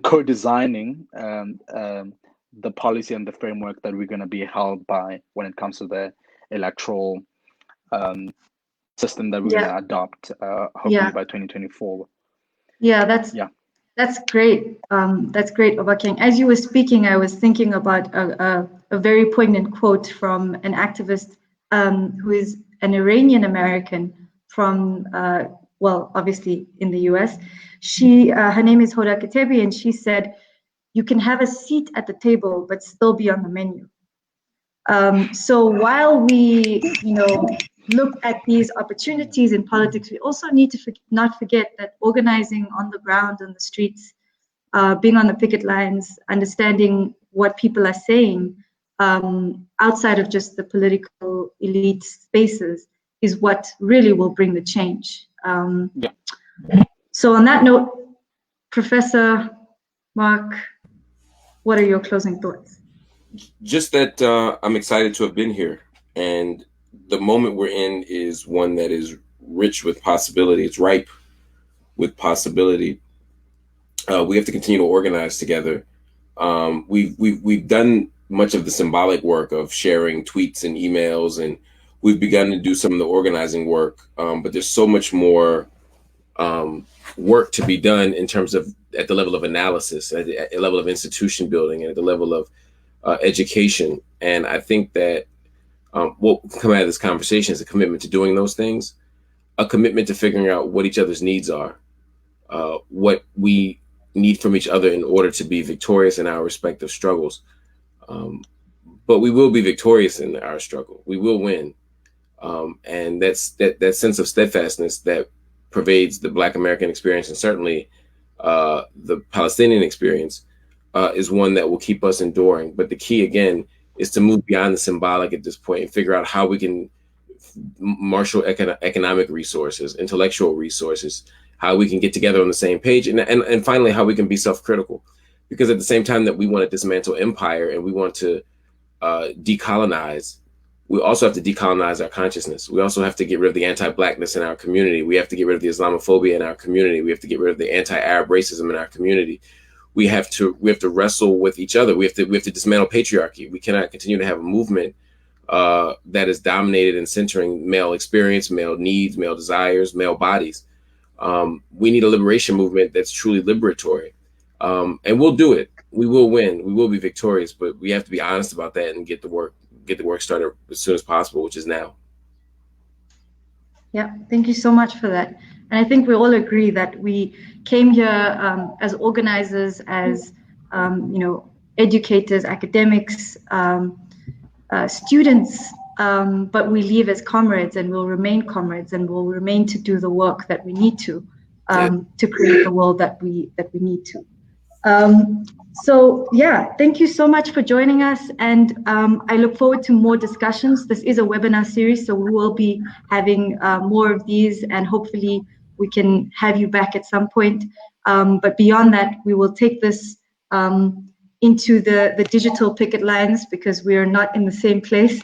co-designing the policy and the framework that we're going to be held by when it comes to the electoral system that we're going to adopt, hopefully by 2024. That's great. That's great, Obakeng. As you were speaking, I was thinking about a very poignant quote from an activist who is an Iranian American from, obviously in the US. Her name is Hoda Katebi, and she said, "You can have a seat at the table, but still be on the menu." So while we, look at these opportunities in politics, we also need to not forget that organizing on the ground, on the streets, being on the picket lines, understanding what people are saying outside of just the political elite spaces is what really will bring the change. So on that note, Professor Marc, what are your closing thoughts? Just that I'm excited to have been here, and the moment we're in is one that is rich with possibility. It's ripe with possibility. We have to continue to organize together. We've done much of the symbolic work of sharing tweets and emails, and we've begun to do some of the organizing work. But there's so much more work to be done in terms of at the level of analysis, at the level of institution building, and at the level of education. And I think that what will come out of this conversation is a commitment to doing those things, a commitment to figuring out what each other's needs are, what we need from each other in order to be victorious in our respective struggles. But we will be victorious in our struggle. We will win. And that's that sense of steadfastness that pervades the Black American experience, and certainly the Palestinian experience, is one that will keep us enduring. But the key, again, is to move beyond the symbolic at this point and figure out how we can marshal economic resources, intellectual resources, how we can get together on the same page, and finally, how we can be self-critical. Because at the same time that we want to dismantle empire and we want to decolonize, we also have to decolonize our consciousness. We also have to get rid of the anti-Blackness in our community. We have to get rid of the Islamophobia in our community. We have to get rid of the anti-Arab racism in our community. We have to wrestle with each other. We have to dismantle patriarchy. We cannot continue to have a movement that is dominated and centering male experience, male needs, male desires, male bodies. We need a liberation movement that's truly liberatory. And we'll do it. We will win. We will be victorious, but we have to be honest about that and get the work started as soon as possible, which is now. Yeah, thank you so much for that. And I think we all agree that we came here as organizers, as educators, academics, students, but we leave as comrades, and we'll remain comrades, and we'll remain to do the work that we need to create the world that we need to. So yeah, thank you so much for joining us, and I look forward to more discussions. This is a webinar series, so we will be having more of these, and hopefully we can have you back at some point. But beyond that, we will take this into the digital picket lines, because we are not in the same place,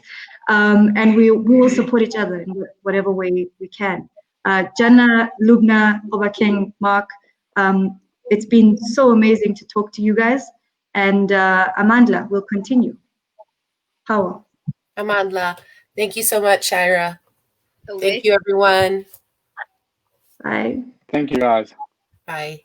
and we will support each other in whatever way we can. Janna, Loubna, Obakeng, Marc, it's been so amazing to talk to you guys, and Amandla will continue. Power. Amandla, thank you so much, Shaeera. Thank you, everyone. Bye. Thank you, guys. Bye.